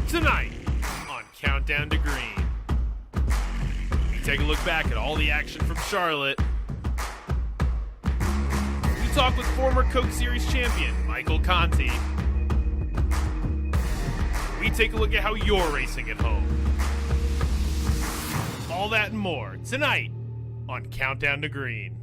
Tonight on Countdown to Green, we take a look back at all the action from Charlotte. We talk with former Coke Series champion Michael Conti. We take a look at how you're racing at home. All that and more tonight on Countdown to Green.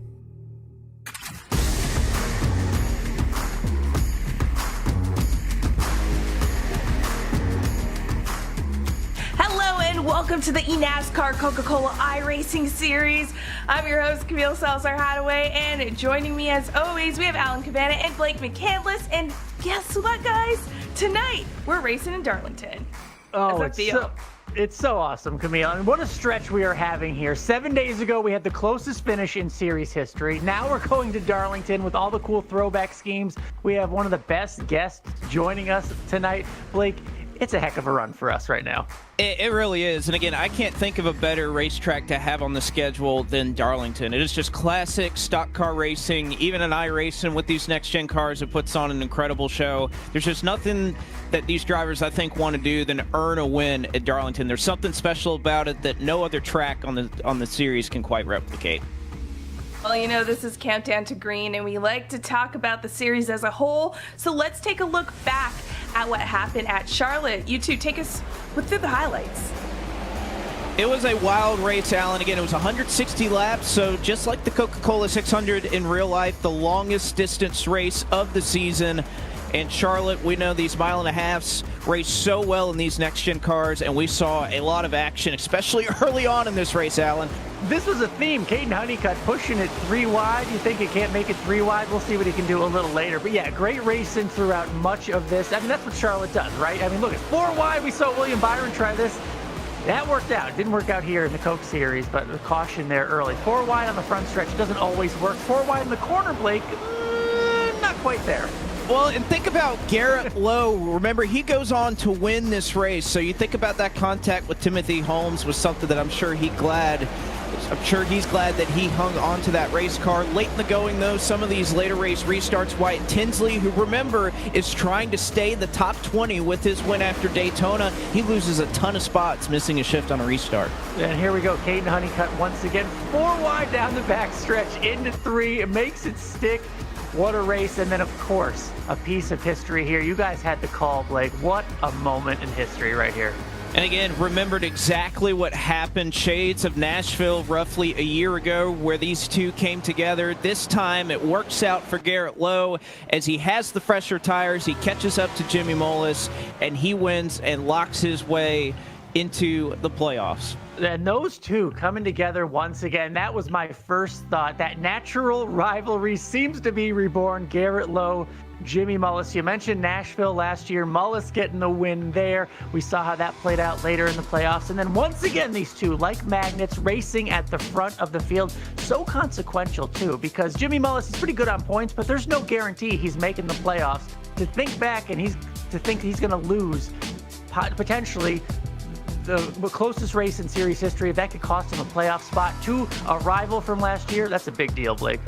Hello and welcome to the eNASCAR Coca-Cola iRacing Series. I'm your host, Camille Salazar-Hadaway, and joining me as always, we have Alan Cabana and Blake McCandless. And guess what, guys? Tonight, we're racing in Darlington. Oh, it's so awesome, Camille. And what a stretch we are having here. 7 days ago, we had the closest finish in series history. Now we're going to Darlington with all the cool throwback schemes. We have one of the best guests joining us tonight. Blake, it's a heck of a run for us right now. It really is. And again, I can't think of a better racetrack to have on the schedule than Darlington. It is just classic stock car racing. Even in iRacing with these next-gen cars, it puts on an incredible show. There's just nothing that these drivers, I think, want to do than earn a win at Darlington. There's something special about it that no other track on the series can quite replicate. Well, you know, this is Countdown to Green, and we like to talk about the series as a whole. So let's take a look back at what happened at Charlotte. You two, take us through the highlights. It was a wild race, Alan. Again, it was 160 laps, so just like the Coca-Cola 600 in real life, the longest distance race of the season. And Charlotte, we know these mile-and-a-halfs race so well in these next-gen cars, and we saw a lot of action, especially early on in this race, Alan. This was a theme. Caden Honeycutt pushing it 3 wide. You think he can't make it 3 wide? We'll see what he can do a little later. But yeah, great racing throughout much of this. I mean, that's what Charlotte does, right? I mean, look, it's 4 wide. We saw William Byron try this. That worked out. It didn't work out here in the Coke Series, but the caution there early. 4 wide on the front stretch doesn't always work. 4 wide in the corner, Blake, not quite there. Well, and think about Garrett Lowe. Remember, he goes on to win this race. So you think about that contact with Timothy Holmes was something that I'm sure he's glad that he hung on to that race car. Late in the going, though, some of these later race restarts, Wyatt Tinsley, who, remember, is trying to stay in the top 20 with his win after Daytona. He loses a ton of spots, missing a shift on a restart. And here we go. Caden Honeycutt once again. 4 wide down the back stretch into 3. It makes it stick. What a race, and then of course, a piece of history here. You guys had the call, Blake. What a moment in history right here. And again, remembered exactly what happened. Shades of Nashville roughly a year ago where these two came together. This time it works out for Garrett Lowe as he has the fresher tires. He catches up to Jimmy Mullis and he wins and locks his way into the playoffs. And those two coming together once again, that was my first thought. That natural rivalry seems to be reborn. Garrett Lowe, Jimmy Mullis. You mentioned Nashville last year. Mullis getting the win there. We saw how that played out later in the playoffs. And then once again, these two, like magnets, racing at the front of the field. So consequential, too, because Jimmy Mullis is pretty good on points, but there's no guarantee he's making the playoffs. To think back and to think he's going to lose potentially the closest race in series history, that could cost him a playoff spot to a rival from last year. That's a big deal, Blake.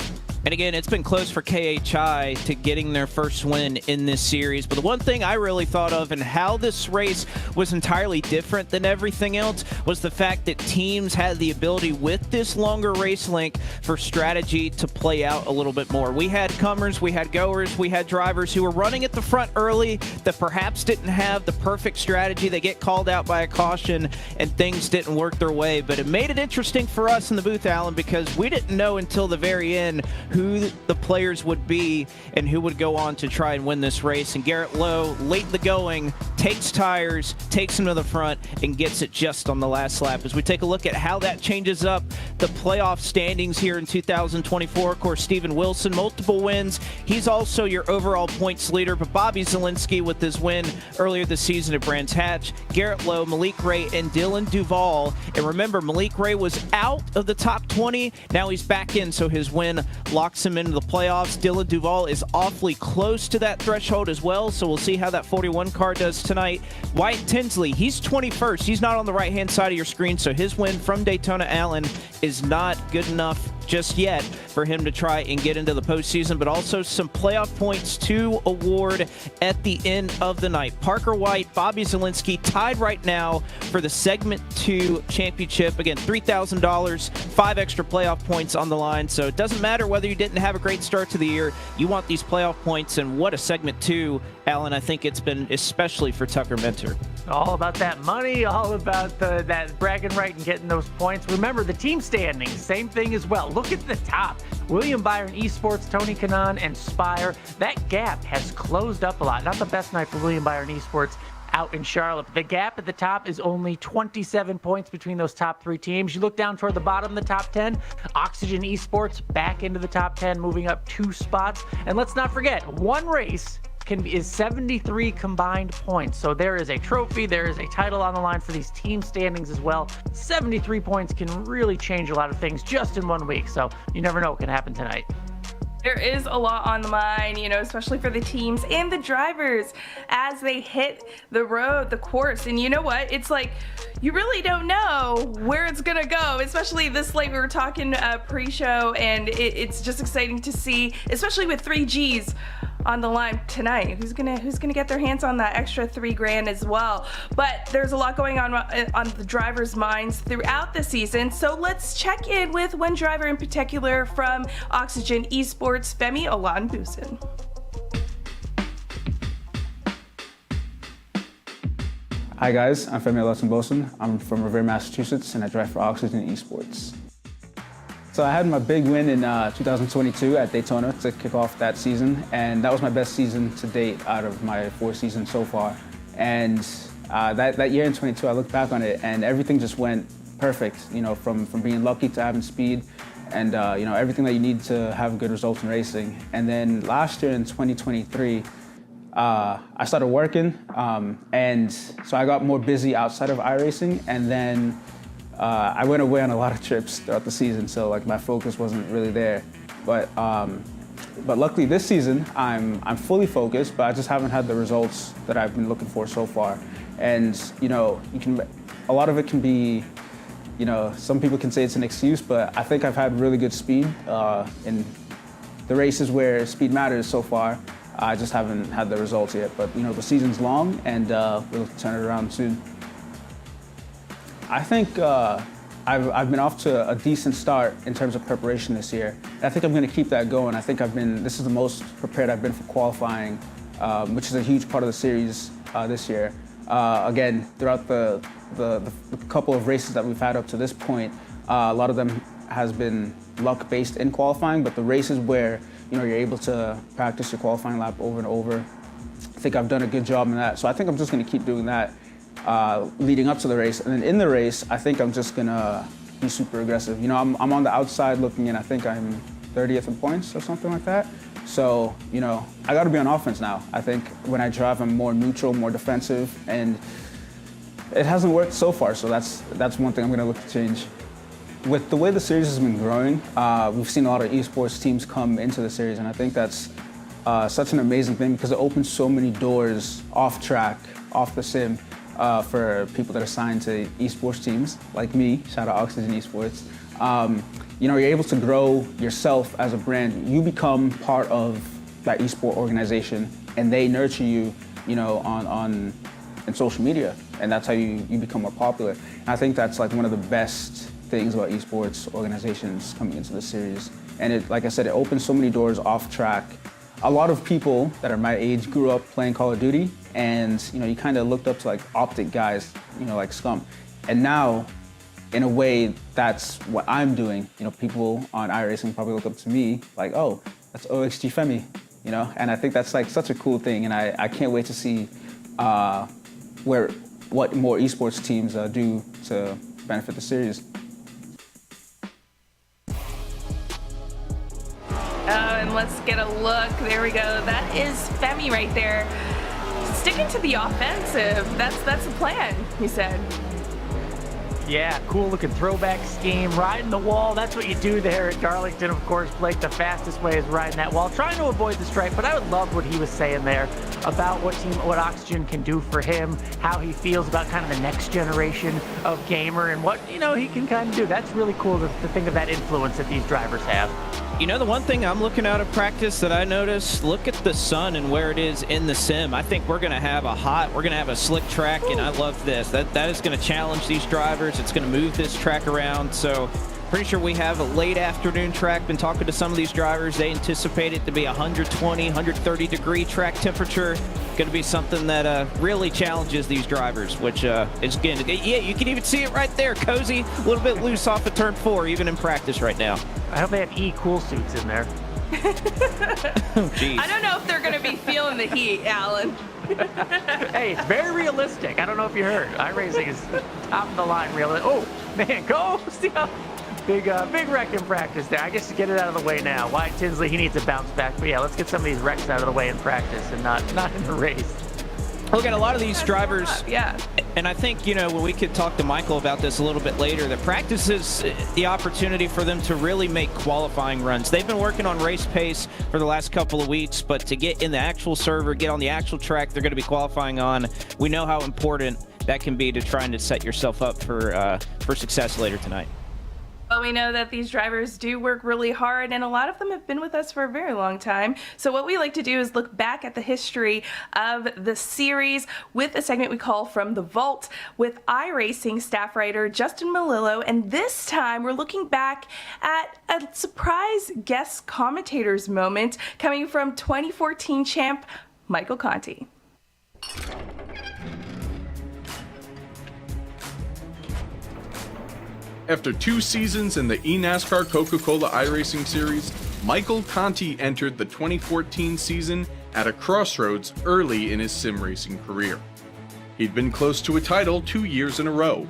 And again, it's been close for KHI to getting their first win in this series. But the one thing I really thought of and how this race was entirely different than everything else was the fact that teams had the ability with this longer race length for strategy to play out a little bit more. We had comers, we had goers, we had drivers who were running at the front early that perhaps didn't have the perfect strategy. They get called out by a caution and things didn't work their way. But it made it interesting for us in the booth, Alan, because we didn't know until the very end who the players would be and who would go on to try and win this race. And Garrett Lowe, late in the going, takes tires, takes them to the front, and gets it just on the last lap. As we take a look at how that changes up the playoff standings here in 2024, of course, Steven Wilson, multiple wins. He's also your overall points leader, but Bobby Zielinski with his win earlier this season at Brands Hatch, Garrett Lowe, Malik Ray, and Dylan Duval. And remember, Malik Ray was out of the top 20. Now he's back in, so his win locks him into the playoffs. Dylan Duval is awfully close to that threshold as well, so we'll see how that 41 car does tonight. Wyatt Tinsley, he's 21st. He's not on the right-hand side of your screen, so his win from Daytona Allen is not good enough just yet for him to try and get into the postseason, but also some playoff points to award at the end of the night. Parker White, Bobby Zielinski tied right now for the Segment 2 championship. Again, $3,000, 5 extra playoff points on the line, so it doesn't matter whether you didn't have a great start to the year. You want these playoff points, and what a Segment 2, Alan, I think it's been especially for Tucker Mentor. All about that money, all about that bragging right and getting those points. Remember, the team standings, same thing as well. Look at the top. William Byron Esports, Tony Kanaan, and Spire. That gap has closed up a lot. Not the best night for William Byron Esports out in Charlotte. The gap at the top is only 27 points between those top 3 teams. You look down toward the bottom of the top 10, Oxygen Esports back into the top 10, moving up 2 spots. And let's not forget, one race is 73 combined points. So there is a trophy, there is a title on the line for these team standings as well. 73 points can really change a lot of things just in 1 week. So you never know what can happen tonight. There is a lot on the line, especially for the teams and the drivers as they hit the road, the course. And you know what? It's like you really don't know where it's going to go, especially this late. We were talking pre-show, and it's just exciting to see, especially with 3Gs on the line tonight. Who's gonna get their hands on that extra $3,000 as well? But there's a lot going on the drivers' minds throughout the season. So let's check in with one driver in particular from Oxygen Esports, Femi Olanbusen. Hi guys, I'm Femi Olanbusen. I'm from Revere, Massachusetts, and I drive for Oxygen Esports. So I had my big win in 2022 at Daytona to kick off that season, and that was my best season to date out of my 4 seasons so far. And that year in 22, I look back on it, and everything just went perfect. From being lucky to having speed, and everything that you need to have good results in racing. And then last year in 2023, I started working, and so I got more busy outside of iRacing, and then I went away on a lot of trips throughout the season, so my focus wasn't really there. But luckily this season I'm fully focused, but I just haven't had the results that I've been looking for so far. And a lot of it can be, some people can say it's an excuse, but I think I've had really good speed in the races where speed matters so far. I just haven't had the results yet, but the season's long, and we'll turn it around soon. I think I've been off to a decent start in terms of preparation this year. And I think I'm going to keep that going. I think this is the most prepared I've been for qualifying, which is a huge part of the series this year. Again, throughout the couple of races that we've had up to this point, a lot of them has been luck-based in qualifying, but the races where you're able to practice your qualifying lap over and over, I think I've done a good job in that. So I think I'm just going to keep doing that leading up to the race. And then in the race, I think I'm just going to be super aggressive. I'm on the outside looking in. I think I'm 30th in points or something like that. So, I got to be on offense now. I think when I drive, I'm more neutral, more defensive, and it hasn't worked so far. So that's one thing I'm going to look to change. With the way the series has been growing, we've seen a lot of esports teams come into the series, and I think that's such an amazing thing because it opens so many doors off track, off the sim, for people that are signed to esports teams like me. Shout out Oxygen Esports. You're able to grow yourself as a brand. You become part of that esport organization, and they nurture you, on social media, and that's how you become more popular. And I think that's like one of the best things about esports organizations coming into the series. And it, like I said, it opens so many doors off track. A lot of people that are my age grew up playing Call of Duty, and you kind of looked up to like optic guys, like Scum. And now, in a way, that's what I'm doing. People on iRacing probably look up to me like, oh, that's OXG Femi, And I think that's like such a cool thing, and I can't wait to see what more esports teams do to benefit the series. And let's get a look. There we go. That is Femi right there. Sticking to the offensive. That's the plan, he said. Yeah, cool looking throwback scheme, riding the wall. That's what you do there at Darlington, of course. Blake, the fastest way is riding that wall, trying to avoid the stripe. But I would love what he was saying there about what Oxygen can do for him, how he feels about kind of the next generation of gamer, and what he can kind of do. That's really cool to think of that influence that these drivers have. The one thing I'm looking out of practice that I noticed, look at the sun and where it is in the sim. I think we're going to have a slick track, and I love this. That is going to challenge these drivers. It's going to move this track around. So pretty sure we have a late afternoon track. Been talking to some of these drivers. They anticipate it to be 120, 130 degree track temperature. Going to be something that really challenges these drivers, which is, again, yeah, you can even see it right there. Cozy, a little bit loose off of turn 4, even in practice right now. I hope they have E-Cool suits in there. Oh, geez. I don't know if they're going to be feeling the heat, Alan. Hey, it's very realistic. I don't know if you heard. iRacing is top of the line real. Oh, man, go! See how big wreck in practice there. I guess to get it out of the way now. Wyatt Tinsley, he needs to bounce back. But yeah, let's get some of these wrecks out of the way in practice and not in the race. Look at a lot of these drivers, yeah. And I think, when we could talk to Michael about this a little bit later, that practice is the opportunity for them to really make qualifying runs. They've been working on race pace for the last couple of weeks, but to get in the actual server, get on the actual track they're going to be qualifying on, we know how important that can be to trying to set yourself up for success later tonight. Well, we know that these drivers do work really hard, and a lot of them have been with us for a very long time. So what we like to do is look back at the history of the series with a segment we call From the Vault with iRacing staff writer Justin Melillo. And this time we're looking back at a surprise guest commentators moment coming from 2014 champ Michael Conti. After 2 seasons in the eNASCAR Coca-Cola iRacing Series, Michael Conti entered the 2014 season at a crossroads early in his sim racing career. He'd been close to a title 2 years in a row,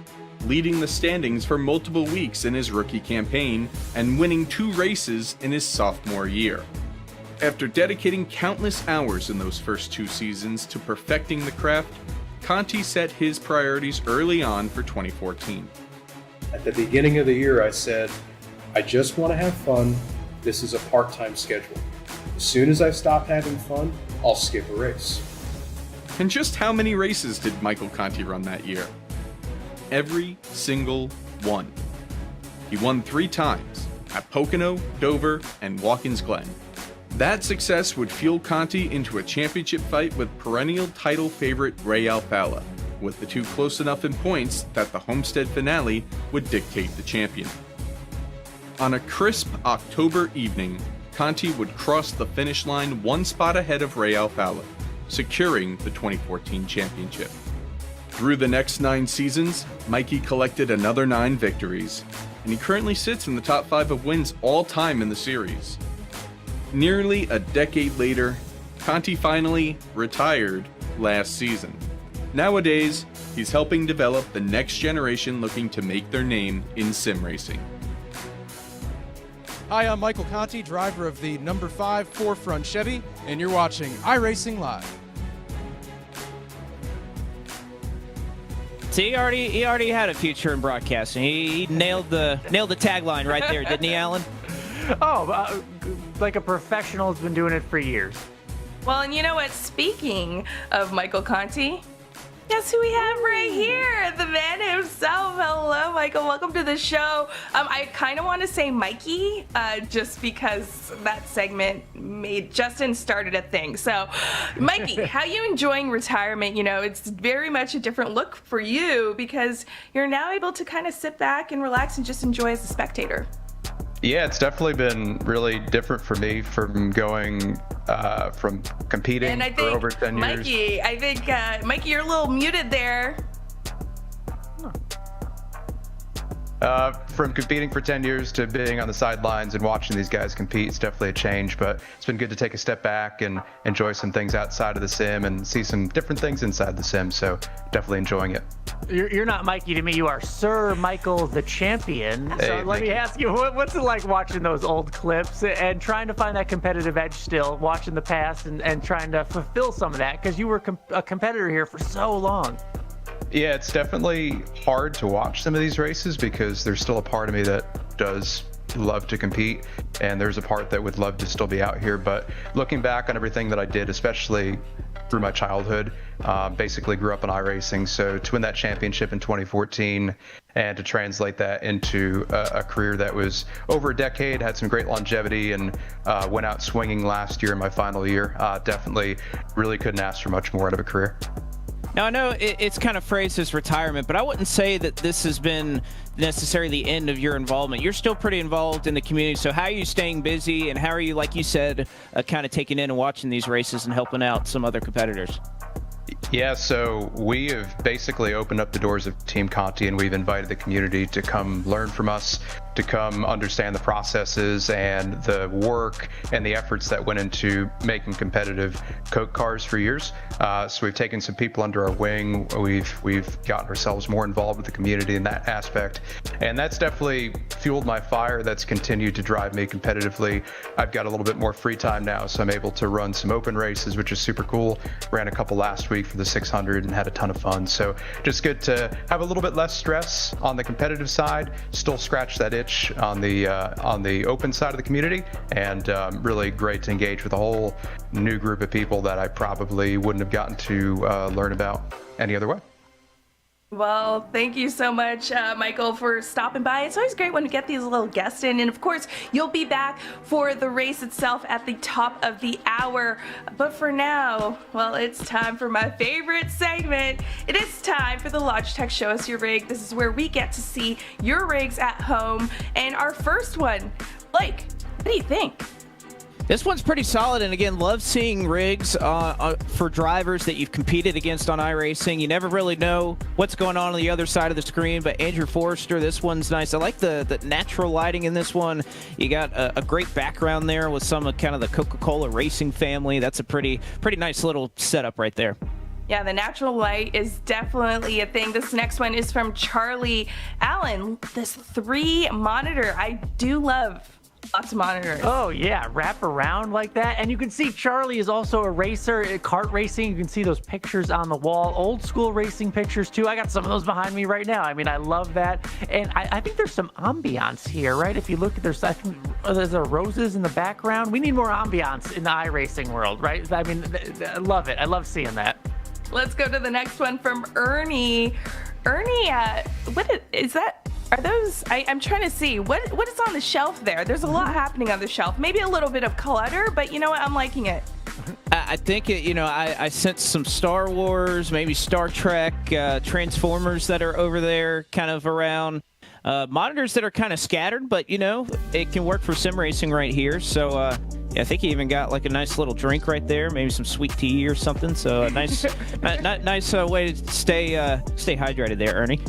leading the standings for multiple weeks in his rookie campaign and winning 2 races in his sophomore year. After dedicating countless hours in those first 2 seasons to perfecting the craft, Conti set his priorities early on for 2014. At the beginning of the year, I said, I just want to have fun. This is a part-time schedule. As soon as I stop having fun, I'll skip a race. And just how many races did Michael Conti run that year? Every single one. He won 3 times, at Pocono, Dover, and Watkins Glen. That success would fuel Conti into a championship fight with perennial title favorite Ray Alfalla, with the two close enough in points that the Homestead finale would dictate the champion. On a crisp October evening, Conti would cross the finish line one spot ahead of Ray Alfala, securing the 2014 championship. Through the next 9 seasons, Mikey collected another 9 victories, and he currently sits in the top 5 of wins all time in the series. Nearly a decade later, Conti finally retired last season. Nowadays, he's helping develop the next generation looking to make their name in sim racing. Hi, I'm Michael Conti, driver of the number 5 4Front Chevy, and you're watching iRacing Live. See, he already had a future in broadcasting. He nailed the tagline right there, didn't he, Alan? Oh, like a professional has been doing it for years. Well, and you know what? Speaking of Michael Conti, guess who we have right here? The man himself. Hello, Michael. Welcome to the show. I kind of want to say Mikey, just because that segment made Justin started a thing. So, Mikey, how you enjoying retirement? You know, it's very much a different look for you because you're now able to kind of sit back and relax and just enjoy as a spectator. Yeah, it's definitely been really different for me from going from competing And I for think, over 10 years. Mikey, you're a little muted there. From competing for 10 years to being on the sidelines and watching these guys compete, it's definitely a change, but it's been good to take a step back and enjoy some things outside of the sim and see some different things inside the sim, so definitely enjoying it. You're not Mikey to me. You are Sir Michael the champion. So let me ask you, what's it like watching those old clips and trying to find that competitive edge still, watching the past and trying to fulfill some of that? Because you were a competitor here for so long. Yeah, it's definitely hard to watch some of these races because there's still a part of me that does love to compete, and there's a part that would love to still be out here. But looking back on everything that I did, especially through my childhood, basically grew up in iRacing. So to win that championship in 2014 and to translate that into a career that was over a decade, had some great longevity, and went out swinging last year in my final year, definitely really couldn't ask for much more out of a career. Now, I know it's kind of phrased as retirement, but I wouldn't say that this has been necessarily the end of your involvement. You're still pretty involved in the community, so how are you staying busy, and how are you, like you said, kind of taking in and watching these races and helping out some other competitors? Yeah, so we have basically opened up the doors of Team Conti, and we've invited the community to come learn from us, to come understand the processes and the work and the efforts that went into making competitive Coke cars for years. So we've taken some people under our wing. We've gotten ourselves more involved with the community in that aspect, and that's definitely fueled my fire. That's continued to drive me competitively. I've got a little bit more free time now, so I'm able to run some open races, which is super cool. Ran a couple last week for the 600 and had a ton of fun. So just good to have a little bit less stress on the competitive side, still scratch that itch on the open side of the community, and really great to engage with a whole new group of people that I probably wouldn't have gotten to learn about any other way. Well, thank you so much, Michael, for stopping by. It's always great when we get these little guests in. And of course, you'll be back for the race itself at the top of the hour. But for now, well, it's time for my favorite segment. It is time for the Logitech Show Us Your Rig. This is where we get to see your rigs at home. And our first one, Blake, what do you think? This one's pretty solid, and again, love seeing rigs for drivers that you've competed against on iRacing. You never really know what's going on the other side of the screen, but Andrew Forrester, this one's nice. I like the natural lighting in this one. You got a great background there with some of kind of the Coca-Cola racing family. That's a pretty nice little setup right there. Yeah, the natural light is definitely a thing. This next one is from Charlie Allen. This 3 monitor, I do love. Lots of monitors. Oh, yeah. Wrap around like that. And you can see Charlie is also a racer, kart racing. You can see those pictures on the wall. Old school racing pictures, too. I got some of those behind me right now. I mean, I love that. And I think there's some ambiance here, right? If you look at there's roses in the background. We need more ambiance in the iRacing world, right? I mean, I love it. I love seeing that. Let's go to the next one from Ernie. Ernie, what is that? Are those, I'm trying to see, what is on the shelf there? There's a lot happening on the shelf. Maybe a little bit of clutter, but you know what? I'm liking it. I think I sense some Star Wars, maybe Star Trek, Transformers that are over there, kind of around. Monitors that are kind of scattered, but it can work for sim racing right here. So I think he even got like a nice little drink right there, maybe some sweet tea or something. So a nice, nice way to stay hydrated there, Ernie.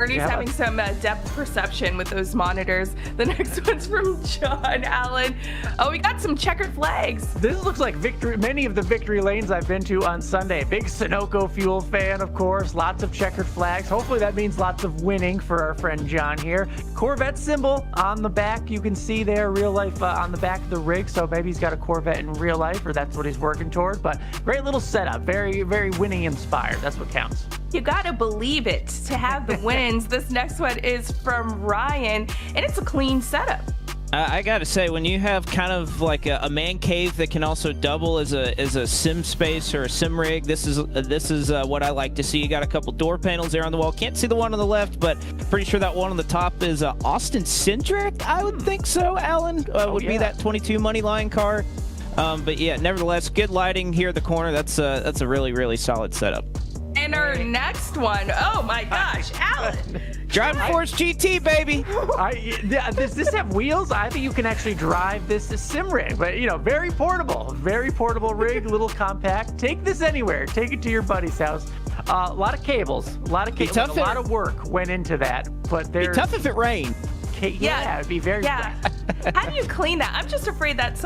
Ernie's having some depth perception with those monitors. The next one's from John Allen. Oh, we got some checkered flags. This looks like many of the victory lanes I've been to on Sunday. Big Sunoco fuel fan, of course. Lots of checkered flags. Hopefully that means lots of winning for our friend John here. Corvette symbol on the back. You can see there, real life on the back of the rig. So maybe he's got a Corvette in real life, or that's what he's working toward. But great little setup. Very, very winning inspired. That's what counts. You gotta believe it to have the wins. This next one is from Ryan, and it's a clean setup. I gotta say, when you have kind of like a man cave that can also double as a sim space or a sim rig, this is what I like to see. You got a couple door panels there on the wall. Can't see the one on the left, but pretty sure that one on the top is Austin Cindric. I would think so. Alan would be that 22 money line car. But yeah, nevertheless, good lighting here at the corner. That's a really, really solid setup. And our next one, oh my gosh, Alan. Driving Force GT, baby. Does this have wheels? I think you can actually drive this sim rig, but very portable rig, little compact. Take this anywhere. Take it to your buddy's house. A lot of cables, a lot of work went into that. But be tough if it rained. Yeah, it'd be very bad. How do you clean that? I'm just afraid that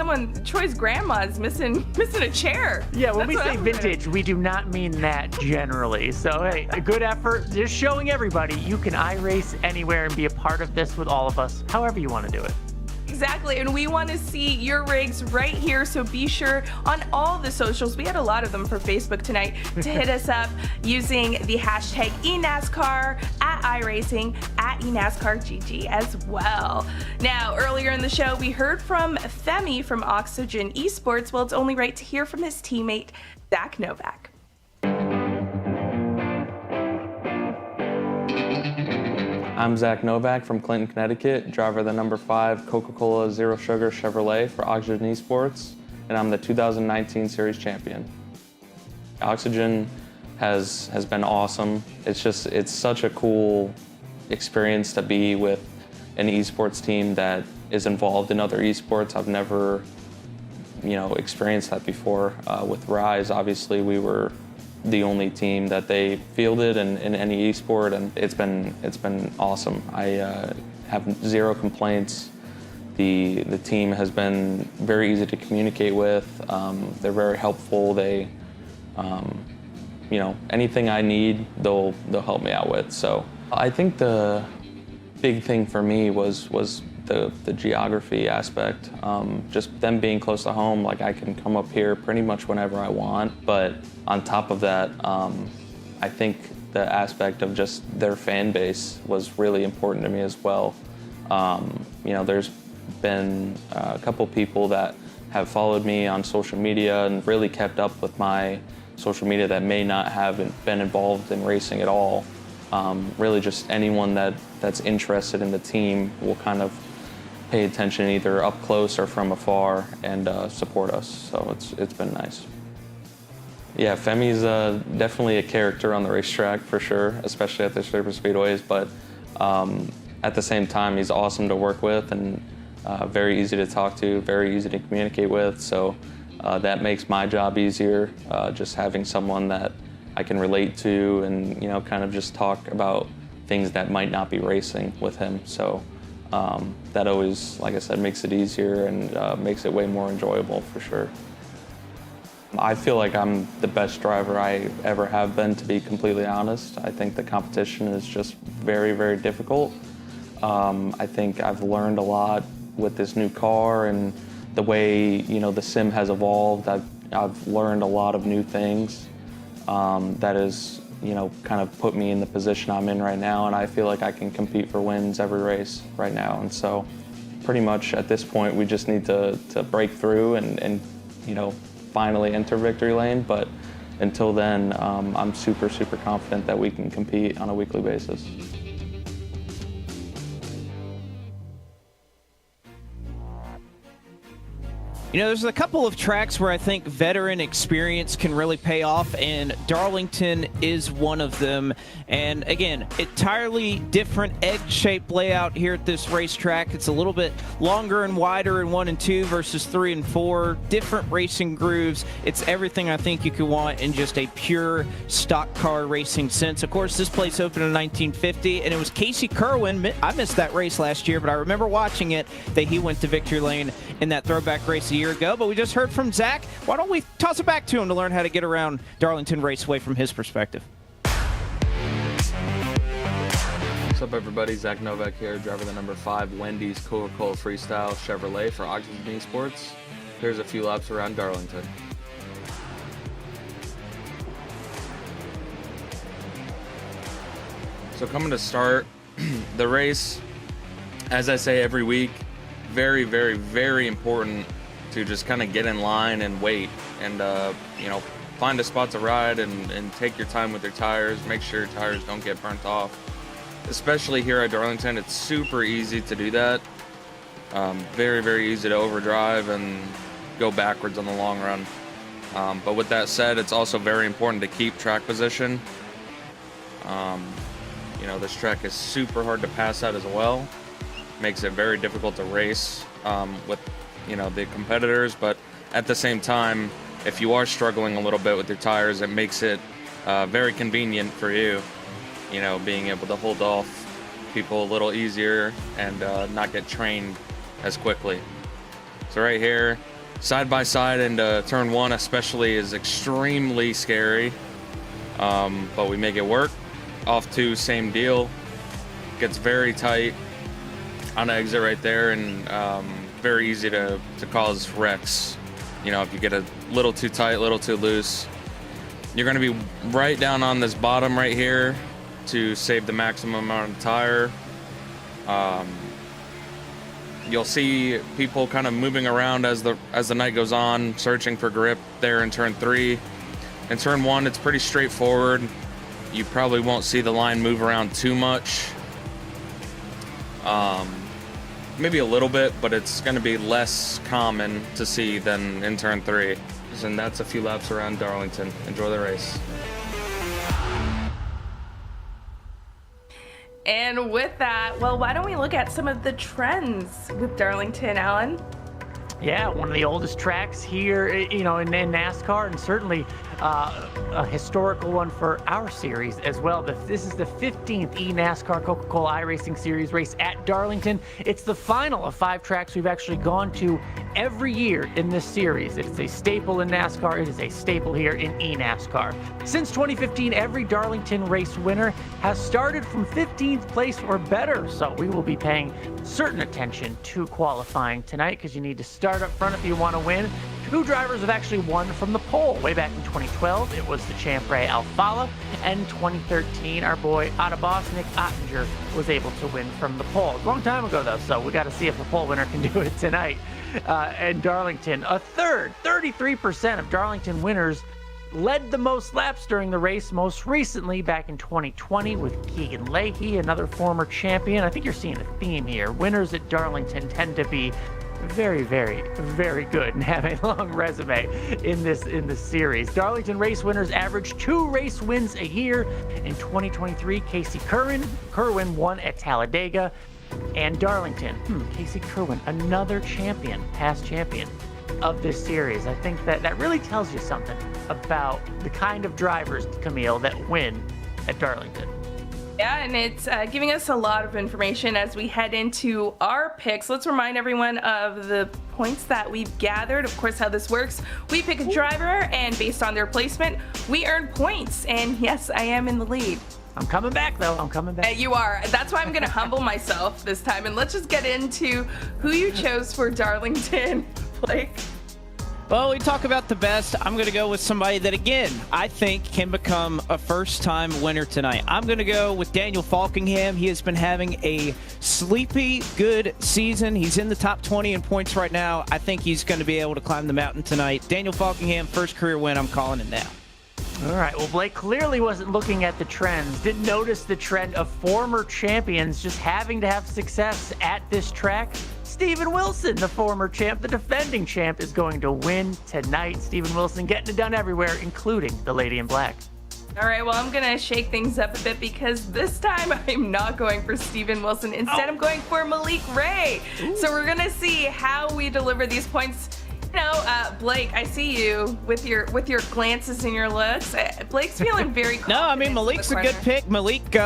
Troy's grandma's missing a chair. Yeah, when we say vintage, we do not mean that generally. So, hey, a good effort. Just showing everybody you can iRace anywhere and be a part of this with all of us, however you want to do it. Exactly, and we want to see your rigs right here, so be sure on all the socials, we had a lot of them for Facebook tonight, to hit us up using the hashtag eNASCAR, at iRacing, at eNASCARGG as well. Now, earlier in the show, we heard from Femi from Oxygen Esports. Well, it's only right to hear from his teammate, Zach Novak. I'm Zach Novak from Clinton, Connecticut, driver of the number 5 Coca-Cola Zero Sugar Chevrolet for Oxygen Esports, and I'm the 2019 Series champion. Oxygen has been awesome. It's such a cool experience to be with an esports team that is involved in other esports. I've never, experienced that before. With Rise, obviously, we were the only team that they fielded in any esport, and it's been awesome. I have zero complaints. The team has been very easy to communicate with. They're very helpful. They, anything I need, they'll help me out with. So I think the big thing for me was the geography aspect. Just them being close to home, like I can come up here pretty much whenever I want. But on top of that, I think the aspect of just their fan base was really important to me as well. There's been a couple people that have followed me on social media and really kept up with my social media that may not have been involved in racing at all. Really just anyone that's interested in the team will kind of pay attention either up close or from afar and support us. So it's been nice. Yeah, Femi's definitely a character on the racetrack for sure, especially at the super speedways. But at the same time, he's awesome to work with and very easy to talk to, very easy to communicate with. So that makes my job easier, just having someone that I can relate to and kind of just talk about things that might not be racing with him. So that always, like I said, makes it easier and makes it way more enjoyable for sure. I feel like I'm the best driver I ever have been, to be completely honest. I think the competition is just very, very difficult. I think I've learned a lot with this new car and the way the sim has evolved. I've learned a lot of new things that is kind of put me in the position I'm in right now, and I feel like I can compete for wins every race right now. And so pretty much at this point we just need to break through and finally enter victory lane. But until then, I'm super, super confident that we can compete on a weekly basis. You know, there's a couple of tracks where I think veteran experience can really pay off, and Darlington is one of them. And again, entirely different egg-shaped layout here at this racetrack. It's a little bit longer and wider in 1 and 2 versus 3 and 4. Different racing grooves. It's everything I think you could want in just a pure stock car racing sense. Of course, this place opened in 1950, and it was Casey Kerwin. I missed that race last year, but I remember watching it, that he went to victory lane in that throwback race a year ago. But we just heard from Zach. Why don't we toss it back to him to learn how to get around Darlington Raceway from his perspective? What's up, everybody? Zach Novak here, driver the number 5 Wendy's Coca-Cola Freestyle Chevrolet for Oxygen Esports. Here's a few laps around Darlington. So coming to start the race, as I say every week, very, very, very important to just kind of get in line and wait and, find a spot to ride and take your time with your tires. Make sure your tires don't get burnt off. Especially here at Darlington, it's super easy to do that. Very, very easy to overdrive and go backwards on the long run. But with that said, it's also very important to keep track position. This track is super hard to pass out as well. Makes it very difficult to race with, the competitors. But at the same time, if you are struggling a little bit with your tires, it makes it very convenient for you, being able to hold off people a little easier and not get trained as quickly. So right here, side by side into turn 1 especially is extremely scary, but we make it work. Off 2, same deal. Gets very tight on the exit right there, and very easy to cause wrecks. If you get a little too tight, a little too loose. You're going to be right down on this bottom right here to save the maximum amount of tire. You'll see people kind of moving around as the night goes on, searching for grip there in turn 3. In turn 1, it's pretty straightforward. You probably won't see the line move around too much. Maybe a little bit, but it's going to be less common to see than in turn 3. And that's a few laps around Darlington. Enjoy the race. And with that, well, why don't we look at some of the trends with Darlington, Alan? Yeah, one of the oldest tracks here, in NASCAR, and certainly a historical one for our series as well. This is the 15th eNASCAR Coca-Cola iRacing Series race at Darlington. It's the final of 5 tracks we've actually gone to every year in this series. It's a staple in NASCAR. It is a staple here in eNASCAR. Since 2015, every Darlington race winner has started from 15th place or better, so we will be paying certain attention to qualifying tonight because you need to start up front if you want to win. 2 drivers have actually won from the pole. Way back in 2012, it was the Champray Alfala, and 2013, our boy out of Boston, Nick Ottinger, was able to win from the pole. A long time ago, though, so we got to see if the pole winner can do it tonight. And Darlington, a third, 33% of Darlington winners led the most laps during the race, most recently back in 2020 with Keegan Leahy, another former champion. I think you're seeing a theme here. Winners at Darlington tend to be very, very, very good and have a long resume in this series. Darlington race winners average 2 race wins a year. In 2023, Casey Kerwin won at Talladega. And Darlington, Casey Kerwin, another champion, past champion of this series. I think that really tells you something about the kind of drivers, Camille, that win at Darlington. Yeah, and it's giving us a lot of information as we head into our picks. Let's remind everyone of the points that we've gathered. Of course, how this works. We pick a driver, and based on their placement, we earn points. And yes, I am in the lead. I'm coming back, though. I'm coming back. You are. That's why I'm going to humble myself this time. And let's just get into who you chose for Darlington, Blake. Well, we talk about the best. I'm going to go with somebody that, again, I think can become a first-time winner tonight. I'm going to go with Daniel Falkingham. He has been having a sleepy, good season. He's in the top 20 in points right now. I think he's going to be able to climb the mountain tonight. Daniel Falkingham, first career win. I'm calling it now. All right, well, Blake clearly wasn't looking at the trends, didn't notice the trend of former champions just having to have success at this track. Steven Wilson, the former champ, the defending champ, is going to win tonight. Steven Wilson getting it done everywhere, including the Lady in Black. All right, well, I'm going to shake things up a bit because this time I'm not going for Steven Wilson. Instead, I'm going for Malik Ray. Ooh. So we're going to see how we deliver these points. You know, Blake, I see you with your glances and your looks. Blake's feeling very confident. No, I mean, Malik's a good pick. Malik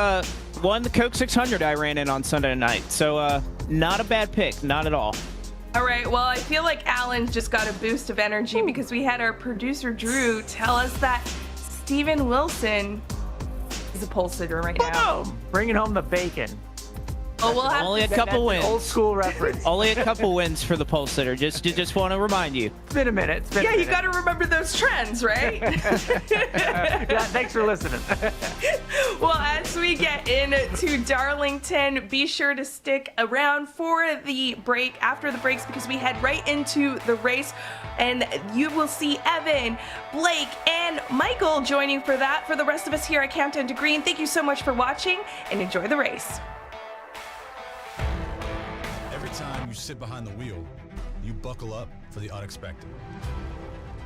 won the Coke 600 I ran in on Sunday night. So not a bad pick, not at all. All right, well, I feel like Alan just got a boost of energy because we had our producer, Drew, tell us that Steven Wilson is a pole sitter right now. Boom! Bringing home the bacon. Oh, we'll have only a couple wins. Old school reference. Only a couple wins for the pole sitter. Just want to remind you. It's been a minute. Yeah, you got to remember those trends, right? Yeah, thanks for listening. Well, as we get into Darlington, be sure to stick around for the break, after the breaks, because we head right into the race. And you will see Evan, Blake, and Michael joining for that. For the rest of us here at Countdown to Green, thank you so much for watching and enjoy the race. Every time you sit behind the wheel, you buckle up for the unexpected.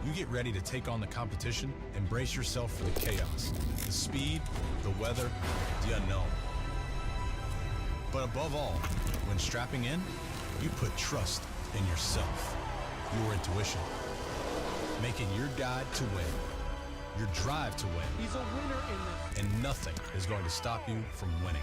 You get ready to take on the competition and brace yourself for the chaos, the speed, the weather, the unknown. But above all, when strapping in, you put trust in yourself, your intuition. Make it your guide to win, your drive to win. He's a winner in this. And nothing is going to stop you from winning.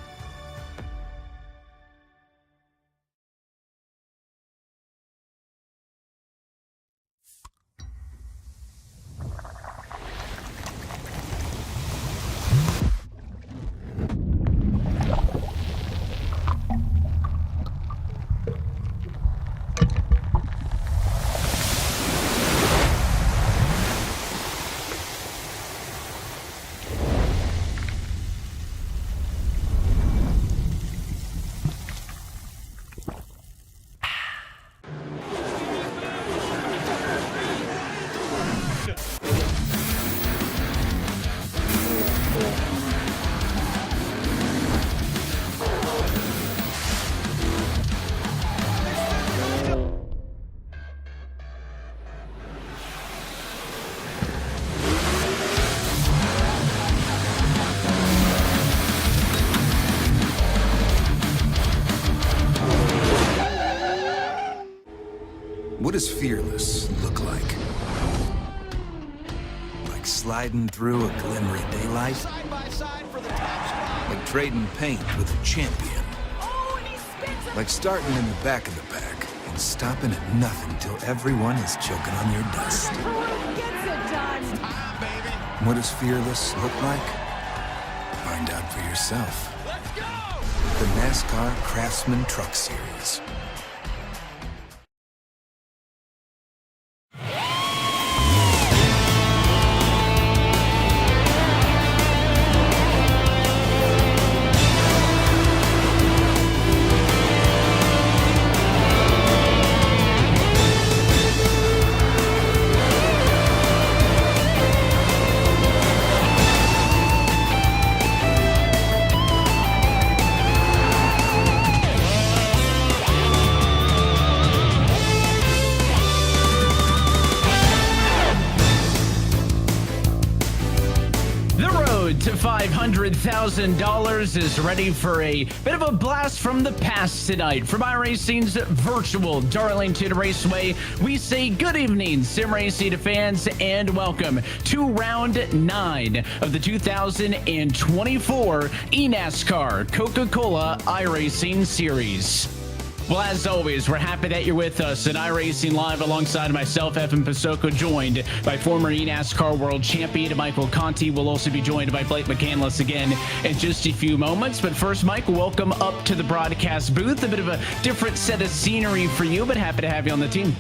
What does fearless look like? Like sliding through a glimmer of daylight? Side by side for the top spot. Like trading paint with a champion? Oh, and he spins like starting in the back of the pack and stopping at nothing till everyone is choking on your dust. Gets it done. Time, baby. What does fearless look like? Find out for yourself. Let's go! The NASCAR Craftsman Truck Series. to $500,000 is ready for a bit of a blast from the past tonight. From iRacing's virtual Darlington Raceway, we say good evening, sim racing fans, and welcome to round 9 of the 2024 eNASCAR Coca-Cola iRacing Series. Well, as always, we're happy that you're with us at iRacing Live alongside myself, Evan Pasoko, joined by former eNASCAR World Champion Michael Conti. We'll also be joined by Blake McCandless again in just a few moments. But first, Mike, welcome up to the broadcast booth. A bit of a different set of scenery for you, but happy to have you on the team.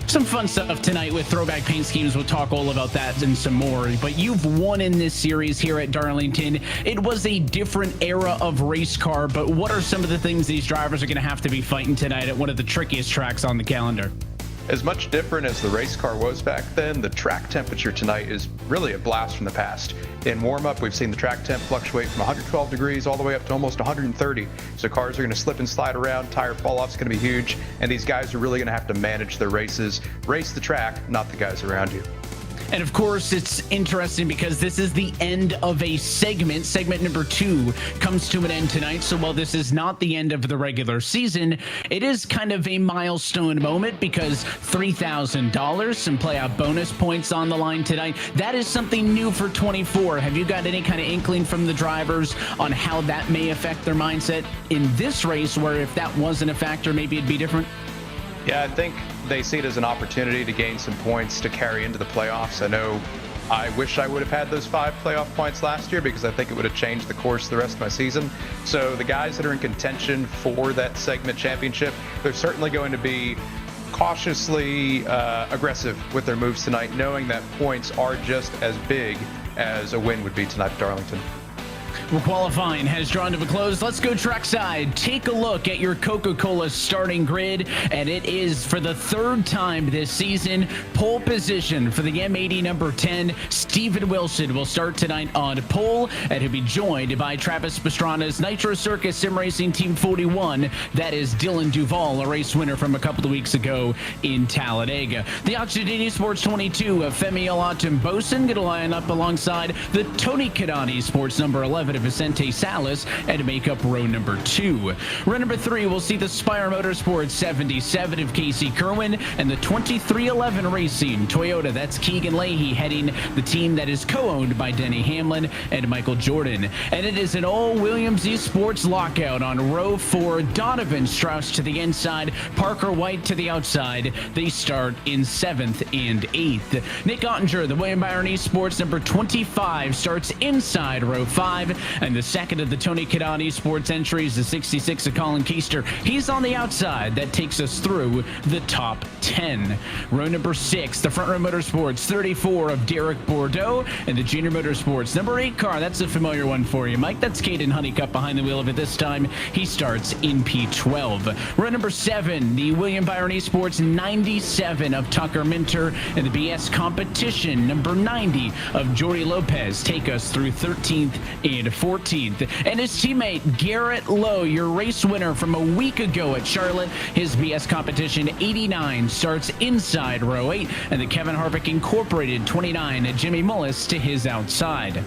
Some fun stuff tonight with throwback paint schemes. We'll talk all about that and some more. But you've won in this series here at Darlington. It was a different era of race car, but what are some of the things these drivers are going to have to be fighting tonight at one of the trickiest tracks on the calendar? as much different as the race car was back then, the track temperature tonight is really a blast from the past. In warm-up, we've seen the track temp fluctuate from 112 degrees all the way up to almost 130. So cars are going to slip and slide around, tire fall-off's going to be huge, and these guys are really going to have to manage their races, race the track, not the guys around you. And of course, it's interesting because this is the end of a segment. Segment number 2 comes to an end tonight. So while this is not the end of the regular season, it is kind of a milestone moment because $3,000, some playoff bonus points on the line tonight. That is something new for 24. Have you got any kind of inkling from the drivers on how that may affect their mindset in this race, where if that wasn't a factor, maybe it'd be different? Yeah, I think they see it as an opportunity to gain some points to carry into the playoffs. I know I wish I would have had those 5 playoff points last year because I think it would have changed the course of the rest of my season. So the guys that are in contention for that segment championship, they're certainly going to be cautiously aggressive with their moves tonight, knowing that points are just as big as a win would be tonight at Darlington. Well, qualifying has drawn to a close. Let's go trackside. Take a look at your Coca-Cola starting grid, and it is for the 3rd time this season. Pole position for the M80 number 10. Steven Wilson will start tonight on pole, and he'll be joined by Travis Pastrana's Nitro Circus Sim Racing Team 41. That is Dylan Duval, a race winner from a couple of weeks ago in Talladega. The Oxygen Esports 22 of Femi Olatunbosin going to line up alongside the Tony Kadani Sports number 11 of Vicente Salas and to make up row number 2. Row number 3 will see the Spire Motorsports 77 of Casey Kerwin and the 2311 Racing Toyota. That's Keegan Leahy heading the team that is co-owned by Denny Hamlin and Michael Jordan. And it is an all Williams Esports lockout on row 4. Donovan Strauss to the inside, Parker White to the outside. They start in 7th and 8th. Nick Ottinger, the William Byron Esports number 25, starts inside row 5. And the second of the Tony Kadani Sports entries, the 66 of Colin Keister, he's on the outside. That takes us through the top 10. Row number 6, the Front Row Motorsports 34 of Derek Bordeaux, and the Junior Motorsports number 8 car. That's a familiar one for you, Mike. That's Caden Honeycutt behind the wheel of it this time. He starts in P12. Row number 7, the William Byron Esports 97 of Tucker Minter, and the BS Competition number 90 of Jordy Lopez take us through 13th and 14th. And his teammate Garrett Lowe, your race winner from a week ago at Charlotte, his BS Competition 89 starts inside row 8, and the Kevin Harvick Incorporated 29 at Jimmy Mullis to his outside.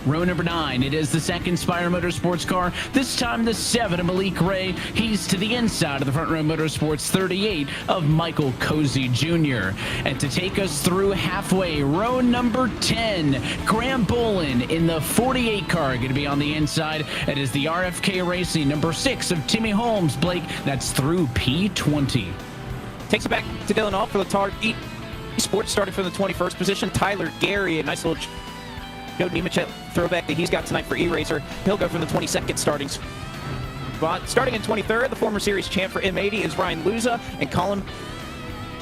Row number 9, it is the second Spire Motorsports car, this time the 7 of Malik Ray. He's to the inside of the Front Row Motorsports 38 of Michael Cozy Jr. And to take us through halfway, row number 10, Graham Bolin in the 48 car, going to be on the inside. It is the RFK Racing number 6 of Timmy Holmes. Blake, that's through P20. Takes it back to Dylan Alt for the Tar Esports, starting from the 21st position. Tyler Gary, a nice little Joe Nemechek throwback that he's got tonight for E-Racer. He'll go from the 22nd starting spot. Starting in 23rd, the former series champ for M80 is Ryan Luza, and Colin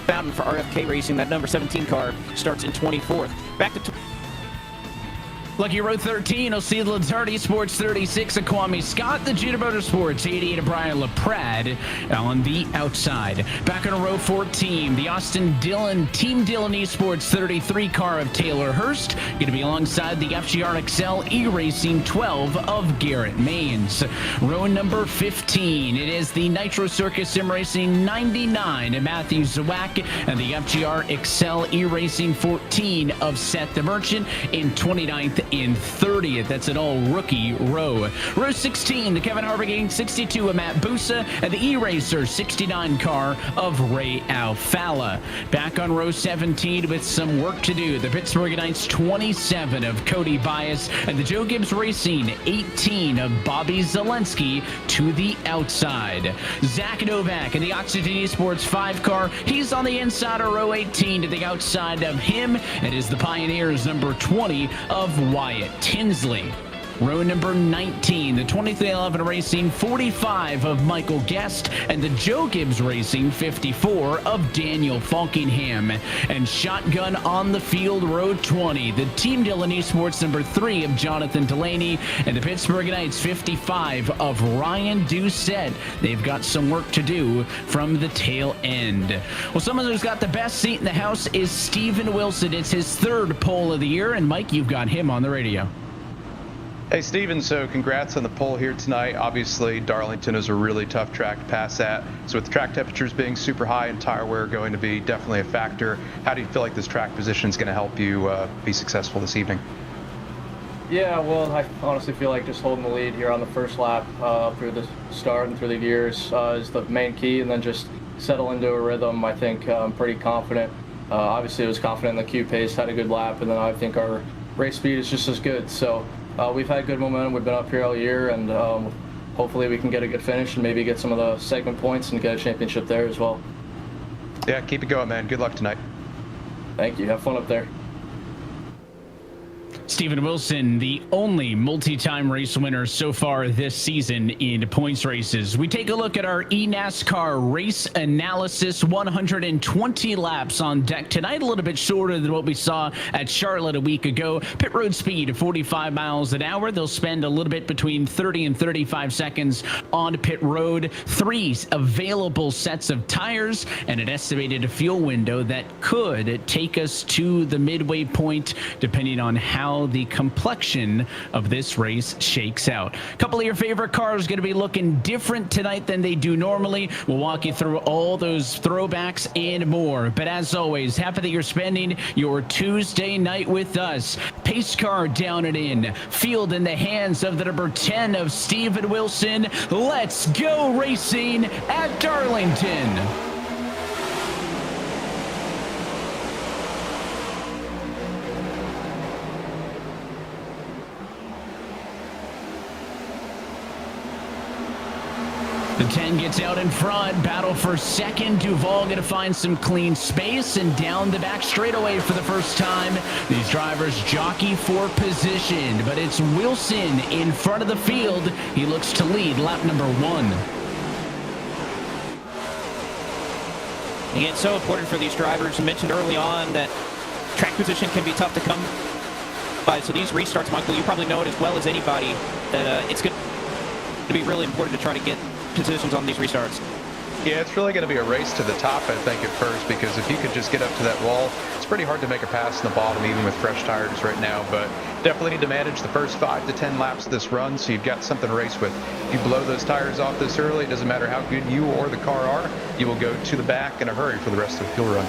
Bowden for RFK Racing. That number 17 car starts in 24th. Back to Lucky row 13 will see the Lazzardi Sports 36 of Kwame Scott, the Junior Motorsports 88 of Brian LaPrade on the outside. Back on row 14, the Austin Dillon Team Dillon Esports 33 car of Taylor Hurst, going to be alongside the FGR XL E-Racing 12 of Garrett Maines. Row number 15, it is the Nitro Circus Sim Racing 99 of Matthew Zawak and the FGR XL E-Racing 14 of Seth the Merchant in 29th in 30th. That's an all-rookie row. Row 16, the Kevin Harvick 62 of Matt Busa, and the E-Racer 69 car of Ray Alfala. Back on row 17 with some work to do, the Pittsburgh Knights 27 of Cody Bias, and the Joe Gibbs Racing 18 of Bobby Zelensky to the outside. Zach Novak in the Oxygen Esports 5 car, he's on the inside of row 18. To the outside of him, it is the Pioneers number 20 of Wyatt Tinsley. Row number 19, the 2311 Racing 45 of Michael Guest, and the Joe Gibbs Racing 54 of Daniel Falkingham. And shotgun on the field, row 20, the Team Dillon Esports number 3 of Jonathan Delaney, and the Pittsburgh Knights 55 of Ryan Doucette. They've got some work to do from the tail end. Well, someone who's got the best seat in the house is Steven Wilson. It's his third pole of the year, and Mike, you've got him on the radio. Hey, Steven, so congrats on the pole here tonight. Obviously, Darlington is a really tough track to pass at. So with track temperatures being super high and tire wear going to be definitely a factor, how do you feel like this track position is going to help you be successful this evening? Yeah, well, I honestly feel like just holding the lead here on the first lap through the start and through the gears is the main key, and then just settle into a rhythm. I think I'm pretty confident. Obviously, I was confident in the Q pace, had a good lap, and then I think our race speed is just as good. So we've had good momentum. We've been up here all year, and hopefully we can get a good finish and maybe get some of the segment points and get a championship there as well. Yeah, keep it going, man. Good luck tonight. Thank you. Have fun up there. Steven Wilson, the only multi-time race winner so far this season in points races. We take a look at our eNASCAR race analysis. 120 laps on deck tonight, a little bit shorter than what we saw at Charlotte a week ago. Pit road speed of 45 miles an hour. They'll spend a little bit between 30 and 35 seconds on pit road. 3 available sets of tires and an estimated fuel window that could take us to the midway point, depending on how the complexion of this race shakes out. A couple of your favorite cars going to be looking different tonight than they do normally. We'll walk you through all those throwbacks and more. But as always, happy that you're spending your Tuesday night with us. Pace car down and in. Field in the hands of the number 10 of Steven Wilson. Let's go racing at Darlington. The 10 gets out in front, battle for second. Duval going to find some clean space and down the back straightaway for the first time. These drivers jockey for position, but it's Wilson in front of the field. He looks to lead lap number 1. Again, it's so important for these drivers. I mentioned early on that track position can be tough to come by. So these restarts, Michael, you probably know it as well as anybody, that it's going to be really important to try to get positions on these restarts. Yeah, it's really going to be a race to the top, I think, at first, because if you could just get up to that wall, it's pretty hard to make a pass in the bottom, even with fresh tires right now. But definitely need to manage the first 5 to 10 laps of this run, so you've got something to race with. If you blow those tires off this early, it doesn't matter how good you or the car are, you will go to the back in a hurry for the rest of the fuel run.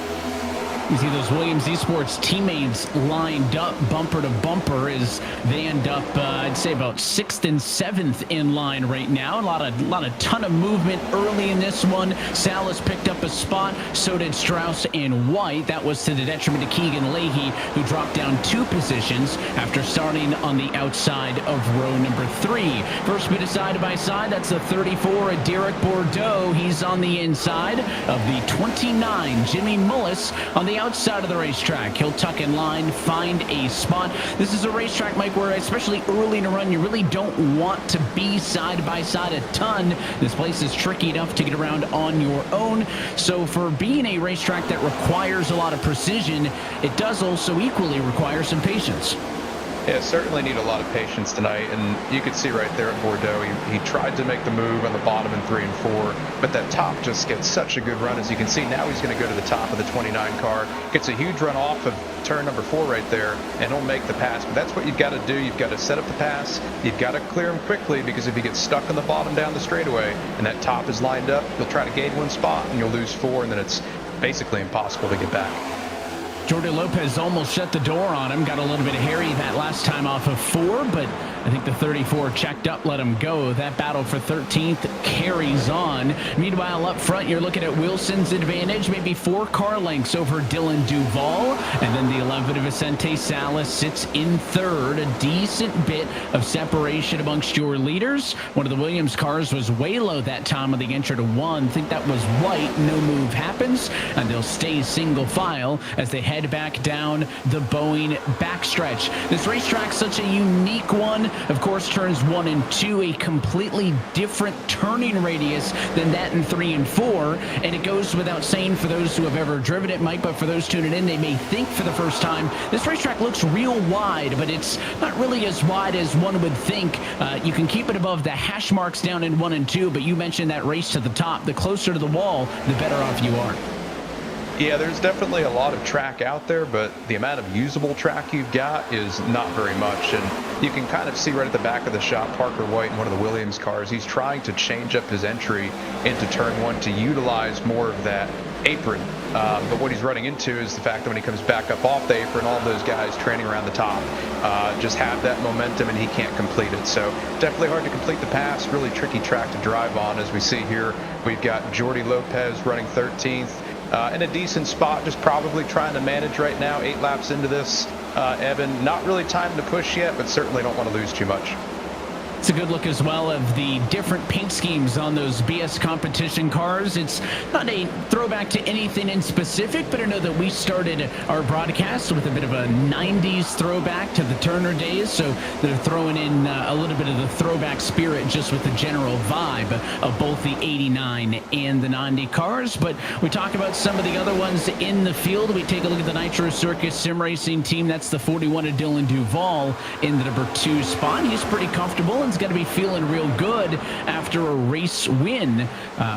You see those Williams Esports teammates lined up bumper to bumper as they end up, I'd say, about 6th and 7th in line right now. A ton of movement early in this one. Salas picked up a spot. So did Strauss and White. That was to the detriment of Keegan Leahy, who dropped down 2 positions after starting on the outside of row number 3. First bit of side by side. That's the 34 of Derek Bordeaux. He's on the inside of the 29 Jimmy Mullis on the outside of the racetrack. He'll tuck in line, find a spot. This is a racetrack, Mike, where especially early in a run, you really don't want to be side by side a ton. This place is tricky enough to get around on your own. So for being a racetrack that requires a lot of precision, it does also equally require some patience. Yeah, certainly need a lot of patience tonight, and you could see right there at Bordeaux, he tried to make the move on the bottom in 3 and 4, but that top just gets such a good run. As you can see, now he's going to go to the top of the 29 car, gets a huge run off of turn number 4 right there, and he'll make the pass. But that's what you've got to do. You've got to set up the pass. You've got to clear him quickly, because if he gets stuck on the bottom down the straightaway and that top is lined up, you'll try to gain 1 spot and you'll lose 4, and then it's basically impossible to get back. Jordan Lopez almost shut the door on him. Got a little bit hairy that last time off of 4, but I think the 34 checked up, let him go. That battle for 13th carries on. Meanwhile, up front, you're looking at Wilson's advantage, maybe 4 car lengths over Dylan Duval. And then the 11 of Vicente Salas sits in 3rd. A decent bit of separation amongst your leaders. One of the Williams cars was way low that time when they entered a 1. I think that was White. No move happens, and they'll stay single file as they head back down the Boeing backstretch. This racetrack's such a unique one. Of course, turns 1 and 2, a completely different turning radius than that in 3 and 4. And it goes without saying for those who have ever driven it, Mike, but for those tuning in, they may think for the first time, this racetrack looks real wide, but it's not really as wide as one would think. You can keep it above the hash marks down in 1 and 2, but you mentioned that race to the top. The closer to the wall, the better off you are. Yeah, there's definitely a lot of track out there, but the amount of usable track you've got is not very much. And you can kind of see right at the back of the shop, Parker White in one of the Williams cars, he's trying to change up his entry into turn 1 to utilize more of that apron. But what he's running into is the fact that when he comes back up off the apron, all those guys training around the top just have that momentum and he can't complete it. So definitely hard to complete the pass, really tricky track to drive on. As we see here, we've got Jordi Lopez running 13th. In a decent spot, just probably trying to manage right now, 8 laps into this. Evan, not really time to push yet, but certainly don't want to lose too much. It's a good look as well of the different paint schemes on those BS competition cars. It's not a throwback to anything in specific, but I know that we started our broadcast with a bit of a 90s throwback to the Turner days, so they're throwing in a little bit of the throwback spirit just with the general vibe of both the 89 and the 90 cars. But we talk about some of the other ones in the field. We take a look at the Nitro Circus Sim Racing team. That's the 41 of Dylan Duval in the number 2 spot. He's pretty comfortable and going to be feeling real good after a race win.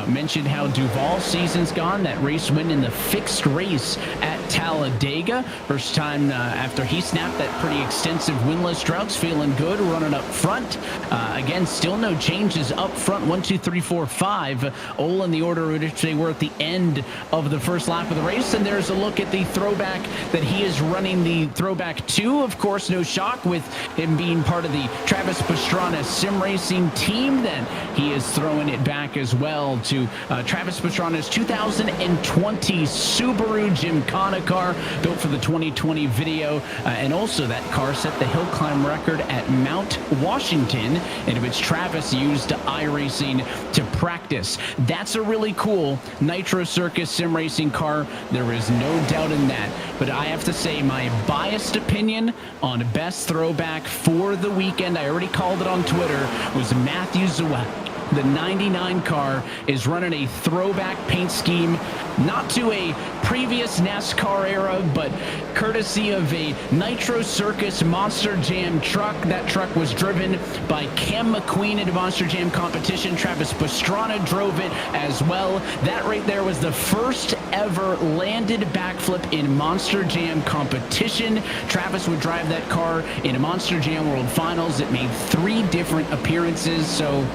Mentioned how Duval's season's gone, that race win in the fixed race at Talladega. First time after he snapped that pretty extensive winless droughts, feeling good, running up front. Again, still no changes up front, 1, 2, 3, 4, 5, all in the order in which they were at the end of the first lap of the race. And there's a look at the throwback that he is running, the throwback 2. Of course, no shock with him being part of the Travis Pastrana Sim Racing team. Then he is throwing it back as well to Travis Pastrana's 2020 Subaru Gymkhana car, built for the 2020 video, and also that car set the hill climb record at Mount Washington, in which Travis used iRacing to practice. That's a really cool Nitro Circus Sim Racing car. There is no doubt in that. But I have to say, my biased opinion on best throwback for the weekend, I already called it on Twitter, was Matthew Zawad. The 99 car is running a throwback paint scheme, not to a previous NASCAR era, but courtesy of a Nitro Circus Monster Jam truck. That truck was driven by Cam McQueen in a Monster Jam competition. Travis Pastrana drove it as well. That right there was the first ever landed backflip in Monster Jam competition. Travis would drive that car in a Monster Jam World Finals. It made 3 different appearances, so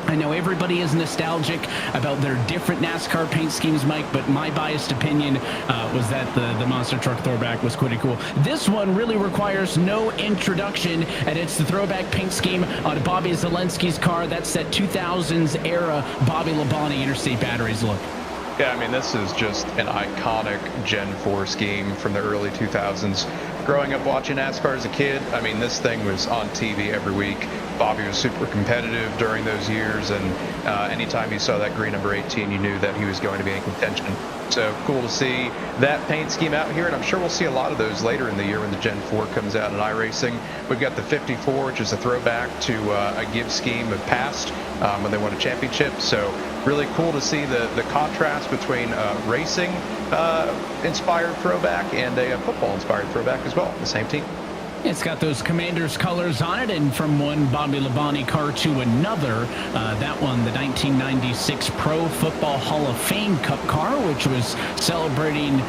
I know everybody is nostalgic about their different NASCAR paint schemes, Mike, but my biased opinion was that the monster truck throwback was pretty cool. This one really requires no introduction, and it's the throwback paint scheme on Bobby Zelensky's car. That's that 2000s era Bobby Labonte Interstate Batteries look. Yeah, I mean, this is just an iconic Gen 4 scheme from the early 2000s. Growing up watching NASCAR as a kid, I mean, this thing was on TV every week. Bobby was super competitive during those years, and anytime you saw that green number 18, you knew that he was going to be in contention. So cool to see that paint scheme out here, and I'm sure we'll see a lot of those later in the year when the Gen 4 comes out in iRacing. We've got the 54, which is a throwback to a give scheme of past when they won a championship. So really cool to see the contrast between racing inspired throwback and a football inspired throwback as well, the same team. It's got those Commanders colors on it, and from one Bobby Labonte car to another, that one, the 1996 Pro Football Hall of Fame Cup car, which was celebrating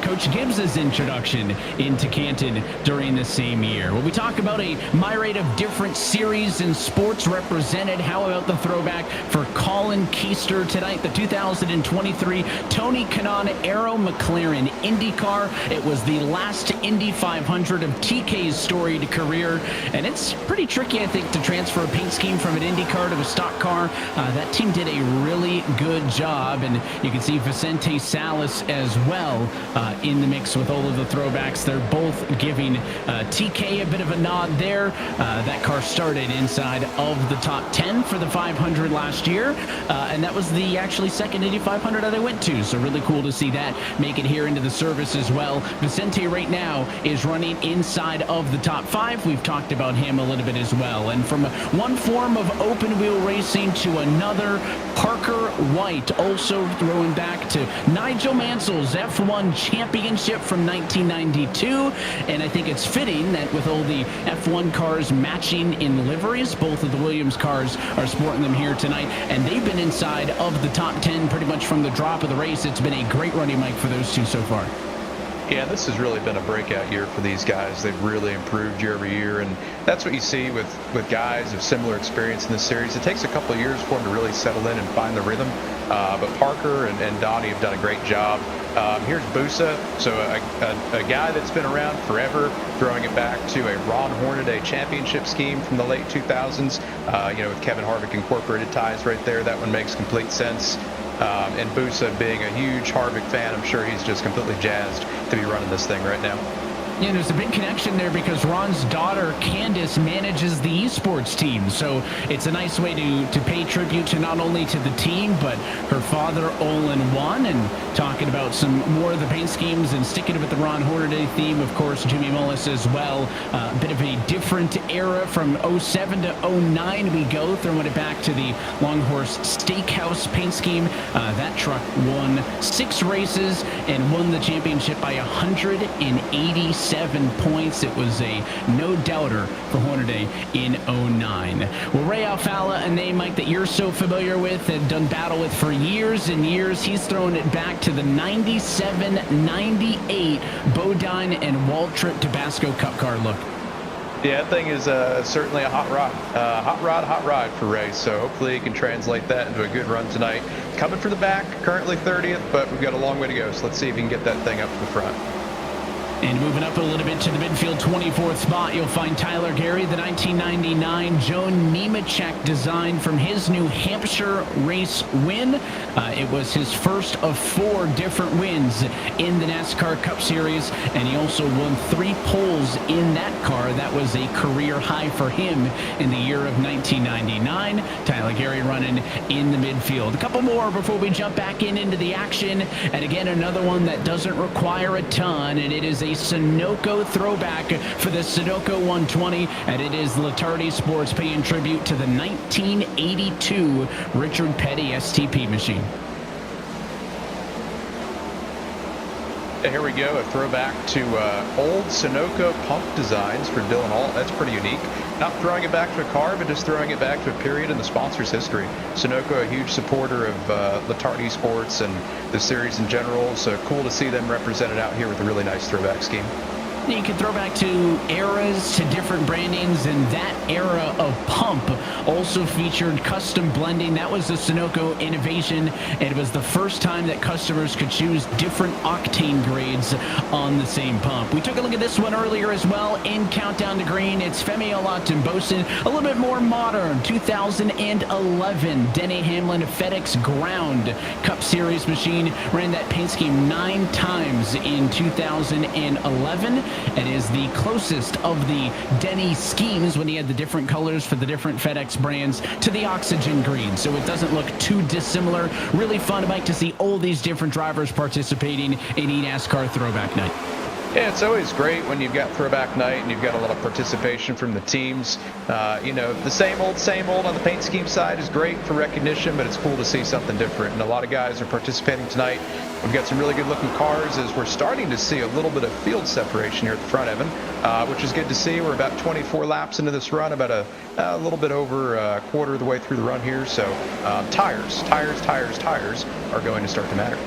Coach Gibbs's introduction into Canton during the same year. Well, we talk about a myriad of different series and sports represented. How about the throwback for Colin Keister tonight, the 2023 Tony Kanaan Aero McLaren IndyCar. It was the last Indy 500 of TK's storied career, and it's pretty tricky, I think, to transfer a paint scheme from an Indy car to a stock car. That team did a really good job, and you can see Vicente Salas as well in the mix with all of the throwbacks. They're both giving TK a bit of a nod there. That car started inside of the top 10 for the 500 last year, and that was the actually second Indy 500 that I went to, so really cool to see that make it here into the service as well. Vicente right now is running inside of of the top 5. We've talked about him a little bit as well. And from one form of open wheel racing to another, Parker White also throwing back to Nigel Mansell's F1 championship from 1992. And I think it's fitting that with all the F1 cars matching in liveries, both of the Williams cars are sporting them here tonight. And they've been inside of the top 10 pretty much from the drop of the race. It's been a great running, Mike, for those two so far. Yeah, this has really been a breakout year for these guys. They've really improved year over year, and that's what you see with guys of similar experience in this series. It takes a couple of years for them to really settle in and find the rhythm, but Parker and Donnie have done a great job. Here's Busa, so a guy that's been around forever, throwing it back to a Ron Hornaday championship scheme from the late 2000s, with Kevin Harvick Incorporated ties right there. That one makes complete sense. And Busa being a huge Harvick fan, I'm sure he's just completely jazzed to be running this thing right now. Yeah, there's a big connection there because Ron's daughter, Candace, manages the esports team. So it's a nice way to pay tribute to not only to the team, but her father, Olin Wan. And talking about some more of the paint schemes and sticking with the Ron Hornaday theme, of course, Jimmy Mullis as well. A bit of a different era from 07 to 09 we go, throwing it back to the Longhorse Steakhouse paint scheme. That truck won 6 races and won the championship by 187 points. It was a no-doubter for Hornaday in 09. Well, Ray Alfala, a name, Mike, that you're so familiar with and done battle with for years and years, he's thrown it back to the 97-98 Bodine and Waltrip Tabasco Cup car look. Yeah, that thing is certainly a hot ride for Ray. So hopefully he can translate that into a good run tonight. Coming from the back, currently 30th, but we've got a long way to go. So let's see if he can get that thing up to the front. And moving up a little bit to the midfield 24th spot, you'll find Tyler Gary, the 1999 Joe Nemechek design from his New Hampshire race win. It was his first of 4 different wins in the NASCAR Cup Series, and he also won 3 poles in that car. That was a career high for him in the year of 1999. Tyler Gary running in the midfield. A couple more before we jump back into the action, and again, another one that doesn't require a ton, and it is a Sunoco throwback for the Sunoco 120, and it is Latardi Sports paying tribute to the 1982 Richard Petty STP machine. Here we go, a throwback to old Sunoco pump designs for Dylan Alt. That's pretty unique. Not throwing it back to a car, but just throwing it back to a period in the sponsor's history. Sunoco, a huge supporter of Latardi Sports and the series in general, so cool to see them represented out here with a really nice throwback scheme. You can throw back to eras, to different brandings, and that era of pump also featured custom blending. That was the Sunoco innovation, and it was the first time that customers could choose different octane grades on the same pump. We took a look at this one earlier as well in Countdown to Green. It's Femi Olatunbosin, a little bit more modern, 2011 Denny Hamlin FedEx Ground Cup Series machine. Ran that paint scheme 9 times in 2011. It is the closest of the Denny schemes when he had the different colors for the different FedEx brands to the oxygen green. So it doesn't look too dissimilar. Really fun, Mike, to see all these different drivers participating in eNASCAR Throwback Night. Yeah, it's always great when you've got throwback night and you've got a lot of participation from the teams. The same old on the paint scheme side is great for recognition, but it's cool to see something different. And a lot of guys are participating tonight. We've got some really good looking cars as we're starting to see a little bit of field separation here at the front, Evan, which is good to see. We're about 24 laps into this run, about a little bit over a quarter of the way through the run here. So tires are going to start to matter.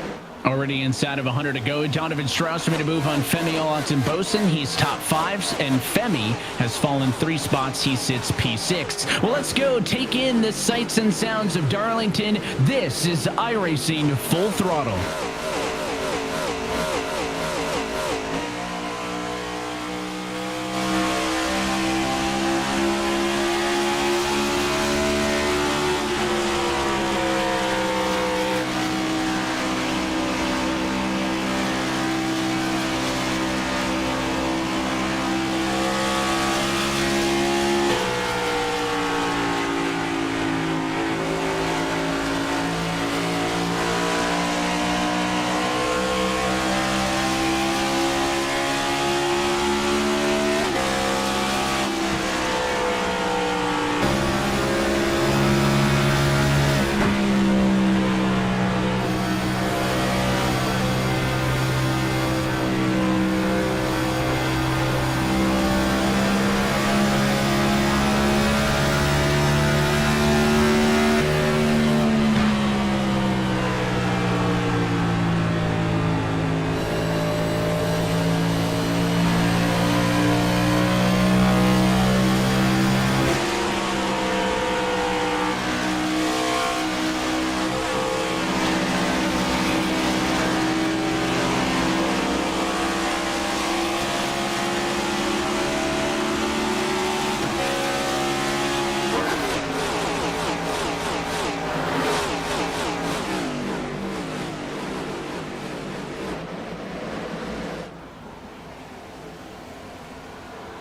Already inside of 100 to go. Donovan Strauss made a move on Femi Olatunbosin. He's top 5, and Femi has fallen 3 spots. He sits P6. Well, let's go take in the sights and sounds of Darlington. This is iRacing Full Throttle.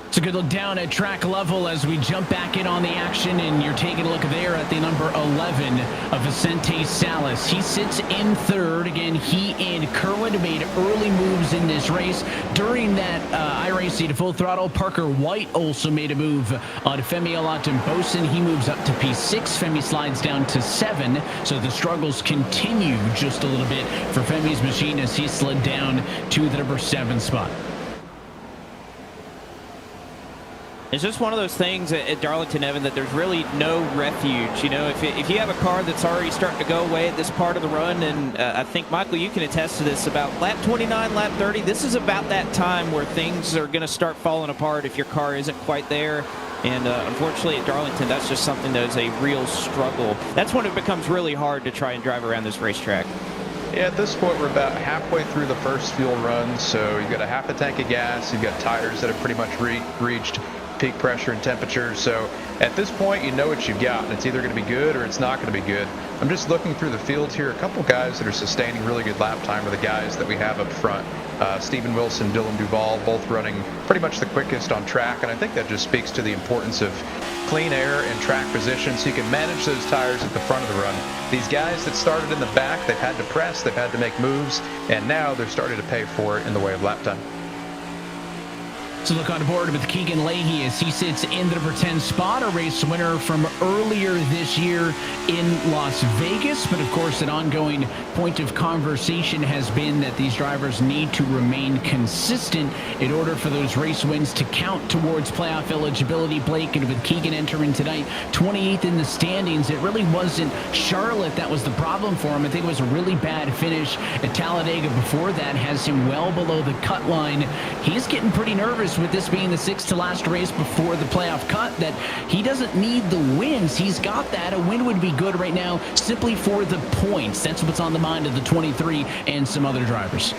It's a good look down at track level as we jump back in on the action, and you're taking a look there at the number 11 of Vicente Salas. He sits in third. Again, he and Kerwin made early moves in this race. During that iRacing to full throttle, Parker White also made a move on Femi Olatunbosin. He moves up to P6. Femi slides down to 7. So the struggles continue just a little bit for Femi's machine as he slid down to the number 7 spot. It's just one of those things at Darlington, Evan, that there's really no refuge. You know, if you have a car that's already starting to go away at this part of the run, and I think, Michael, you can attest to this, about lap 29, lap 30, this is about that time where things are going to start falling apart if your car isn't quite there. And unfortunately at Darlington, that's just something that is a real struggle. That's when it becomes really hard to try and drive around this racetrack. Yeah, at this point, we're about halfway through the first fuel run, so you've got a half a tank of gas, you've got tires that have pretty much reached peak pressure and temperature. So at this point, you know what you've got, and it's either going to be good or it's not going to be good. I'm just looking through the field here. A couple guys that are sustaining really good lap time are the guys that we have up front. Stephen Wilson, Dylan Duval, both running pretty much the quickest on track, and I think that just speaks to the importance of clean air and track position so you can manage those tires at the front of the run. These guys that started in the back, they've had to press, they've had to make moves, and now they're starting to pay for it in the way of lap time. So look on board with Keegan Leahy as he sits in the number 10 spot, a race winner from earlier this year in Las Vegas. But of course, an ongoing point of conversation has been that these drivers need to remain consistent in order for those race wins to count towards playoff eligibility. Blake, and with Keegan entering tonight, 28th in the standings, it really wasn't Charlotte that was the problem for him. I think it was a really bad finish at Talladega before that, has him well below the cut line. He's getting pretty nervous with this being the 6th to last race before the playoff cut, that he doesn't need the wins. He's got that. A win would be good right now simply for the points. That's what's on the mind of the 23 and some other drivers.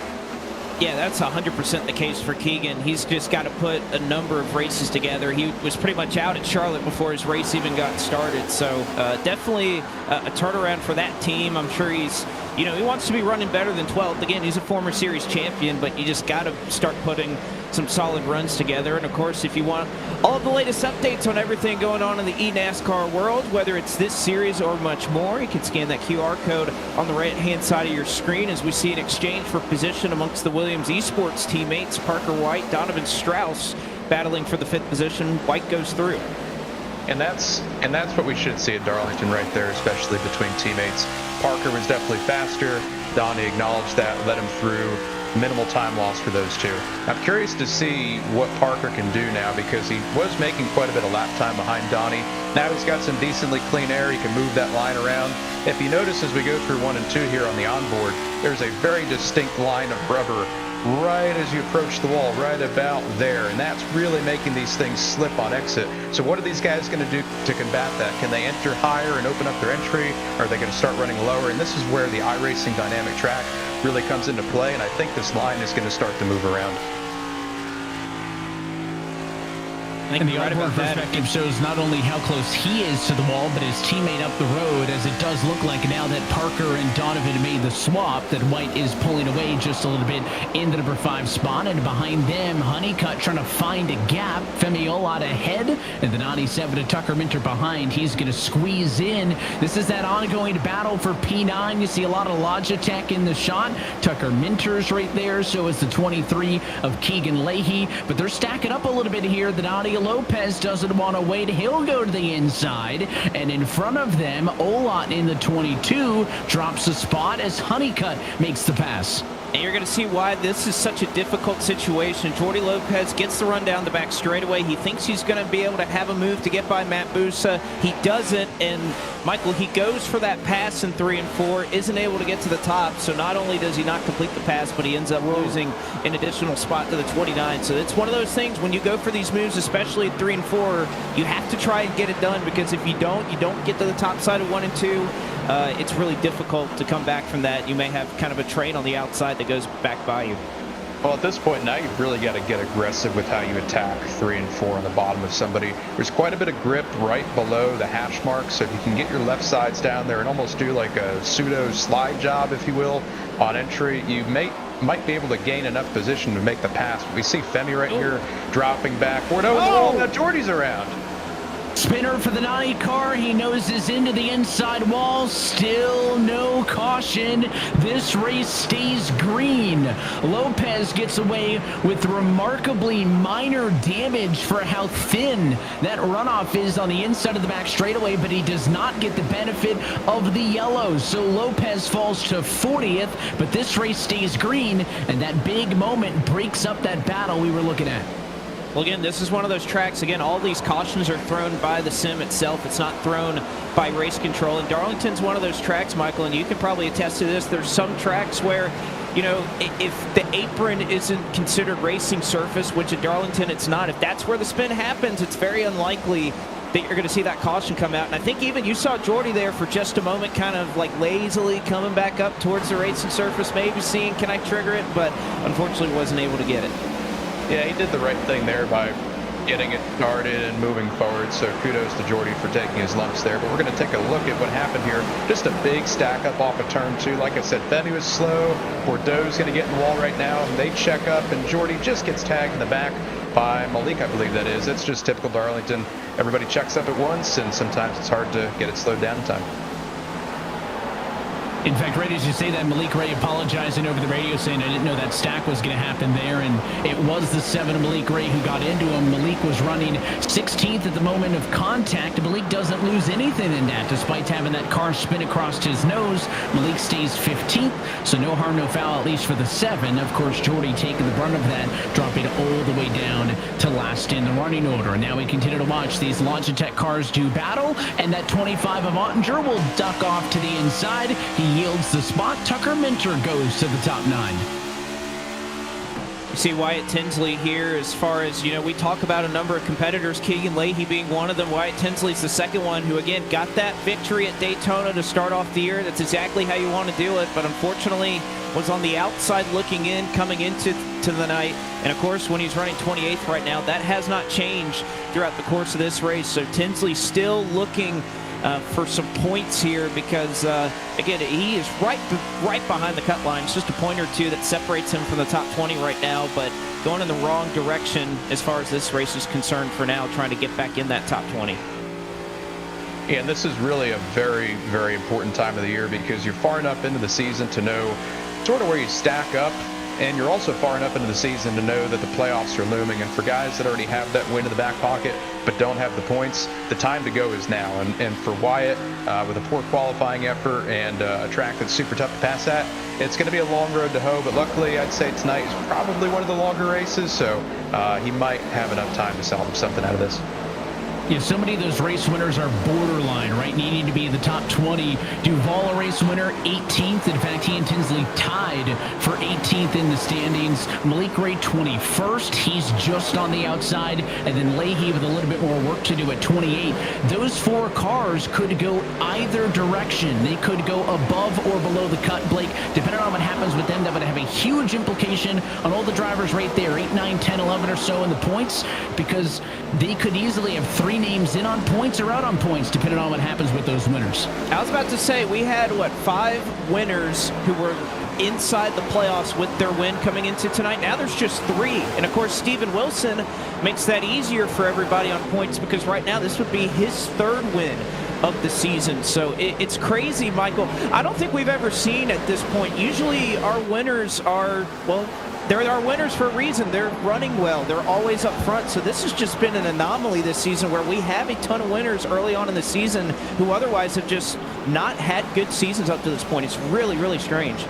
Yeah, that's 100% the case for Keegan. He's just got to put a number of races together. He was pretty much out at Charlotte before his race even got started. So definitely a turnaround for that team. I'm sure he's, you know, he wants to be running better than 12th. Again, he's a former series champion, but you just got to start putting some solid runs together. And of course, if you want all of the latest updates on everything going on in the eNASCAR world, whether it's this series or much more, you can scan that QR code on the right-hand side of your screen as we see an exchange for position amongst the Williams Esports teammates. Parker White, Donovan Strauss battling for the 5th position. White goes through. And that's what we should see at Darlington right there, especially between teammates. Parker was definitely faster. Donnie acknowledged that, let him through. Minimal time loss for those two. I'm curious to see what Parker can do now, because he was making quite a bit of lap time behind Donnie. Now he's got some decently clean air. He can move that line around. If you notice as we go through 1 and 2 here on the onboard, there's a very distinct line of rubber right as you approach the wall, right about there, and that's really making these things slip on exit. So what are these guys going to do to combat that? Can they enter higher and open up their entry, or are they going to start running lower? And this is where the iRacing dynamic track really comes into play, and I think this line is going to start to move around. And the onboard perspective shows not only how close he is to the wall, but his teammate up the road, as it does look like now that Parker and Donovan made the swap, that White is pulling away just a little bit in the number 5 spot. And behind them, Honeycutt trying to find a gap. Femi Olot ahead, and the 97 to Tucker Minter behind. He's going to squeeze in. This is that ongoing battle for P9. You see a lot of Logitech in the shot. Tucker Minter's right there, so is the 23 of Keegan Leahy. But they're stacking up a little bit here. The Nadia Lopez doesn't want to wait. He'll go to the inside, and in front of them, Olot in the 22 drops a spot as Honeycutt makes the pass. And you're going to see why this is such a difficult situation. Jordy Lopez gets the run down the back straightaway. He thinks he's going to be able to have a move to get by Matt Busa. He doesn't, and Michael, he goes for that pass in 3 and 4, isn't able to get to the top. So not only does he not complete the pass, but he ends up losing an additional spot to the 29. So it's one of those things when you go for these moves, especially at 3 and 4, you have to try and get it done, because if you don't get to the top side of 1 and 2. It's really difficult to come back from that. You may have kind of a train on the outside that goes back by you. Well, at this point now, you've really got to get aggressive with how you attack 3 and 4 on the bottom of somebody. There's quite a bit of grip right below the hash mark, so if you can get your left sides down there and almost do like a pseudo slide job, if you will, on entry, you may might be able to gain enough position to make the pass. We see Femi right here dropping backward. Oh, now Jordy's around. Spinner for the 90 car. He noses into the inside wall. Still no caution. This race stays green. Lopez gets away with remarkably minor damage for how thin that runoff is on the inside of the back straightaway, but he does not get the benefit of the yellow. So Lopez falls to 40th, but this race stays green, and that big moment breaks up that battle we were looking at. Well, again, this is one of those tracks. Again, all these cautions are thrown by the sim itself. It's not thrown by race control. And Darlington's one of those tracks, Michael, and you can probably attest to this. There's some tracks where, you know, if the apron isn't considered racing surface, which at Darlington it's not, if that's where the spin happens, it's very unlikely that you're going to see that caution come out. And I think even you saw Jordy there for just a moment, kind of like lazily coming back up towards the racing surface, maybe seeing, can I trigger it? But unfortunately wasn't able to get it. Yeah, he did the right thing there by getting it started and moving forward, so kudos to Jordy for taking his lumps there. But we're going to take a look at what happened here. Just a big stack up off of turn 2. Like I said, Femi was slow. Bordeaux's going to get in the wall right now, and they check up, and Jordy just gets tagged in the back by Malik, I believe that is. It's just typical Darlington. Everybody checks up at once, and sometimes it's hard to get it slowed down in time. In fact, right as you say that, Malik Ray apologizing over the radio saying, I didn't know that stack was going to happen there, and it was the 7 of Malik Ray who got into him. Malik was running 16th at the moment of contact. Malik doesn't lose anything in that, despite having that car spin across his nose. Malik stays 15th, so no harm, no foul, at least for the 7. Of course, Jordy taking the brunt of that, dropping all the way down to last in the running order. And now we continue to watch these Logitech cars do battle, and that 25 of Ottinger will duck off to the inside. He yields the spot. Tucker Minter goes to the top 9. You see Wyatt Tinsley here, as far as, you know, we talk about a number of competitors, Keegan Leahy being one of them. Wyatt Tinsley's the second one who, again, got that victory at Daytona to start off the year. That's exactly how you want to do it, but unfortunately was on the outside looking in, coming into the night. And, of course, when he's running 28th right now, that has not changed throughout the course of this race. So Tinsley still looking for some points here because, again, he is right behind the cut line. It's just a point or two that separates him from the top 20 right now, but going in the wrong direction as far as this race is concerned for now, trying to get back in that top 20. Yeah, and this is really a very, very important time of the year because you're far enough into the season to know sort of where you stack up, and you're also far enough into the season to know that the playoffs are looming. And for guys that already have that win in the back pocket but don't have the points, the time to go is now. And for Wyatt, with a poor qualifying effort and a track that's super tough to pass at, it's going to be a long road to hoe. But luckily, I'd say tonight is probably one of the longer races, so he might have enough time to salvage something out of this. Yeah, so many of those race winners are borderline, right? Needing to be in the top 20. Duval, a race winner, 18th. In fact, he and Tinsley tied for 18th in the standings. Malik Ray, 21st. He's just on the outside. And then Leahy with a little bit more work to do at 28. Those 4 cars could go either direction. They could go above or below the cut, Blake. Depending on what happens with them, that would have a huge implication on all the drivers right there, 8, 9, 10, 11 or so in the points, because they could easily have 3 names in on points or out on points, depending on what happens with those winners. I was about to say, we had, 5 winners who were inside the playoffs with their win coming into tonight. Now there's just 3. And, of course, Steven Wilson makes that easier for everybody on points because right now this would be his 3rd win of the season. So it's crazy, Michael. I don't think we've ever seen at this point. Usually our winners are, well, they're our winners for a reason. They're running well. They're always up front. So this has just been an anomaly this season where we have a ton of winners early on in the season who otherwise have just not had good seasons up to this point. It's really, really strange.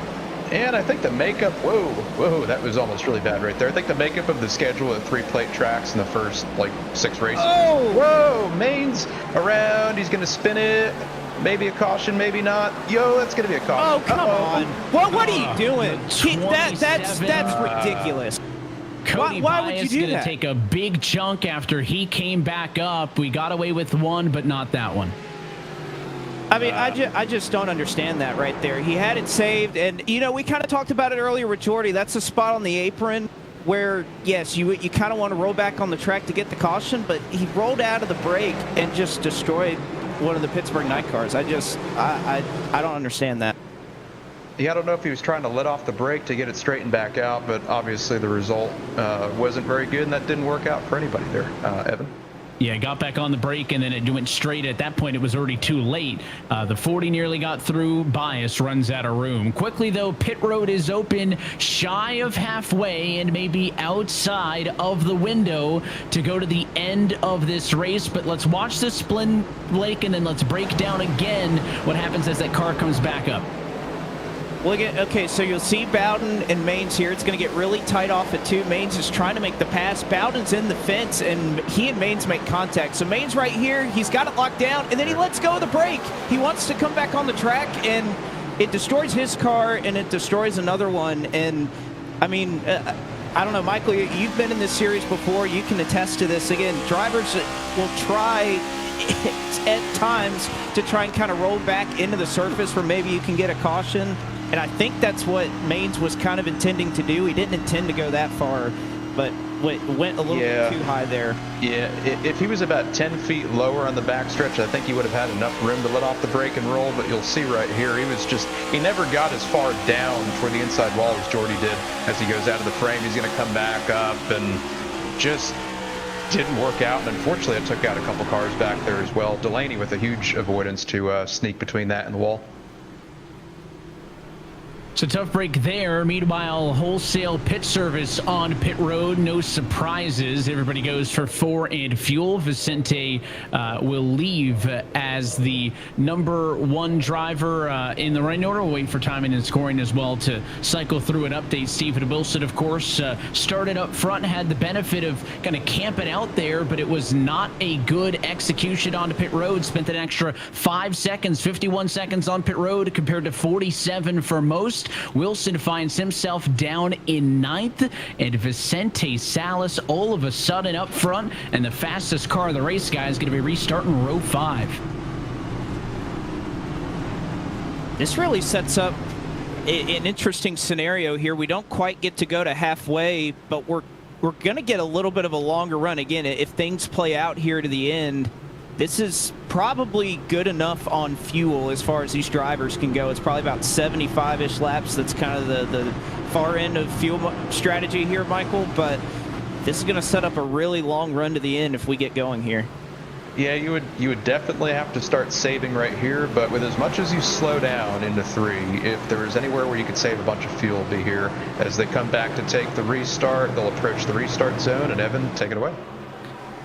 And I think the makeup, whoa, that was almost really bad right there. I think the makeup of the schedule at 3 plate tracks in the first, 6 races. Oh! Whoa, Main's around. He's going to spin it. Maybe a caution, maybe not. Yo, that's going to be a caution. Oh, come on. What are you doing? That's ridiculous. Cody why would you do gonna that? Take a big chunk after he came back up. We got away with 1, but not that one. I mean, I just don't understand that right there. He had it saved, and, you know, we kind of talked about it earlier with Jordy. That's a spot on the apron where, yes, you kind of want to roll back on the track to get the caution, but he rolled out of the brake and just destroyed one of the Pittsburgh night cars. I don't understand that. Yeah, I don't know if he was trying to let off the brake to get it straightened back out, but obviously the result wasn't very good, and that didn't work out for anybody there, Evan. Yeah, got back on the brake, and then it went straight. At that point, it was already too late. The 40 nearly got through. Bias runs out of room. Quickly, though, pit road is open shy of halfway and maybe outside of the window to go to the end of this race. But let's watch this spin, Blake, and then let's break down again what happens as that car comes back up. Well, again, okay, so you'll see Bowden and Maines here. It's going to get really tight off at 2. Maines is trying to make the pass. Bowden's in the fence, and he and Maines make contact. So Maines right here, he's got it locked down, and then he lets go of the brake. He wants to come back on the track, and it destroys his car, and it destroys another one. And, I mean, I don't know, Michael, you've been in this series before. You can attest to this. Again, drivers will try at times to try and kind of roll back into the surface where maybe you can get a caution. And I think that's what Maines was kind of intending to do. He didn't intend to go that far, but went a little bit too high there. Yeah, if he was about 10 feet lower on the backstretch, I think he would have had enough room to let off the brake and roll, but you'll see right here, he never got as far down for the inside wall as Jordy did. As he goes out of the frame, he's going to come back up, and just didn't work out. And unfortunately, it took out a couple cars back there as well. Delaney with a huge avoidance to sneak between that and the wall. So tough break there. Meanwhile, wholesale pit service on pit road. No surprises. Everybody goes for 4 and fuel. Vicente will leave as the number 1 driver in the running order. We'll wait for timing and scoring as well to cycle through and update. Stephen Wilson, of course, started up front, had the benefit of kind of camping out there, but it was not a good execution onto pit road. Spent an extra 5 seconds, 51 seconds on pit road compared to 47 for most. Wilson finds himself down in 9th, and Vicente Salas all of a sudden up front, and the fastest car of the race, guy, is going to be restarting row 5. This really sets up an interesting scenario here. We don't quite get to go to halfway, but we're going to get a little bit of a longer run. Again, if things play out here to the end, this is probably good enough on fuel as far as these drivers can go. It's probably about 75-ish laps. That's kind of the far end of fuel strategy here, Michael. But this is going to set up a really long run to the end if we get going here. Yeah, you would definitely have to start saving right here, but with as much as you slow down into 3, if there is anywhere where you could save a bunch of fuel, be here. As they come back to take the restart, they'll approach the restart zone, and Evan, take it away.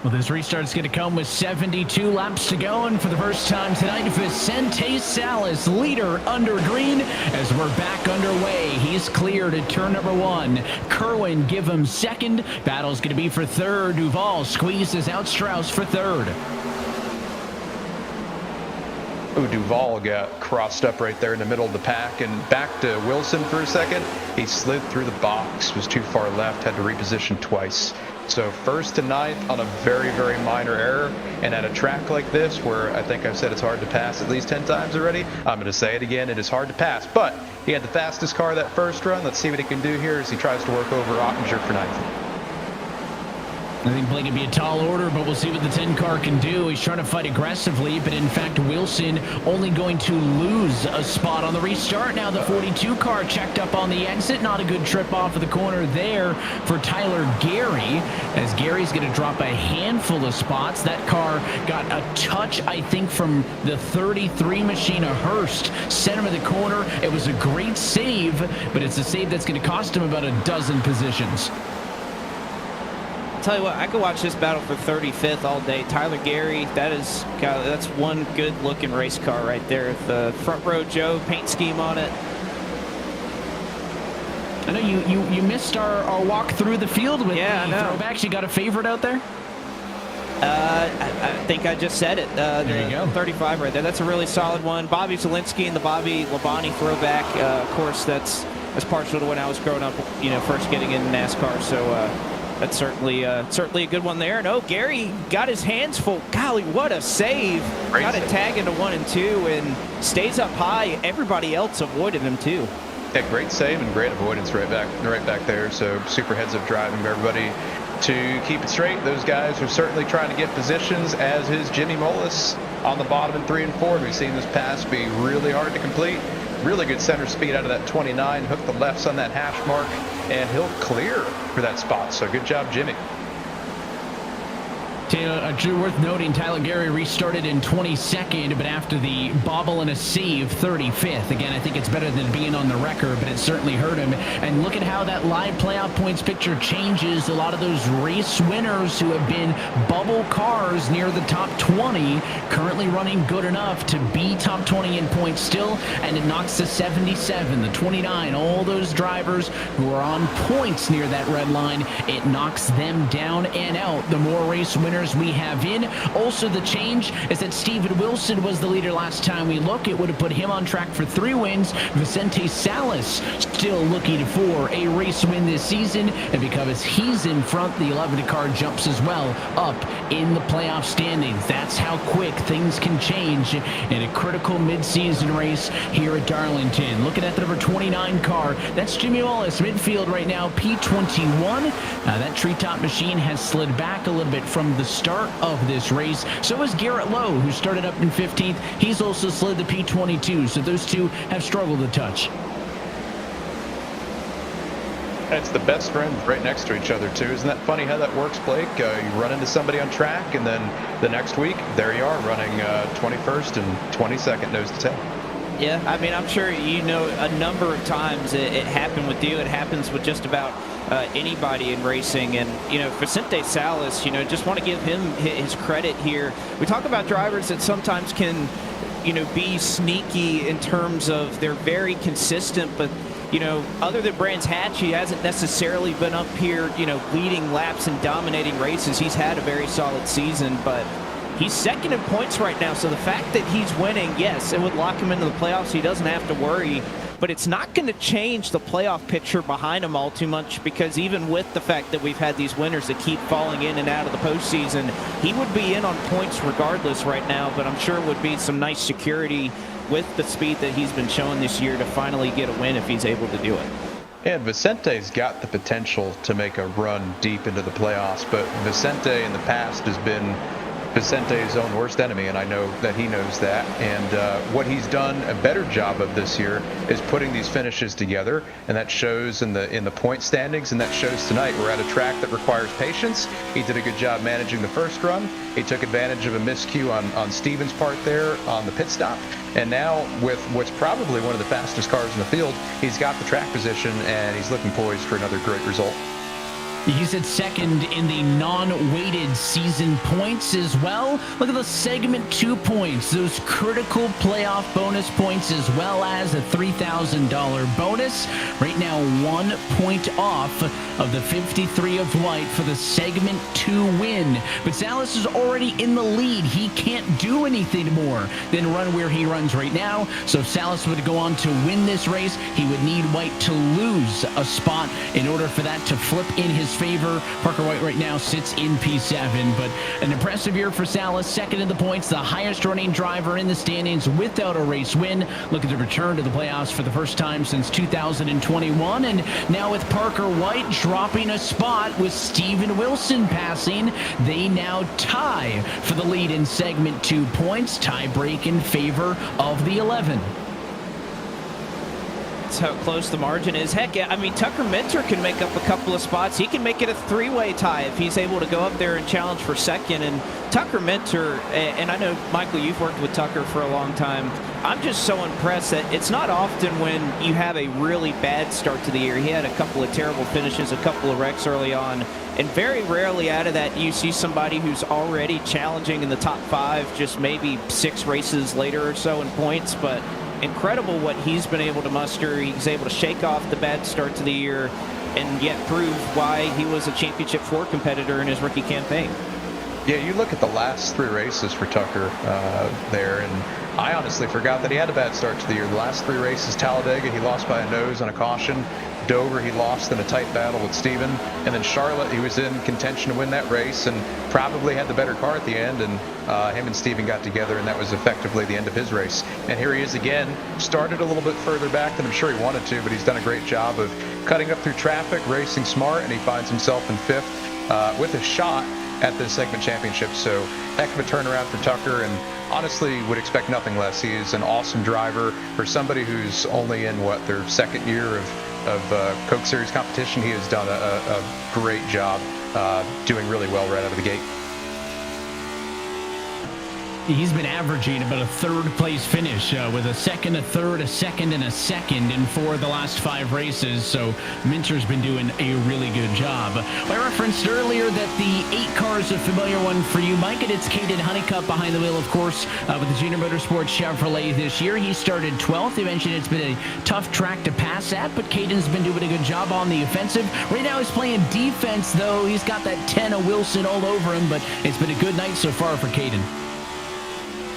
Well, this restart's going to come with 72 laps to go, and for the first time tonight, Vicente Salas, leader under green, as we're back underway. He's cleared at turn number 1. Kerwin give him 2nd. Battle's going to be for 3rd. Duval squeezes out Strauss for 3rd. Oh, Duval got crossed up right there in the middle of the pack, and back to Wilson for a second. He slid through the box, was too far left, had to reposition twice. So 1st to 9th on a very, very minor error. And at a track like this, where I think I've said it's hard to pass at least 10 times already, I'm going to say it again, it is hard to pass. But he had the fastest car that first run. Let's see what he can do here as he tries to work over Ottinger for 9th. I think Blake would be a tall order, but we'll see what the 10 car can do. He's trying to fight aggressively, but in fact, Wilson only going to lose a spot on the restart. Now the 42 car checked up on the exit. Not a good trip off of the corner there for Tyler Gary, as Gary's going to drop a handful of spots. That car got a touch, I think, from the 33 machine of Hurst. Sent him in the corner. It was a great save, but it's a save that's going to cost him about a dozen positions. Tell you what, I could watch this battle for 35th all day. Tyler Gary, that's one good looking race car right there. The front row Joe paint scheme on it. I know you missed our walk through the field with the throwbacks. You got a favorite out there? I think I just said it. There you go. 35 right there. That's a really solid one. Bobby Zielinski and the Bobby Labonte throwback. Of course, that's partial to when I was growing up, first getting into NASCAR. So that's certainly a good one there. No, Gary got his hands full. Golly, what a save. Got a tag into 1 and 2 and stays up high. Everybody else avoided him too. Yeah, great save and great avoidance right back there. So super heads up driving for everybody to keep it straight. Those guys are certainly trying to get positions, as is Jimmy Mullis on the bottom in 3 and 4. We've seen this pass be really hard to complete. really good center speed out of that 29, hook the lefts on that hash mark, and he'll clear for that spot. So good job, Jimmy. Drew, worth noting, Tyler Gary restarted in 22nd, but after the bobble and a save, 35th. Again, I think it's better than being on the record, but it certainly hurt him. And look at how that live playoff points picture changes. A lot of those race winners who have been bubble cars near the top 20 currently running good enough to be top 20 in points still, and it knocks the 77, the 29, all those drivers who are on points near that red line, it knocks them down and out. The more race winners we have in. Also, the change is that Steven Wilson was the leader last time we look. It would have put him on track for 3 wins. Vicente Salas still looking for a race win this season, and because he's in front, the 11 car jumps as well up in the playoff standings. That's how quick things can change in a critical mid-season race here at Darlington. Looking at the number 29 car, that's Jimmy Wallace, midfield right now, P21. That treetop machine has slid back a little bit from the start of this race. So is Garrett Lowe, who started up in 15th. He's also slid to P22, so those two have struggled a touch. It's the best friends right next to each other, too. Isn't that funny how that works, Blake? You run into somebody on track, and then the next week, there you are, running 21st and 22nd nose to tail. Yeah, I mean, I'm sure you know a number of times it happened with you. It happens with just about anybody in racing. And, you know, Vicente Salas, you know, just want to give him his credit here. We talk about drivers that sometimes can, you know, be sneaky in terms of they're very consistent, but, you know, other than Brands Hatch, he hasn't necessarily been up here, you know, leading laps and dominating races. He's had a very solid season, but he's second in points right now, so the fact that he's winning, yes, it would lock him into the playoffs. He doesn't have to worry, but it's not going to change the playoff picture behind him all too much, because even with the fact that we've had these winners that keep falling in and out of the postseason, he would be in on points regardless right now, but I'm sure it would be some nice security with the speed that he's been showing this year to finally get a win if he's able to do it. And Vicente's got the potential to make a run deep into the playoffs, but Vicente in the past has been Vicente's own worst enemy, and I know that he knows that. And what he's done a better job of this year is putting these finishes together, and that shows in the point standings, and that shows tonight. We're at a track that requires patience. He did a good job managing the first run. He took advantage of a miscue on Steven's part there on the pit stop, and now with what's probably one of the fastest cars in the field, he's got the track position, and he's looking poised for another great result. He's at second in the non-weighted season points as well. Look at the segment 2 points, those critical playoff bonus points, as well as a $3,000 bonus. Right now, 1 point off of the 53 of white for the segment 2 win. But Salas is already in the lead. He can't do anything more than run where he runs right now. So if Salas would go on to win this race, he would need White to lose a spot in order for that to flip in his favor. Parker White right now sits in P7, but an impressive year for Salas, second in the points, the highest running driver in the standings without a race win. Looking to return to the playoffs for the first time since 2021, and now with Parker White dropping a spot with Steven Wilson passing, they now tie for the lead in segment 2 points, tie break in favor of the 11. That's how close the margin is. Heck, I mean, Tucker Minter can make up a couple of spots. He can make it a 3-way tie if he's able to go up there and challenge for second. And Tucker Minter, and I know, Michael, you've worked with Tucker for a long time. I'm just so impressed that it's not often when you have a really bad start to the year. He had a couple of terrible finishes, a couple of wrecks early on, and very rarely out of that you see somebody who's already challenging in the top 5, just maybe 6 races later or so in points. But incredible what he's been able to muster. He's able to shake off the bad start to the year and yet prove why he was a Championship 4 competitor in his rookie campaign. Yeah, you look at the last 3 races for Tucker there, and I honestly forgot that he had a bad start to the year. The last 3 races, Talladega, he lost by a nose on a caution. Dover, he lost in a tight battle with Steven. And then Charlotte, he was in contention to win that race and probably had the better car at the end. And him and Steven got together, and that was effectively the end of his race. And here he is again. Started a little bit further back than I'm sure he wanted to, but he's done a great job of cutting up through traffic, racing smart, and he finds himself in 5th with a shot at the segment championship. So heck of a turnaround for Tucker, and honestly would expect nothing less. He is an awesome driver. For somebody who's only in, their second year of Coke Series competition, he has done a great job doing really well right out of the gate. He's been averaging about a third place finish with a second, a third, a second, and a second in 4 of the last 5 races. So Minter's been doing a really good job. I referenced earlier that the 8 car is a familiar one for you, Mike, and it's Caden Honeycutt behind the wheel, of course, with the Junior Motorsports Chevrolet this year. He started 12th. He mentioned it's been a tough track to pass at, but Caden's been doing a good job on the offensive. Right now he's playing defense, though. He's got that 10 of Wilson all over him, but it's been a good night so far for Caden.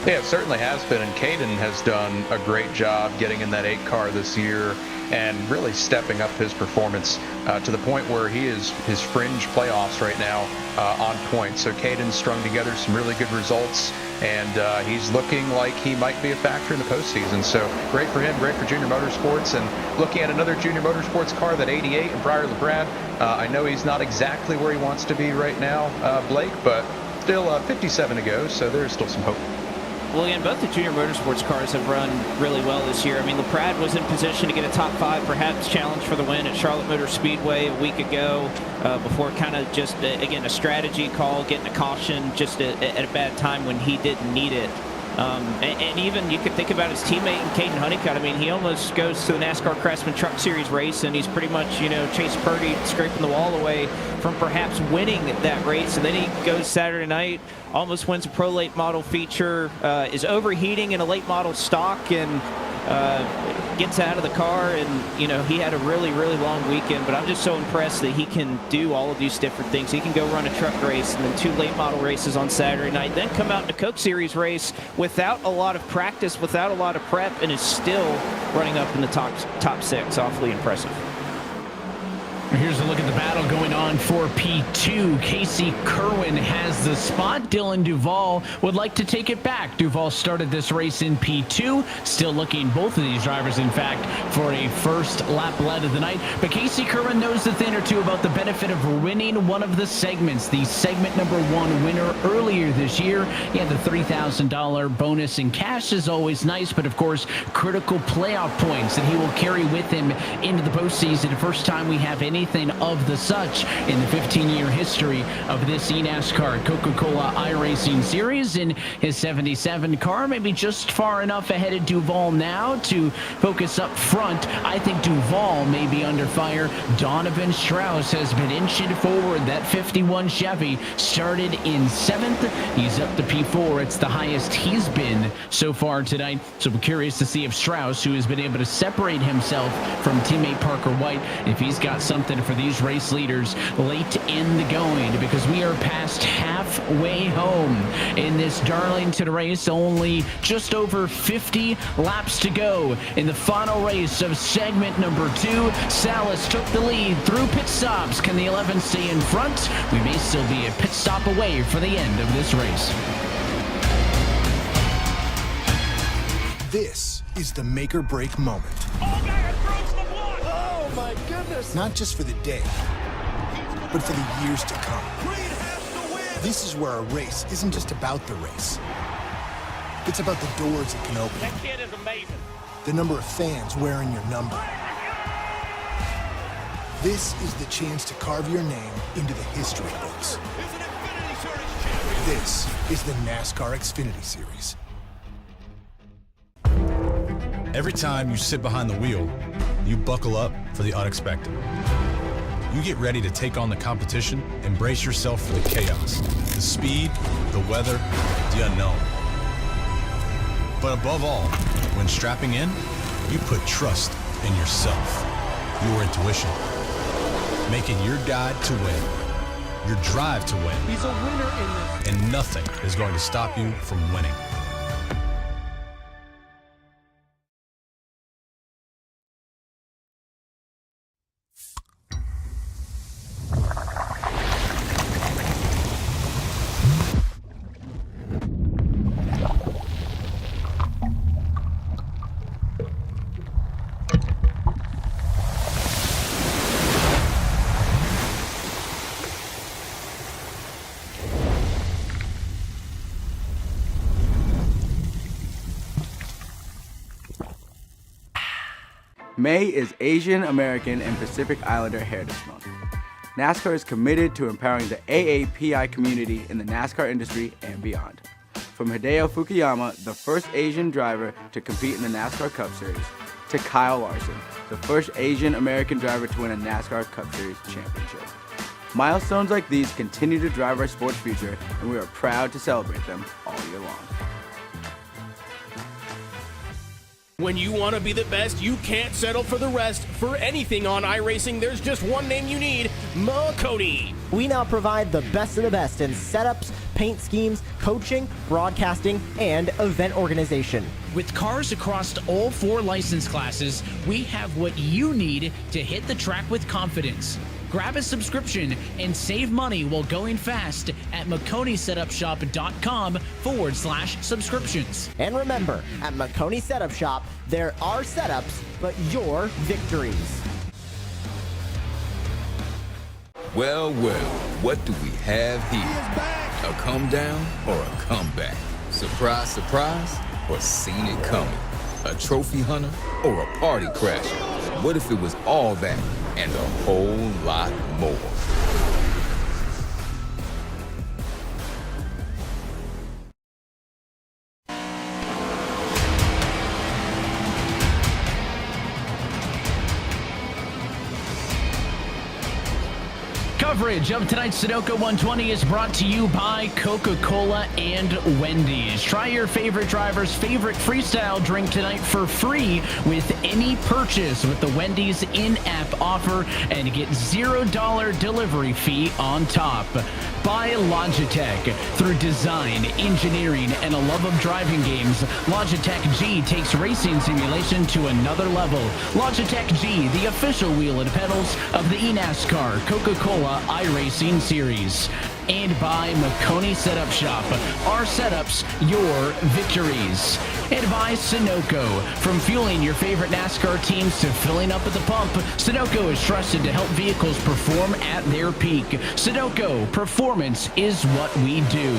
Yeah, it certainly has been, and Caden has done a great job getting in that 8 car this year and really stepping up his performance to the point where he is his fringe playoffs right now on point. So Caden's strung together some really good results, and he's looking like he might be a factor in the postseason. So great for him, great for Junior Motorsports. And looking at another Junior Motorsports car, that 88, and Briar LeBrad, I know he's not exactly where he wants to be right now, Blake, but still 57 to go, so there's still some hope. Well, again, both the Junior Motorsports cars have run really well this year. I mean, LePrad was in position to get a top 5, perhaps challenge for the win at Charlotte Motor Speedway a week ago before kind of just, again, a strategy call, getting a caution just at a bad time when he didn't need it. And even you could think about his teammate Caden Honeycutt. I mean, he almost goes to the NASCAR Craftsman Truck Series race, and he's pretty much, Chase Purdy scraping the wall away from perhaps winning that race. And then he goes Saturday night, almost wins a Pro Late Model feature, is overheating in a late model stock, and gets out of the car. And, he had a really, really long weekend. But I'm just so impressed that he can do all of these different things. He can go run a truck race and then 2 late model races on Saturday night, then come out in a Coke Series race without a lot of practice, without a lot of prep, and is still running up in the top 6. Awfully impressive. Here's a look at the battle going on for P2. Casey Kerwin has the spot. Dylan Duvall would like to take it back. Duvall started this race in P2. Still looking, both of these drivers, in fact, for a first lap lead of the night. But Casey Kerwin knows a thing or two about the benefit of winning one of the segments. The segment number 1 winner earlier this year. He had the $3,000 bonus in cash, is always nice, but of course, critical playoff points that he will carry with him into the postseason. The first time we have anything of the such in the 15-year history of this eNASCAR Coca-Cola iRacing series. In his 77 car, maybe just far enough ahead of Duvall now to focus up front. I think Duvall may be under fire. Donovan Strauss has been inching forward. That 51 Chevy started in 7th. He's up to P4. It's the highest he's been so far tonight. So we're curious to see if Strauss, who has been able to separate himself from teammate Parker White, if he's got something for these race leaders late in the going, because we are past halfway home in this Darlington race. Only just over 50 laps to go in the final race of segment number 2. Salas took the lead through pit stops. Can the 11 stay in front? We may still be a pit stop away for the end of this race. This is the make or break moment. Oh my goodness! Not just for the day, but for the years to come. This is where a race isn't just about the race. It's about the doors it can open. That kid is amazing. The number of fans wearing your number. This is the chance to carve your name into the history books. This is the NASCAR Xfinity Series. Every time you sit behind the wheel, you buckle up for the unexpected. You get ready to take on the competition and brace yourself for the chaos, the speed, the weather, the unknown. But above all, when strapping in, you put trust in yourself, your intuition, making your guide to win, your drive to win. He's a winner in this. And nothing is going to stop you from winning. May is Asian American and Pacific Islander Heritage Month. NASCAR is committed to empowering the AAPI community in the NASCAR industry and beyond. From Hideo Fukuyama, the first Asian driver to compete in the NASCAR Cup Series, to Kyle Larson, the first Asian American driver to win a NASCAR Cup Series championship. Milestones like these continue to drive our sports future, and we are proud to celebrate them all year long. When you want to be the best, you can't settle for the rest. For anything on iRacing, there's just one name you need, Makoni. We now provide the best of the best in setups, paint schemes, coaching, broadcasting, and event organization. With cars across all 4 license classes, we have what you need to hit the track with confidence. Grab a subscription and save money while going fast at McConeySetupShop.com/subscriptions. And remember, at McConey Setup Shop, there are setups, but your victories. Well, what do we have here? A come down or a comeback? Surprise, surprise, or seen it coming? A trophy hunter or a party crasher? What if it was all that and a whole lot more? Coverage of tonight's Sunoco 120 is brought to you by Coca-Cola and Wendy's. Try your favorite driver's favorite freestyle drink tonight for free with any purchase with the Wendy's in-app offer and get $0 delivery fee on top. By Logitech. Through design, engineering, and a love of driving games, Logitech G takes racing simulation to another level. Logitech G, the official wheel and pedals of the eNASCAR Coca-Cola iRacing Series. And by McConey Setup Shop. Our setups, your victories. And by Sunoco. From fueling your favorite NASCAR teams to filling up at the pump, Sunoco is trusted to help vehicles perform at their peak. Sunoco, performance is what we do.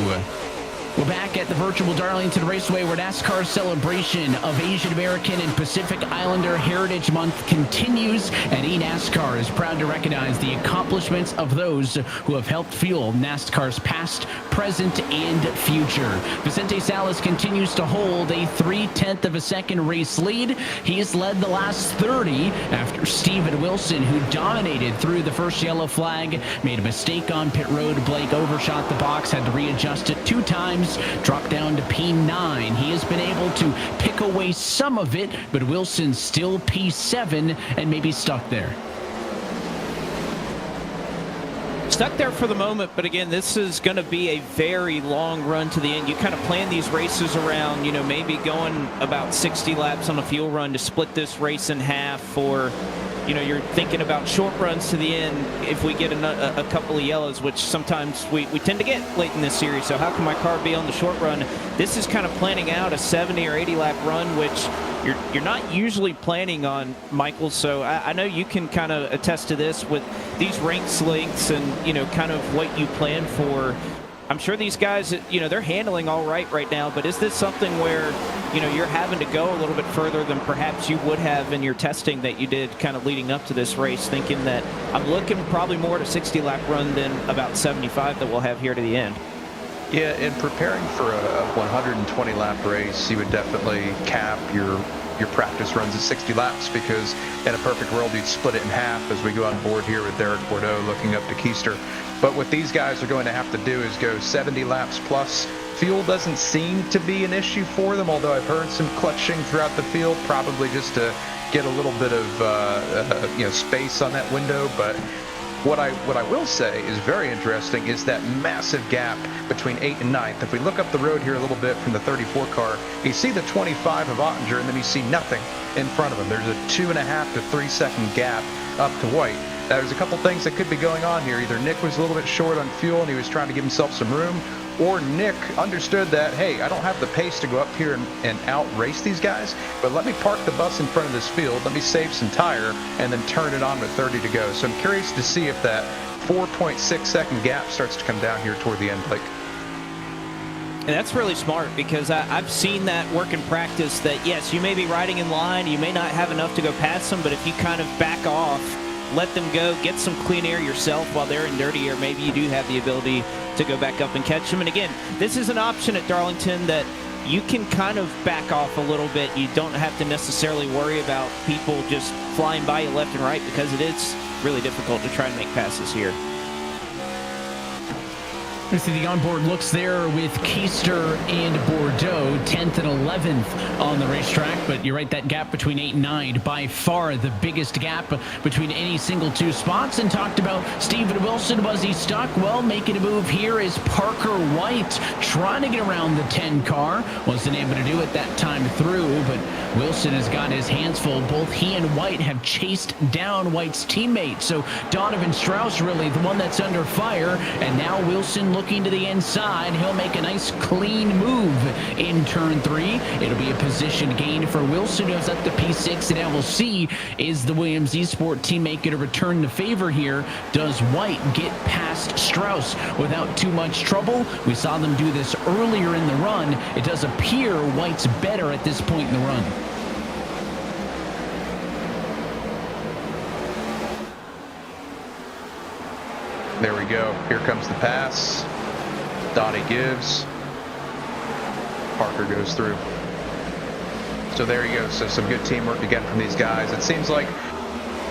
We're back at the virtual Darlington Raceway where NASCAR's celebration of Asian American and Pacific Islander Heritage Month continues, and eNASCAR is proud to recognize the accomplishments of those who have helped fuel NASCAR's past, present, and future. Vicente Salas continues to hold a 0.3 of a second race lead. He has led the last 30 after Steven Wilson, who dominated through the first yellow flag, made a mistake on pit road. Blake overshot the box, had to readjust it 2 times. Dropped down to P9. He has been able to pick away some of it, but Wilson's still P7 and maybe stuck there. Stuck there for the moment, but again, this is going to be a very long run to the end. You kind of plan these races around, you know, maybe going about 60 laps on a fuel run to split this race in half, or you know, you're thinking about short runs to the end if we get a couple of yellows, which sometimes we tend to get late in this series. So how can my car be on the short run? This is kind of planning out a 70 or 80 lap run, which you're not usually planning on, Michael. So I know you can kind of attest to this with these race lengths and, you know, kind of what you plan for. I'm sure these guys, you know, they're handling all right now, but is this something where, you know, you're having to go a little bit further than perhaps you would have in your testing that you did kind of leading up to this race, thinking that I'm looking probably more at a 60 lap run than about 75 that we'll have here to the end? Yeah, in preparing for a 120 lap race, you would definitely cap your practice runs at 60 laps, because in a perfect world you'd split it in half as we go on board here with Derek Bordeaux looking up to Keister. But what these guys are going to have to do is go 70 laps plus. Fuel doesn't seem to be an issue for them, although I've heard some clutching throughout the field, probably just to get a little bit of you know, space on that window. But what I will say is very interesting is that massive gap between 8th and 9th. If we look up the road here a little bit from the 34 car, you see the 25 of Ottinger, and then you see nothing in front of him. There's a 2.5 to 3 second gap up to White. There's a couple things that could be going on here. Either Nick was a little bit short on fuel and he was trying to give himself some room, or Nick understood that, hey, I don't have the pace to go up here and out-race these guys, but let me park the bus in front of this field, let me save some tire, and then turn it on with 30 to go. So I'm curious to see if that 4.6 second gap starts to come down here toward the end, Blake. And that's really smart, because I've seen that work in practice, that yes, you may be riding in line, you may not have enough to go past them, but if you kind of back off, let them go, get some clean air yourself while they're in dirty air, maybe you do have the ability to go back up and catch them. And again, this is an option at Darlington that you can kind of back off a little bit. You don't have to necessarily worry about people just flying by you left and right, because it is really difficult to try and make passes here. We see the onboard looks there with Keister and Bordeaux, 10th and 11th on the racetrack. But you're right, that gap between 8 and 9, by far the biggest gap between any single two spots. And talked about Steven Wilson. Was he stuck? Well, making a move here is Parker White, trying to get around the 10 car. Wasn't able to do it that time through, but Wilson has got his hands full. Both he and White have chased down White's teammate. So Donovan Strauss really the one that's under fire. And now Wilson looking to the inside. He'll make a nice clean move in turn 3. It'll be a position gain for Wilson, who's up to P6, and now we'll see, is the Williams eSport teammate going to return the favor here? Does White get past Strauss without too much trouble? We saw them do this earlier in the run. It does appear White's better at this point in the run. There we go. Here comes the pass. Donnie gives. Parker goes through. So there you go. So some good teamwork again from these guys. It seems like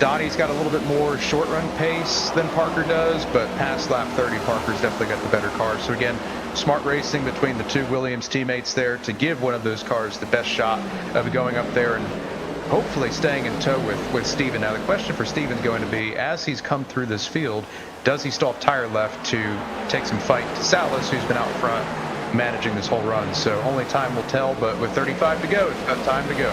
Donnie's got a little bit more short run pace than Parker does, but past lap 30, Parker's definitely got the better car. So again, smart racing between the two Williams teammates there to give one of those cars the best shot of going up there and hopefully staying in tow with Steven. Now the question for Steven's going to be, as he's come through this field, does he still have tire left to take some fight to Salas, who's been out front managing this whole run? So only time will tell, but with 35 to go, it's got time to go.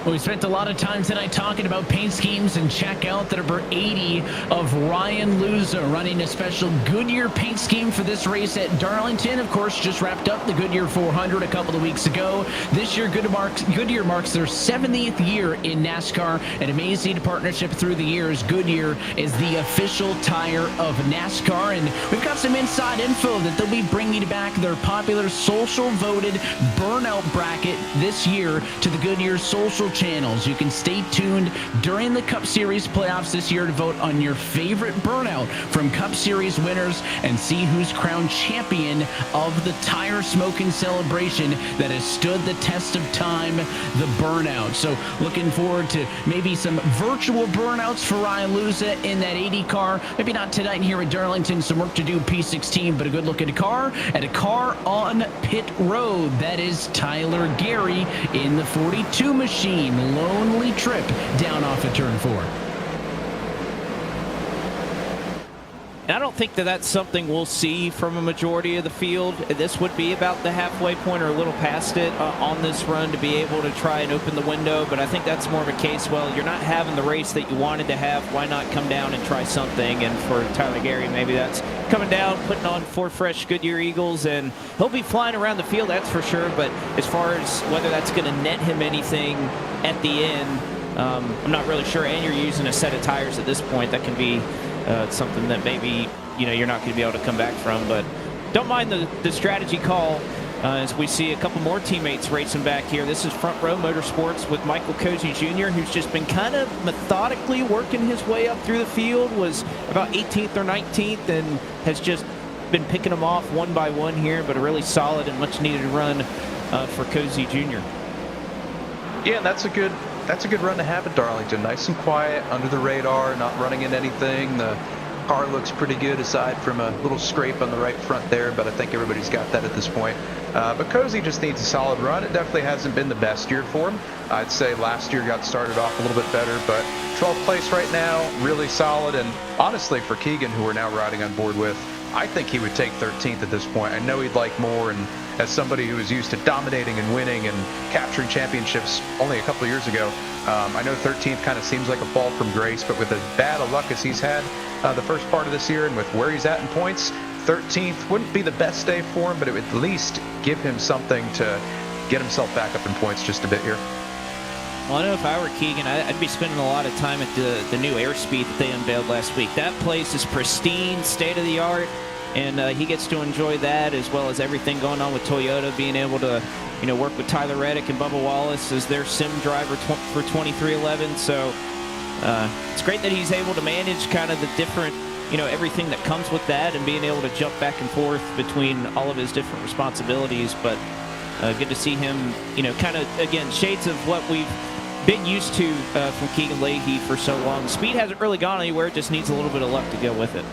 Well, we spent a lot of time tonight talking about paint schemes, and check out the number 80 of Ryan Luza running a special Goodyear paint scheme for this race at Darlington. Of course, just wrapped up the Goodyear 400 a couple of weeks ago. This year, Goodyear marks their 70th year in NASCAR, an amazing partnership through the years. Goodyear is the official tire of NASCAR, and we've got some inside info that they'll be bringing back their popular social voted burnout bracket this year to the Goodyear social channels. You can stay tuned during the Cup Series playoffs this year to vote on your favorite burnout from Cup Series winners and see who's crowned champion of the tire smoking celebration that has stood the test of time, the burnout. So looking forward to maybe some virtual burnouts for Ryan Luza in that 80 car. Maybe not tonight here at Darlington, some work to do P16, but a good look at a car on pit road. That is Tyler Gary in the 42 machine. Lonely trip down off of turn 4. And I don't think that that's something we'll see from a majority of the field. This would be about the halfway point or a little past it on this run to be able to try and open the window. But I think that's more of a case, well, you're not having the race that you wanted to have. Why not come down and try something? And for Tyler Gary, maybe that's coming down, putting on 4 fresh Goodyear Eagles, and he'll be flying around the field, that's for sure. But as far as whether that's going to net him anything at the end, I'm not really sure. And you're using a set of tires at this point that can be something that maybe you're not going to be able to come back from. But don't mind the strategy call as we see a couple more teammates racing back here. This is Front Row Motorsports with Michael Cozy Jr., who's just been kind of methodically working his way up through the field. Was about 18th or 19th and has just been picking them off one by one here, but a really solid and much needed run for Cozy Jr. Yeah, and that's a good run to have at Darlington. Nice and quiet, under the radar, not running into anything. The car looks pretty good aside from a little scrape on the right front there, but I think everybody's got that at this point. But Cozy just needs a solid run. It definitely hasn't been the best year for him. I'd say last year got started off a little bit better, but 12th place right now, really solid. And honestly, for Keegan, who we're now riding on board with, I think he would take 13th at this point. I know he'd like more, and as somebody who is used to dominating and winning and capturing championships only a couple of years ago, I know 13th kind of seems like a fall from grace, but with as bad a luck as he's had the first part of this year and with where he's at in points, 13th wouldn't be the best day for him, but it would at least give him something to get himself back up in points just a bit here. Well, I know if I were Keegan, I'd be spending a lot of time at the new airspeed that they unveiled last week. That place is pristine, state-of-the-art. and he gets to enjoy that, as well as everything going on with Toyota, being able to work with Tyler Reddick and Bubba Wallace as their sim driver for 2311. So it's great that he's able to manage kind of the different, everything that comes with that, and being able to jump back and forth between all of his different responsibilities. But good to see him, kind of, again, shades of what we've been used to from Keegan Leahy for so long. Speed hasn't really gone anywhere, just needs a little bit of luck to go with it.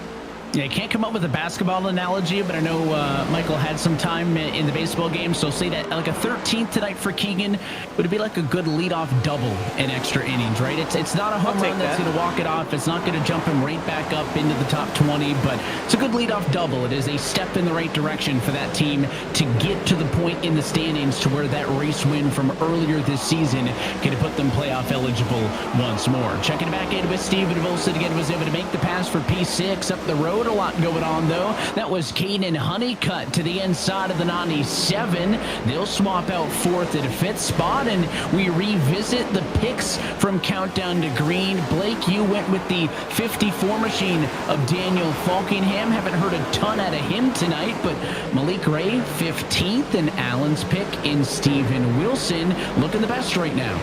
Yeah, I can't come up with a basketball analogy, but I know Michael had some time in the baseball game, so say that like a 13th tonight for Keegan would be like a good leadoff double in extra innings, right? It's not a home run that's going to walk it off. It's not going to jump him right back up into the top 20, but it's a good leadoff double. It is a step in the right direction for that team to get to the point in the standings to where that race win from earlier this season can put them playoff eligible once more. Checking it back in with Steven Wilson again, was able to make the pass for P6 up the road. A lot going on though. That was Caden Honeycutt to the inside of the 97. They'll swap out 4th and 5th spot, and we revisit the picks from Countdown to Green. Blake, you went with the 54 machine of Daniel Falkingham. Haven't heard a ton out of him tonight, but Malik Ray 15th, and Allen's pick in Steven Wilson looking the best right now.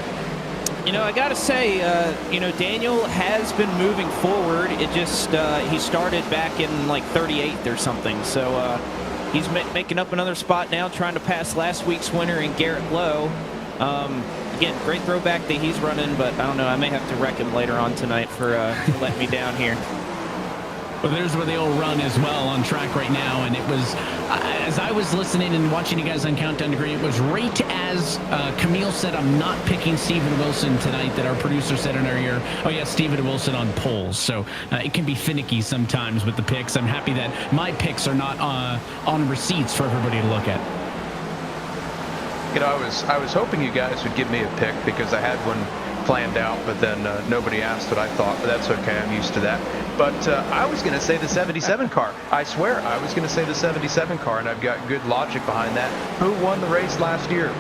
I got to say, Daniel has been moving forward. It just, he started back in like 38th or something. So he's making up another spot now, trying to pass last week's winner in Garrett Lowe. Again, great throwback that he's running, but I don't know. I may have to wreck him later on tonight for letting me down here. Well, there's where they all run as well on track right now, and it was, as I was listening and watching you guys on Countdown to Green, it was right as Camille said, I'm not picking Steven Wilson tonight, that our producer said in our ear, oh yeah, Steven Wilson on poles. So it can be finicky sometimes with the picks. I'm happy that my picks are not on receipts for everybody to look at. I was hoping you guys would give me a pick because I had one planned out, but then nobody asked what I thought, but that's okay. I'm used to that. But I was going to say the 77 car. I swear, I was going to say the 77 car, and I've got good logic behind that. Who won the race last year?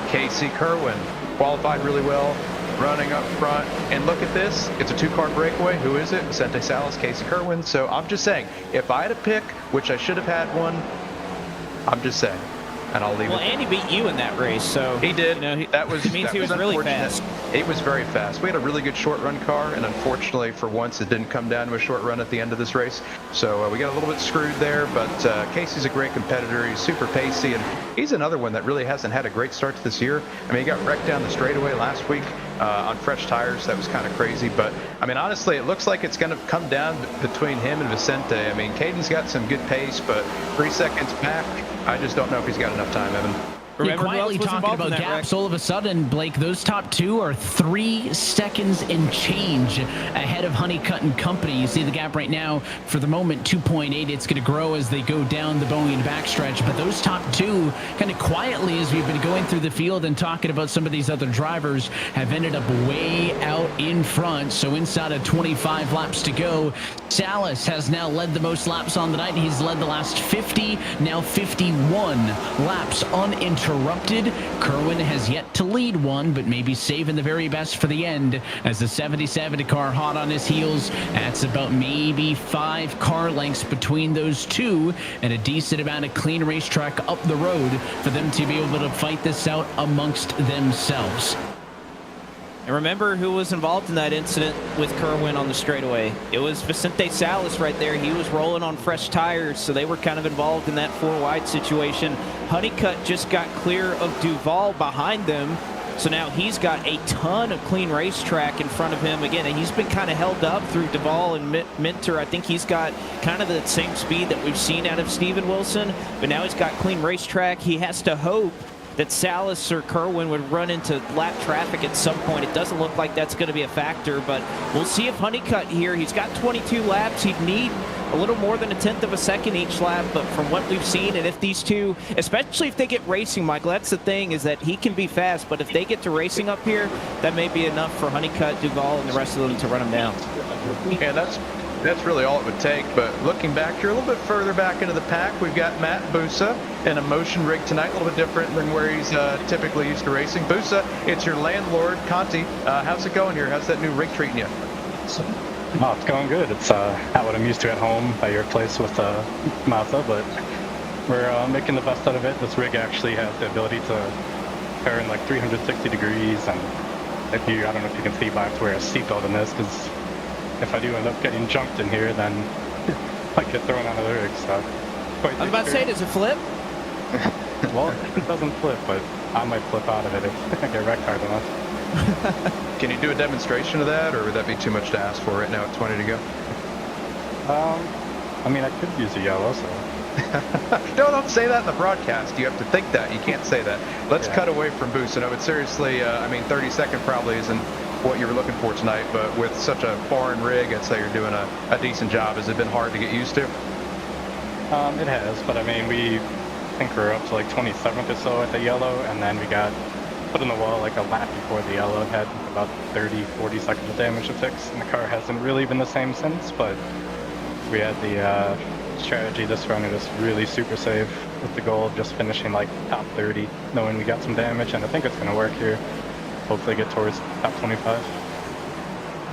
Casey Kerwin. Qualified really well, running up front. And look at this. It's a 2-car breakaway. Who is it? Vicente Salas, Casey Kerwin. So I'm just saying, if I had a pick, which I should have had one, I'm just saying. And I'll leave it. Well, Andy beat you in that race, so he did. That was means he was really fast. It was very fast. We had a really good short run car, and unfortunately, for once, it didn't come down to a short run at the end of this race. So we got a little bit screwed there. But Casey's a great competitor. He's super pacey, and he's another one that really hasn't had a great start to this year. I mean, he got wrecked down the straightaway last week on fresh tires. That was kind of crazy. But I mean, honestly, it looks like it's going to come down between him and Vicente. I mean, Caden's got some good pace, but 3 seconds back, I just don't know if he's got enough time, Evan. Remember quietly talking about gaps, all of a sudden, Blake, those top 2 are 3 seconds and change ahead of Honeycutt and company. You see the gap right now, for the moment, 2.8. It's going to grow as they go down the Boeing backstretch. But those top 2, kind of quietly, as we've been going through the field and talking about some of these other drivers, have ended up way out in front. So inside of 25 laps to go, Salas has now led the most laps on the night. He's led the last 50, now 51 laps uninterrupted. Kerwin has yet to lead one, but maybe saving the very best for the end as the 77 car hot on his heels. That's about maybe 5 car lengths between those two, and a decent amount of clean racetrack up the road for them to be able to fight this out amongst themselves. And remember who was involved in that incident with Kerwin on the straightaway. It was Vicente Salas right there. He was rolling on fresh tires, so they were kind of involved in that 4-wide situation. Honeycutt just got clear of Duval behind them, so now he's got a ton of clean racetrack in front of him. Again, and he's been kind of held up through Duval and Minter. I think he's got kind of the same speed that we've seen out of Steven Wilson, but now he's got clean racetrack. He has to hope that Salas or Kerwin would run into lap traffic at some point. It doesn't look like that's going to be a factor, but we'll see if Honeycutt here, he's got 22 laps. He'd need a little more than 1/10 of a second each lap, but from what we've seen, and if these two, especially if they get racing, Michael, that's the thing, is that he can be fast, but if they get to racing up here, that may be enough for Honeycutt, Duval, and the rest of them to run him down. Yeah, that's really all it would take. But looking back here a little bit further back into the pack, we've got Matt Busa in a motion rig tonight, a little bit different than where he's typically used to racing. Busa, it's your landlord, Conti. How's it going here? How's that new rig treating you? Oh, it's going good. It's not what I'm used to at home by your place with Mazda, but we're making the best out of it. This rig actually has the ability to turn like 360 degrees, and I don't know if you can see, but I have to wear a seatbelt in this, because if I do end up getting jumped in here, then I get thrown out of the rig. So I was about to say, does it flip? Well, it doesn't flip, but I might flip out of it if I get wrecked hard enough. Can you do a demonstration of that, or would that be too much to ask for right now at 20 to go? I mean, I could use a yellow, so. Don't say that in the broadcast. You have to think that. You can't say that. Let's cut away from Bucino. But seriously, I mean, 30-second probably isn't what you were looking for tonight, but with such a foreign rig, I'd say you're doing a decent job. Has it been hard to get used to? It has, but I mean, I think we're up to like 27th or so at the yellow, and then we got put in the wall like a lap before the yellow. It had about 30-40 seconds of damage to fix, and the car hasn't really been the same since, but we had the strategy this run to just really super save with the goal of just finishing like top 30, knowing we got some damage, and I think it's going to work here. Hopefully get towards top 25.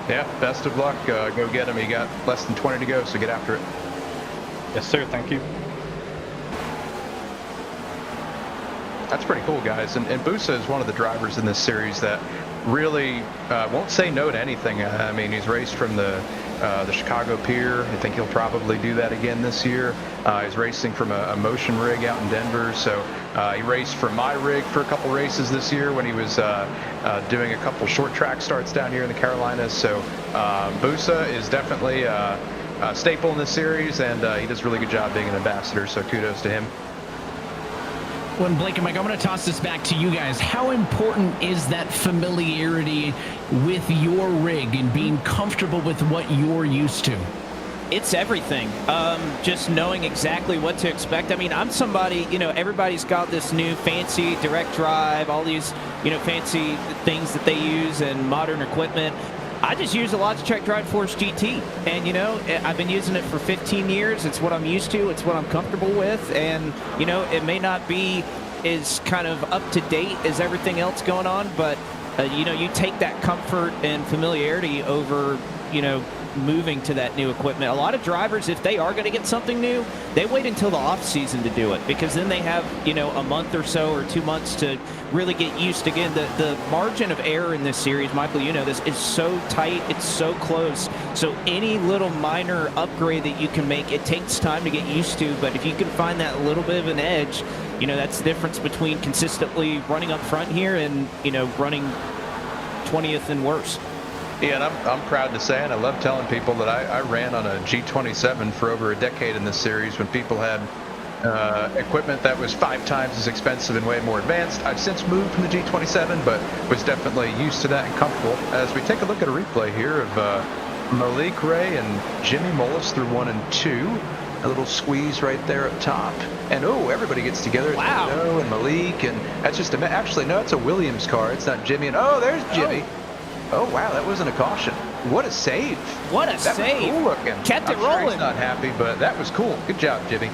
Yeah, best of luck. Go get him. You got less than 20 to go, so get after it. Yes, sir. Thank you. That's pretty cool, guys. And Busa is one of the drivers in this series that really won't say no to anything. I mean, he's raced from the Chicago Pier. I think he'll probably do that again this year. He's racing from a motion rig out in Denver. So he raced from my rig for a couple races this year when he was doing a couple short track starts down here in the Carolinas. So Busa is definitely a staple in this series, and he does a really good job being an ambassador. So kudos to him. Well, Blake and Mike, I'm going to toss this back to you guys. How important is that familiarity with your rig and being comfortable with what you're used to? It's everything. Just knowing exactly what to expect. I mean, I'm somebody, everybody's got this new fancy direct drive, all these, fancy things that they use and modern equipment. I just use a Logitech Drive Force GT, and I've been using it for 15 years. It's what I'm used to. It's what I'm comfortable with, and it may not be as kind of up to date as everything else going on, but you take that comfort and familiarity over moving to that new equipment. A lot of drivers, if they are going to get something new, they wait until the off season to do it, because then they have a month or so or 2 months to really get used. Again, the margin of error in this series, Michael, this is so tight, it's so close. So any little minor upgrade that you can make, it takes time to get used to, but if you can find that little bit of an edge, that's the difference between consistently running up front here and running 20th and worse. Yeah, and I'm proud to say, and I love telling people that I ran on a G27 for over a decade in this series when people had equipment that was 5 times as expensive and way more advanced. I've since moved from the G27, but was definitely used to that and comfortable. As we take a look at a replay here of Malik Ray and Jimmy Mullis through 1 and 2. A little squeeze right there up top. And everybody gets together. Wow. Joe and Malik, and that's just actually, no, it's a Williams car. It's not Jimmy. And there's Jimmy. Oh, wow, that wasn't a caution. What a save. What a that save. Was cool looking. Kept it I'm sure rolling. He's not happy, but that was cool. Good job, Jimmy.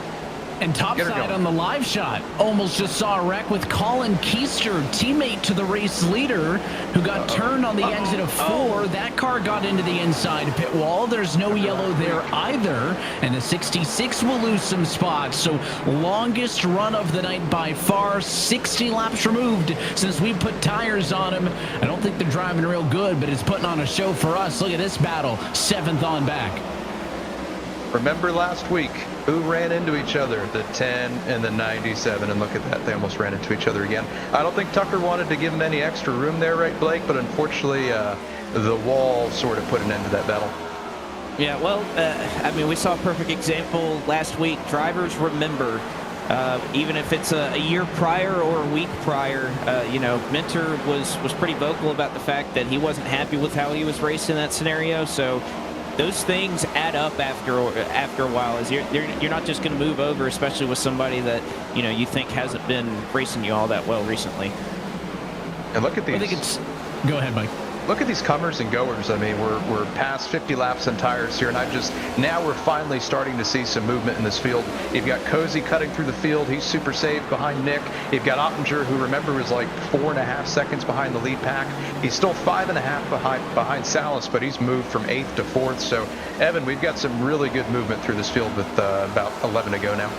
And topside on the live shot, almost just saw a wreck with Colin Keister, teammate to the race leader, who got turned on the exit of 4. That car got into the inside pit wall. There's no yellow there either, and the 66 will lose some spots. So longest run of the night by far, 60 laps removed since we put tires on him. I don't think they're driving real good, but it's putting on a show for us. Look at this battle, 7th on back. Remember last week, who ran into each other? The 10 and the 97, and look at that, they almost ran into each other again. I don't think Tucker wanted to give him any extra room there, right, Blake? But unfortunately, the wall sort of put an end to that battle. Yeah, well, I mean, we saw a perfect example last week. Drivers remember, even if it's a year prior or a week prior, Minter was pretty vocal about the fact that he wasn't happy with how he was racing that scenario. So those things add up after a while. As you're not just going to move over, especially with somebody that you think hasn't been racing you all that well recently. And look at these. I think it's. Go ahead, Mike. look at these comers and goers. I mean, we're past 50 laps on tires here, and now we're finally starting to see some movement in this field. You've got Cozy cutting through the field. He's super safe behind Nick. You've got Ottinger, who remember was like 4.5 seconds behind the lead pack. He's still 5.5 behind Salas, but he's moved from 8th to 4th. So, Evan, we've got some really good movement through this field with about 11 to go now.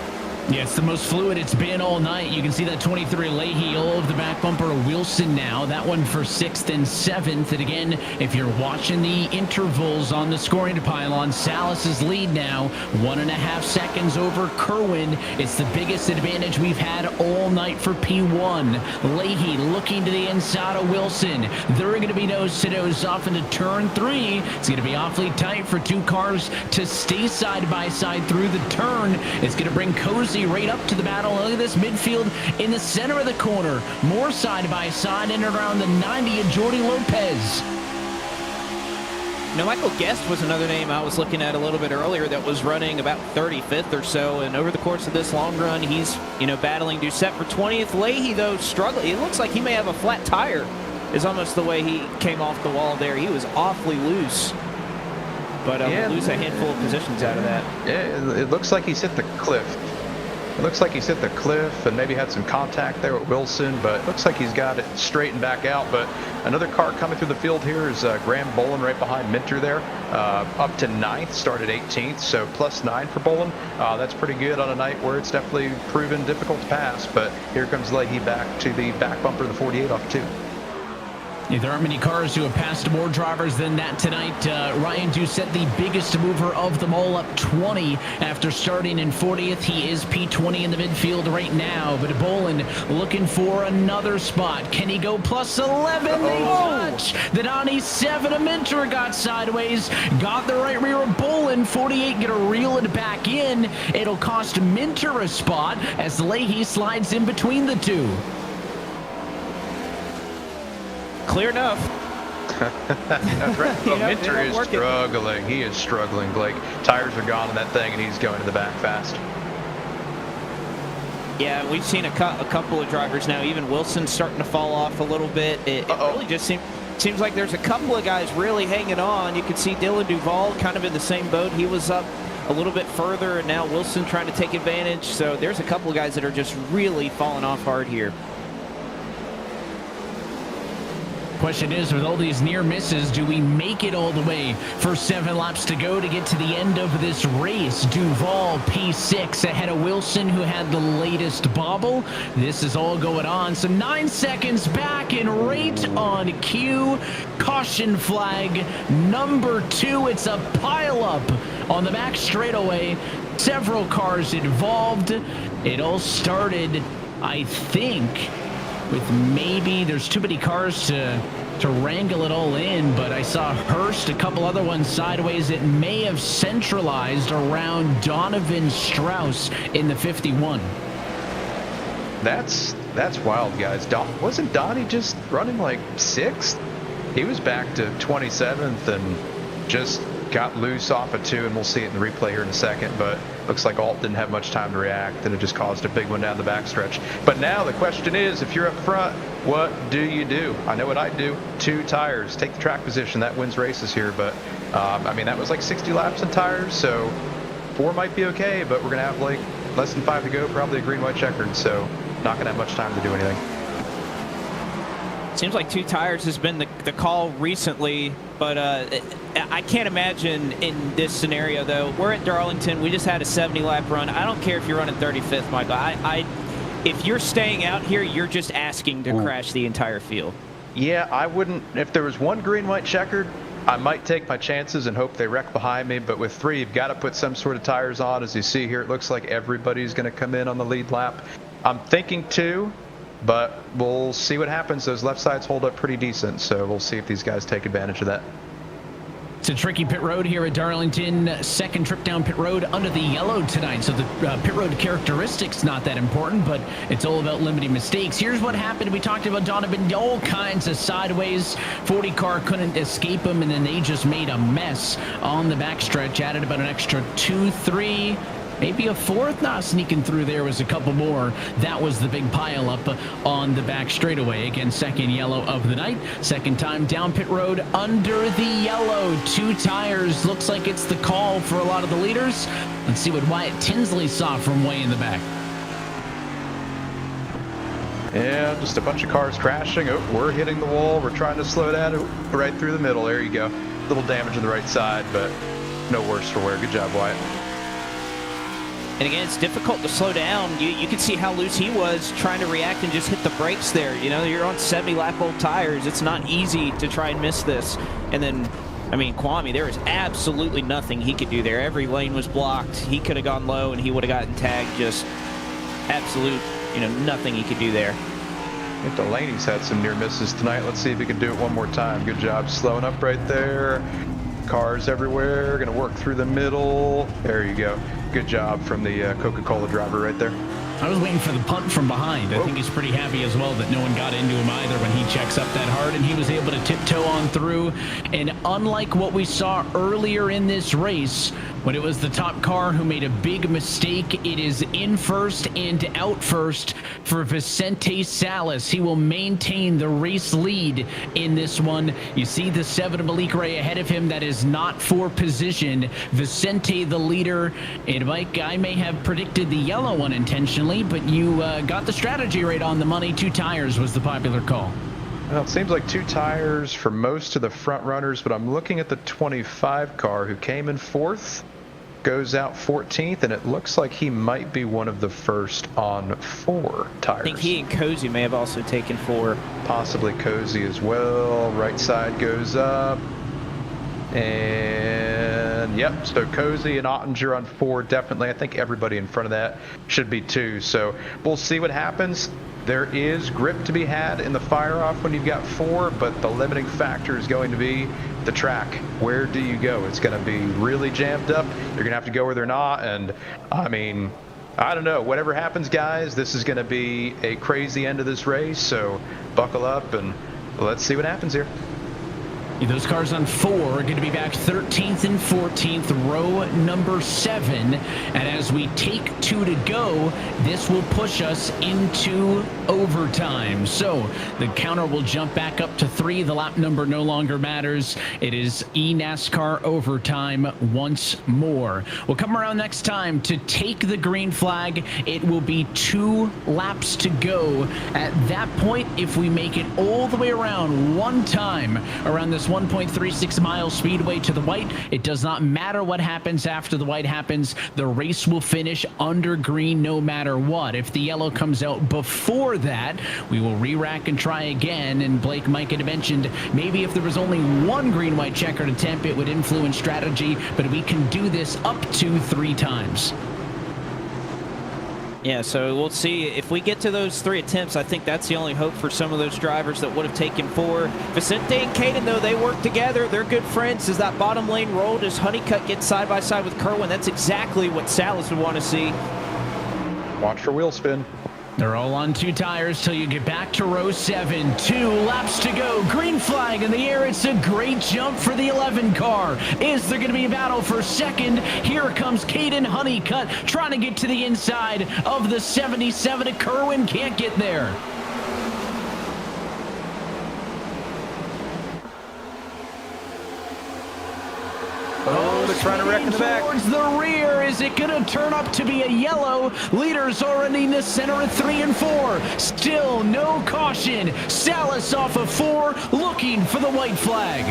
Yeah, it's the most fluid it's been all night. You can see that 23 Leahy all over the back bumper of Wilson now. That one for 6th and 7th. And again, if you're watching the intervals on the scoring pylon, Salas's lead now, 1.5 seconds over Kerwin. It's the biggest advantage we've had all night for P1. Leahy looking to the inside of Wilson. They're going to be nose-to-nose off into turn 3. It's going to be awfully tight for 2 cars to stay side by side through the turn. It's going to bring Cozy right up to the battle. Look at this midfield in the center of the corner. More side by side in and around the 90 of Jordy Lopez. Now, Michael Guest was another name I was looking at a little bit earlier that was running about 35th or so, and over the course of this long run, he's, battling to set for 20th. Leahy, though, struggling. It looks like he may have a flat tire, is almost the way he came off the wall there. He was awfully loose, but we'll lose a handful of positions out of that. Yeah, it looks like he's hit the cliff. It looks like he's hit the cliff and maybe had some contact there with Wilson, but it looks like he's got it straightened back out. But another car coming through the field here is Graham Bolin right behind Minter there, up to 9th, started 18th, so +9 for Bolin. That's pretty good on a night where it's definitely proven difficult to pass, but here comes Leahy back to the back bumper of the 48 off 2. Yeah, there aren't many cars who have passed more drivers than that tonight. Ryan Doucette, the biggest mover of them all, up 20 after starting in 40th. He is P20 in the midfield right now, but Bolin looking for another spot. Can he go +11? They touch. The 97 of Minter got sideways, got the right rear of Bolin. 48 gonna reel it back in. It'll cost Minter a spot as Leahy slides in between the two. Clear enough. Minter is struggling. He is struggling, Blake. Tires are gone on that thing, and he's going to the back fast. Yeah, we've seen a couple of drivers now. Even Wilson's starting to fall off a little bit. It really just seems like there's a couple of guys really hanging on. You can see Dylan Duval kind of in the same boat. He was up a little bit further, and now Wilson trying to take advantage. So there's a couple of guys that are just really falling off hard here. Question is, with all these near misses, do we make it all the way for 7 laps to go to get to the end of this race? Duval P6 ahead of Wilson, who had the latest bobble. This is all going on. So 9 seconds back and right on cue. Caution flag number 2. It's a pileup on the back straightaway. Several cars involved. It all started, I think, with maybe there's too many cars to wrangle it all in, but I saw Hurst, a couple other ones sideways. It may have centralized around Donovan Strauss in the 51. That's wild, guys. Wasn't Donnie just running like 6th? He was back to 27th and just got loose off of 2, and we'll see it in the replay here in a second, but looks like Alt didn't have much time to react, and it just caused a big one down the backstretch. But now the question is, if you're up front, what do you do? I know what I'd do. 2 tires. Take the track position. That wins races here, but I mean, that was like 60 laps in tires, so 4 might be okay, but we're going to have like less than 5 to go, probably a green-white checkered, so not going to have much time to do anything. Seems like 2 tires has been the call recently, but I can't imagine in this scenario, though. We're at Darlington. We just had a 70-lap run. I don't care if you're running 35th, Michael. If you're staying out here, you're just asking to crash the entire field. Yeah, I wouldn't. If there was 1 green-white checkered, I might take my chances and hope they wreck behind me, but with 3, you've got to put some sort of tires on. As you see here, it looks like everybody's going to come in on the lead lap. I'm thinking 2. But we'll see what happens. Those left sides hold up pretty decent, so we'll see if these guys take advantage of that. It's a tricky pit road here at Darlington. Second trip down pit road under the yellow tonight. So the pit road characteristics not that important, but it's all about limiting mistakes. Here's what happened. We talked about Donovan, all kinds of sideways. 40 car couldn't escape him, and then they just made a mess on the backstretch. Added about an extra 2-3 maybe a fourth. Nah, sneaking through there was a couple more. That was the big pileup on the back straightaway. Again, second yellow of the night. Second time down pit road under the yellow. 2 tires. Looks like it's the call for a lot of the leaders. Let's see what Wyatt Tinsley saw from way in the back. Yeah, just a bunch of cars crashing. Oh, we're hitting the wall. We're trying to slow down right through the middle. There you go. Little damage on the right side, but no worse for wear. Good job, Wyatt. And again, it's difficult to slow down. You can see how loose he was trying to react and just hit the brakes there. You know, you're on 70-lap-old tires. It's not easy to try and miss this. And then, I mean, Kwame, there was absolutely nothing he could do there. Every lane was blocked. He could have gone low, and he would have gotten tagged. Just absolute, nothing he could do there. I think Delaney's had some near misses tonight. Let's see if he can do it one more time. Good job slowing up right there. Cars everywhere. Going to work through the middle. There you go. Good job from the Coca-Cola driver right there. I was waiting for the punt from behind. I think he's pretty happy as well that no one got into him either when he checks up that hard, and he was able to tiptoe on through. And unlike what we saw earlier in this race, when it was the top car who made a big mistake, it is in first and out first for Vicente Salas. He will maintain the race lead in this one. You see the 7 of Malik Ray ahead of him. That is not for position. Vicente the leader. And Mike, I may have predicted the yellow one intentionally, but you got the strategy right on the money. 2 tires was the popular call. Well, it seems like 2 tires for most of the front runners, but I'm looking at the 25 car who came in 4th, goes out 14th, and it looks like he might be one of the first on 4 tires. I think he and Cozy may have also taken 4. Possibly Cozy as well. Right side goes up. And yep, so Cozy and Ottinger on 4, definitely. I think everybody in front of that should be 2. So we'll see what happens. There is grip to be had in the fire-off when you've got 4, but the limiting factor is going to be the track. Where do you go? It's going to be really jammed up. You're going to have to go where they're not. And I mean, I don't know. Whatever happens, guys, this is going to be a crazy end of this race. So buckle up and let's see what happens here. Those cars on 4 are going to be back 13th and 14th, row number 7. And as we take 2 to go, this will push us into overtime. So the counter will jump back up to 3. The lap number no longer matters. It is eNASCAR overtime once more. We'll come around next time to take the green flag. It will be 2 laps to go. At that point, if we make it all the way around one time around this 1.36 mile speedway to the white, it does not matter what happens after the white happens. The race will finish under green no matter what. If the yellow comes out before that, we will re-rack and try again. And Blake Mike had mentioned maybe if there was only 1 green-white checkered attempt, it would influence strategy, but we can do this up to 3 times. Yeah, so we'll see. If we get to those 3 attempts, I think that's the only hope for some of those drivers that would have taken 4. Vicente and Caden, though, they work together. They're good friends. As that bottom lane rolled, as Honeycutt gets side-by-side with Kerwin, that's exactly what Salas would want to see. Watch for wheel spin. They're all on 2 tires till you get back to row 7. 2 laps to go. Green flag in the air. It's a great jump for the 11 car. Is there going to be a battle for second? Here comes Caden Honeycutt trying to get to the inside of the 77. Kerwin can't get there. Oh, they're trying to wreck in the back. Towards the rear. Is it going to turn up to be a yellow? Leaders already in the center of 3 and 4. Still no caution. Salas off of 4, looking for the white flag.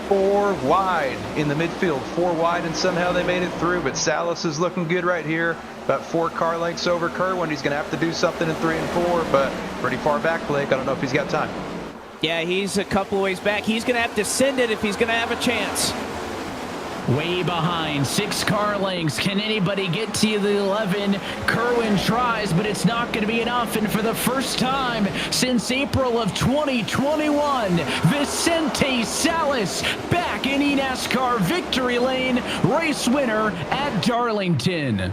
4 wide in the midfield. 4 wide, and somehow they made it through. But Salas is looking good right here. About 4 car lengths over Kerwin. He's going to have to do something in 3 and 4, but pretty far back, Blake. I don't know if he's got time. Yeah, he's a couple of ways back. He's going to have to send it if he's going to have a chance. Way behind, 6 car lengths. Can anybody get to the 11? Kerwin tries, but it's not going to be enough. And for the first time since April of 2021, Vicente Salas back in eNASCAR victory lane, race winner at Darlington.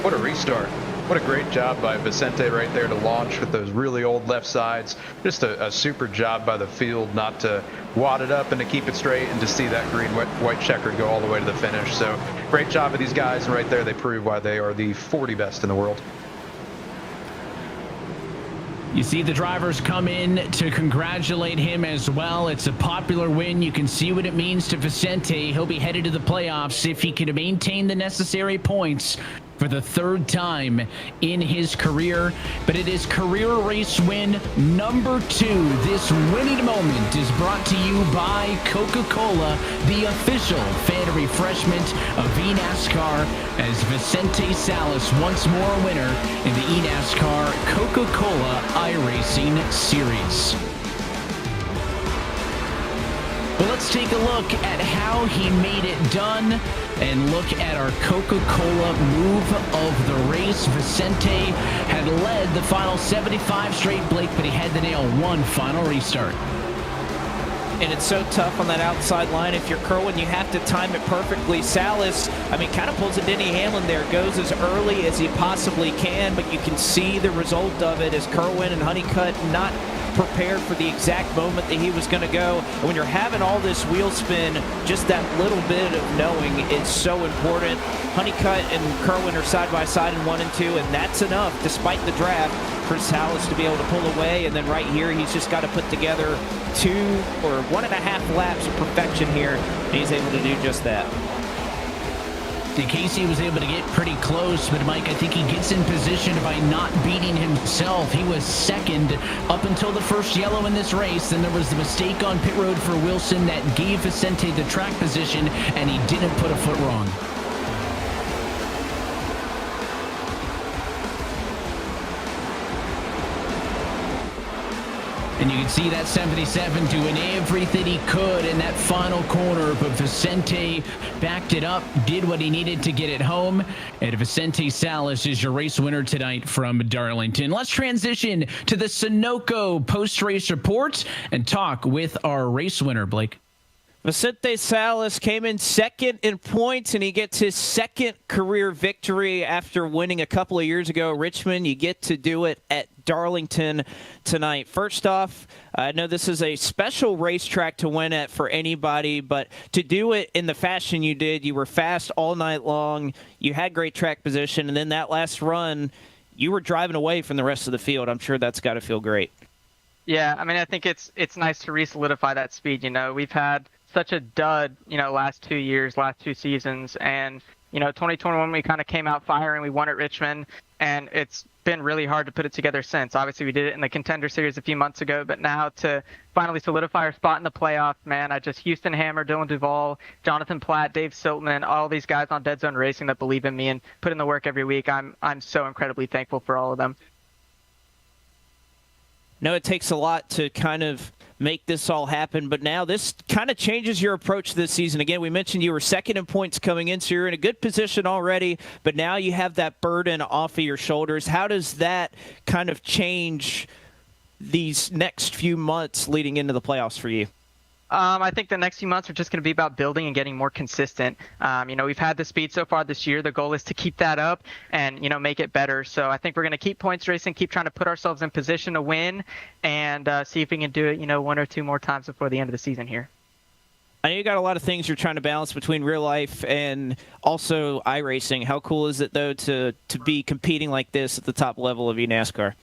What a restart. What a great job by Vicente right there to launch with those really old left sides. Just a super job by the field not to wad it up and to keep it straight and to see that green white checkered go all the way to the finish. So great job of these guys, and right there they prove why they are the 40 best in the world. You see the drivers come in to congratulate him as well. It's a popular win. You can see what it means to Vicente. He'll be headed to the playoffs if he can maintain the necessary points for the third time in his career. But it is career race win number 2. This winning moment is brought to you by Coca-Cola, the official fan refreshment of eNASCAR, as Vicente Salas once more a winner in the eNASCAR Coca-Cola iRacing Series. Well, let's take a look at how he made it done and look at our Coca-Cola move of the race. Vicente had led the final 75 straight, Blake, but he had to nail one final restart. And it's so tough on that outside line. If you're Kerwin, you have to time it perfectly. Salas, I mean, kind of pulls a Denny Hamlin there, goes as early as he possibly can, but you can see the result of it as Kerwin and Honeycutt not prepared for the exact moment that he was going to go. And when you're having all this wheel spin, just that little bit of knowing is so important. Honeycutt and Kerwin are side by side in 1 and 2, and that's enough, despite the draft, for Salas to be able to pull away. And then right here, he's just got to put together 2 or 1.5 laps of perfection here, and he's able to do just that. Casey was able to get pretty close, but Mike, I think he gets in position by not beating himself. He was second up until the first yellow in this race. Then there was the mistake on pit road for Wilson that gave Vicente the track position, and he didn't put a foot wrong. And you can see that 77 doing everything he could in that final corner, but Vicente backed it up, did what he needed to get it home, and Vicente Salas is your race winner tonight from Darlington. Let's transition to the Sunoco post-race report and talk with our race winner, Blake. Vicente Salas came in second in points, and he gets his second career victory after winning a couple of years ago at Richmond. You get to do it at Darlington tonight. First off, I know this is a special racetrack to win at for anybody, but to do it in the fashion you did, you were fast all night long, you had great track position, and then that last run, you were driving away from the rest of the field. I'm sure that's got to feel great. Yeah, I mean, I think it's nice to re-solidify that speed. You know, we've had such a dud, last 2 years, last 2 seasons. And, 2021, we kind of came out firing. We won at Richmond, and it's been really hard to put it together since. Obviously, we did it in the Contender Series a few months ago, but now to finally solidify our spot in the playoffs, man, Houston Hammer, Dylan Duvall, Jonathan Platt, Dave Siltman, all these guys on Dead Zone Racing that believe in me and put in the work every week. I'm so incredibly thankful for all of them. No, it takes a lot to kind of make this all happen, but now this kind of changes your approach this season. Again, we mentioned you were second in points coming in, so you're in a good position already, but now you have that burden off of your shoulders. How does that kind of change these next few months leading into the playoffs for you? I think the next few months are just going to be about building and getting more consistent. We've had the speed so far this year. The goal is to keep that up and, make it better. So I think we're going to keep points racing, keep trying to put ourselves in position to win, and see if we can do it, 1 or 2 more times before the end of the season here. I know you got a lot of things you're trying to balance between real life and also iRacing. How cool is it, though, to be competing like this at the top level of eNASCAR?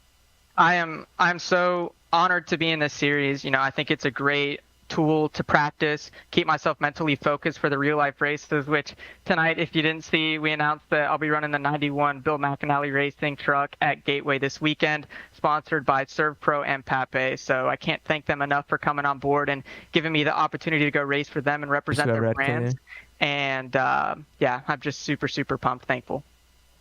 I'm so honored to be in this series. I think it's a great tool to practice, keep myself mentally focused for the real life races, which tonight, if you didn't see, we announced that I'll be running the 91 Bill McAnally Racing truck at Gateway this weekend, sponsored by Serve Pro and Pape. So I can't thank them enough for coming on board and giving me the opportunity to go race for them and represent their brands. And I'm just super, super pumped, thankful.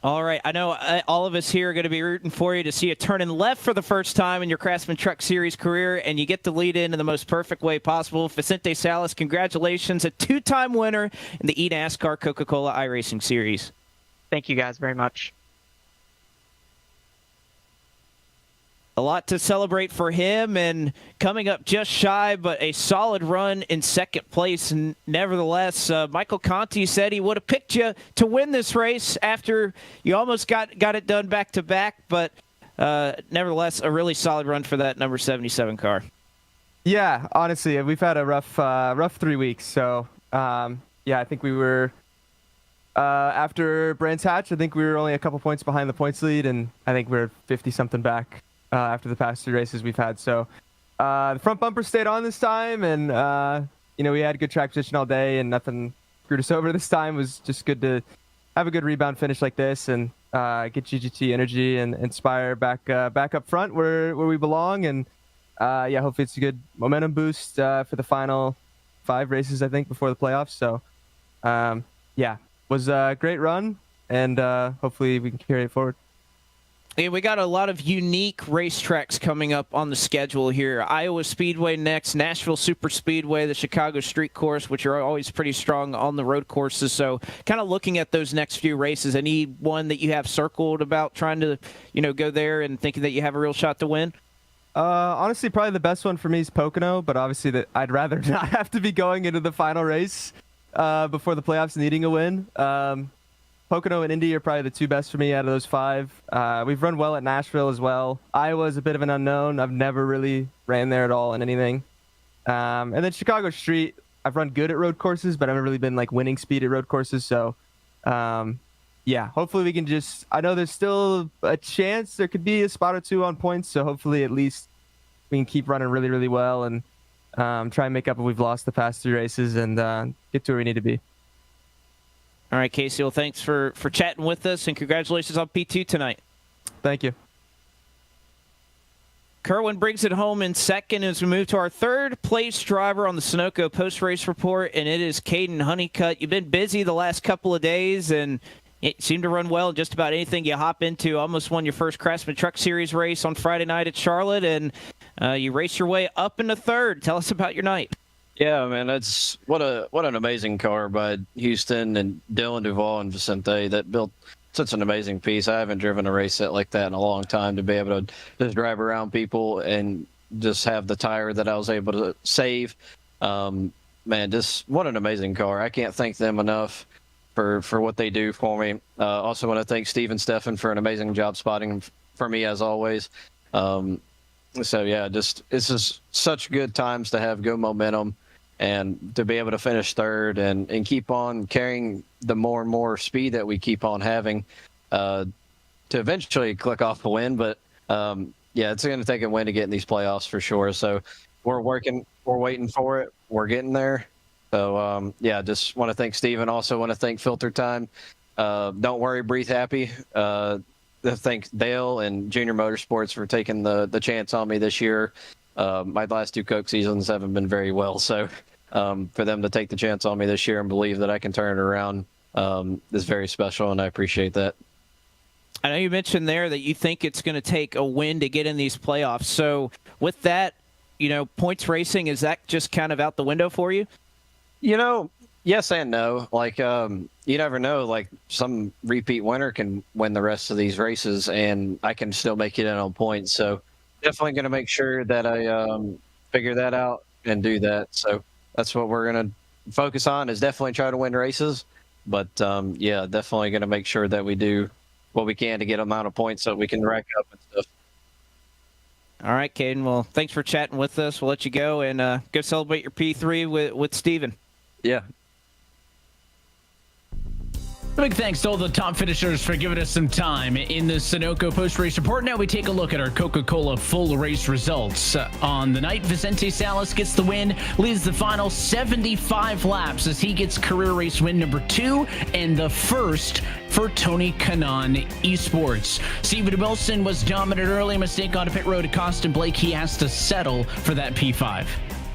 All right. I know all of us here are going to be rooting for you to see you turning left for the first time in your Craftsman Truck Series career, and you get to lead in the most perfect way possible. Vicente Salas, congratulations, a 2-time winner in the eNASCAR Coca-Cola iRacing Series. Thank you guys very much. a lot to celebrate for him, and coming up just shy, but a solid run in second place. And nevertheless, Michael Conti said he would have picked you to win this race after you almost got it done back-to-back, but nevertheless, a really solid run for that number 77 car. Yeah, honestly, we've had a rough 3 weeks. So, yeah, I think we were after Brands Hatch, I think we were only a couple points behind the points lead, and I think we're 50-something back after the past 3 races we've had. So, the front bumper stayed on this time, and we had good track position all day, and nothing screwed us over this time. It was just good to have a good rebound finish like this, and get GGT energy and Inspire back up front where we belong, and yeah, hopefully it's a good momentum boost for the final 5 races, I think, before the playoffs. So, yeah, was a great run, and hopefully we can carry it forward. Yeah, we got a lot of unique racetracks coming up on the schedule here. Iowa Speedway next, Nashville Super Speedway, the Chicago Street Course, which are always pretty strong on the road courses. So kind of looking at those next few races, any one that you have circled about trying to, go there and thinking that you have a real shot to win? Honestly, probably the best one for me is Pocono, but obviously I'd rather not have to be going into the final race before the playoffs needing a win. Pocono and Indy are probably the 2 best for me out of those 5. We've run well at Nashville as well. Iowa is a bit of an unknown. I've never really ran there at all in anything. And then Chicago Street, I've run good at road courses, but I've never really been like winning speed at road courses. So, yeah, hopefully we can I know there's still a chance there could be a spot or 2 on points. So hopefully at least we can keep running really, really well and try and make up what we've lost the past 3 races and get to where we need to be. All right, Casey, well, thanks for chatting with us, and congratulations on P2 tonight. Thank you. Kerwin brings it home in second as we move to our third place driver on the Sunoco post-race report, and it is Caden Honeycutt. You've been busy the last couple of days, and it seemed to run well in just about anything you hop into. Almost won your first Craftsman Truck Series race on Friday night at Charlotte, and you raced your way up into third. Tell us about your night. Yeah, man, that's what an amazing car by Houston and Dylan Duvall and Vicente that built such an amazing piece. I haven't driven a race set like that in a long time, to be able to just drive around people and just have the tire that I was able to save. Man, just what an amazing car. I can't thank them enough for what they do for me. Also want to thank Steve and Stefan for an amazing job spotting for me as always. So yeah, it's just such good times to have good momentum and to be able to finish third and keep on carrying the more and more speed that we keep on having to eventually click off a win. But yeah, it's going to take a win to get in these playoffs for sure. So we're waiting for it. We're getting there. So yeah, just want to thank Steve, and also want to thank Filter Time. Don't worry, breathe happy. Thank Dale and Junior Motorsports for taking the chance on me this year. My last 2 Coke seasons haven't been very well, so for them to take the chance on me this year and believe that I can turn it around is very special, and I appreciate that. I know you mentioned there that you think it's going to take a win to get in these playoffs. So with that, points racing, is that just kind of out the window for you? Yes and no. Like, you never know. Like, some repeat winner can win the rest of these races, and I can still make it in on points. So definitely going to make sure that I figure that out and do that. So that's what we're going to focus on, is definitely try to win races. But, yeah, definitely going to make sure that we do what we can to get amount of points so we can rack up and stuff. All right, Caden. Well, thanks for chatting with us. We'll let you go and go celebrate your P3 with Steven. Yeah. A big thanks to all the top finishers for giving us some time in the Sunoco post-race report. Now we take a look at our Coca-Cola full race results. On the night, Vicente Salas gets the win, leads the final 75 laps as he gets career race win number 2 and the first for Tony Kanaan Esports. Steven Wilson was dominant early, mistake on a pit road to Costin Blake. He has to settle for that P5.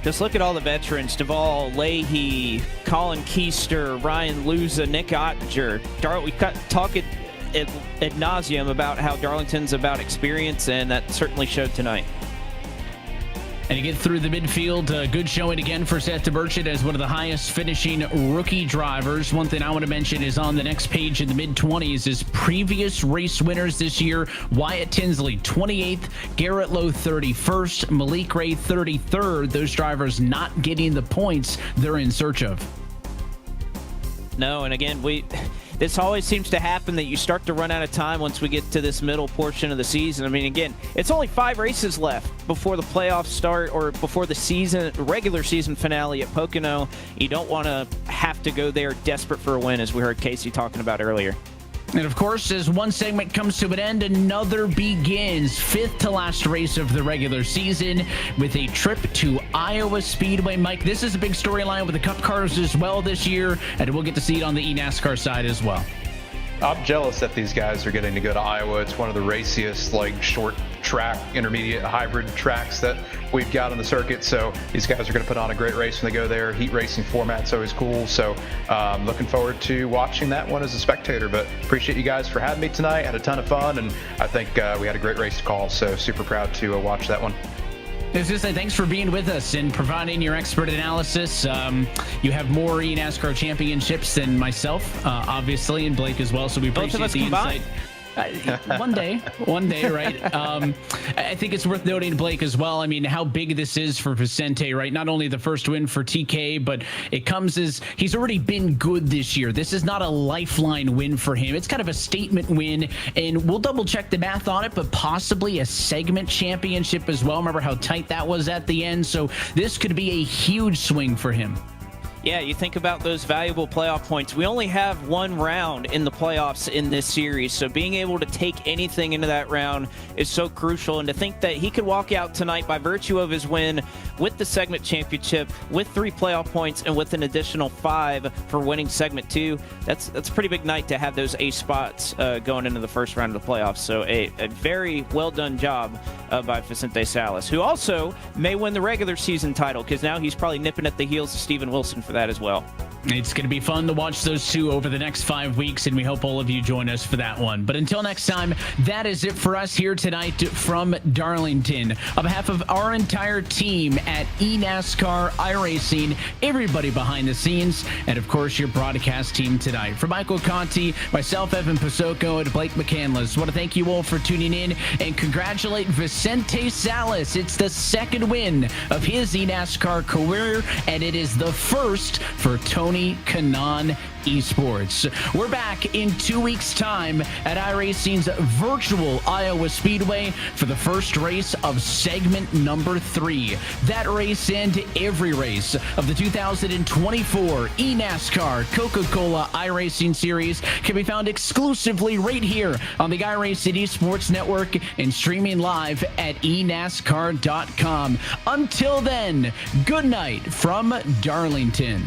Just look at all the veterans: Duvall, Leahy, Colin Keister, Ryan Luza, Nick Ottinger. We talk ad nauseum about how Darlington's about experience, and that certainly showed tonight. And you get through the midfield, good showing again for Seth DeBurchett as one of the highest finishing rookie drivers. One thing I want to mention is on the next page in the mid-20s is previous race winners this year. Wyatt Tinsley, 28th, Garrett Lowe, 31st, Malik Ray, 33rd. Those drivers not getting the points they're in search of. No, and again, this always seems to happen that you start to run out of time once we get to this middle portion of the season. I mean, again, it's only 5 races left before the playoffs start or before the regular season finale at Pocono. You don't want to have to go there desperate for a win, as we heard Casey talking about earlier. And of course, as one segment comes to an end, another begins. 5th to last race of the regular season with a trip to Iowa Speedway. Mike, this is a big storyline with the Cup cars as well this year, and we'll get to see it on the eNASCAR side as well. I'm jealous that these guys are getting to go to Iowa. It's one of the raciest, like, short track, intermediate, hybrid tracks that we've got on the circuit. So these guys are going to put on a great race when they go there. Heat racing format's always cool. So looking forward to watching that one as a spectator. But appreciate you guys for having me tonight. Had a ton of fun, and I think we had a great race to call. So super proud to watch that one. I was going to say, thanks for being with us and providing your expert analysis. You have more eNASCAR championships than myself, obviously, and Blake as well, so we appreciate the insight. One day, right? I think it's worth noting, Blake, as well. I mean, how big this is for Vicente, right? Not only the first win for TK, but it comes as he's already been good this year. This is not a lifeline win for him. It's kind of a statement win, and we'll double check the math on it, but possibly a segment championship as well. Remember how tight that was at the end? So this could be a huge swing for him. Yeah, you think about those valuable playoff points. We only have one round in the playoffs in this series, so being able to take anything into that round is so crucial. And to think that he could walk out tonight by virtue of his win with the segment championship, with 3 playoff points, and with an additional 5 for winning segment 2, that's a pretty big night to have those ace spots going into the first round of the playoffs. So a very well done job by Vicente Salas, who also may win the regular season title, because now he's probably nipping at the heels of Steven Wilson for that as well. It's going to be fun to watch those two over the next 5 weeks, and we hope all of you join us for that one. But until next time, that is it for us here tonight from Darlington. On behalf of our entire team at eNASCAR, iRacing, everybody behind the scenes, and of course your broadcast team tonight. For Michael Conti, myself, Evan Pasocco, and Blake McCandless, I want to thank you all for tuning in and congratulate Vicente Salas. It's the 2nd win of his eNASCAR career, and it is the first for Tony Kanaan Esports. We're back in 2 weeks' time at iRacing's virtual Iowa Speedway for the first race of segment number 3. That race and every race of the 2024 eNASCAR Coca-Cola iRacing Series can be found exclusively right here on the iRacing Esports Network and streaming live at eNASCAR.com. Until then, good night from Darlington.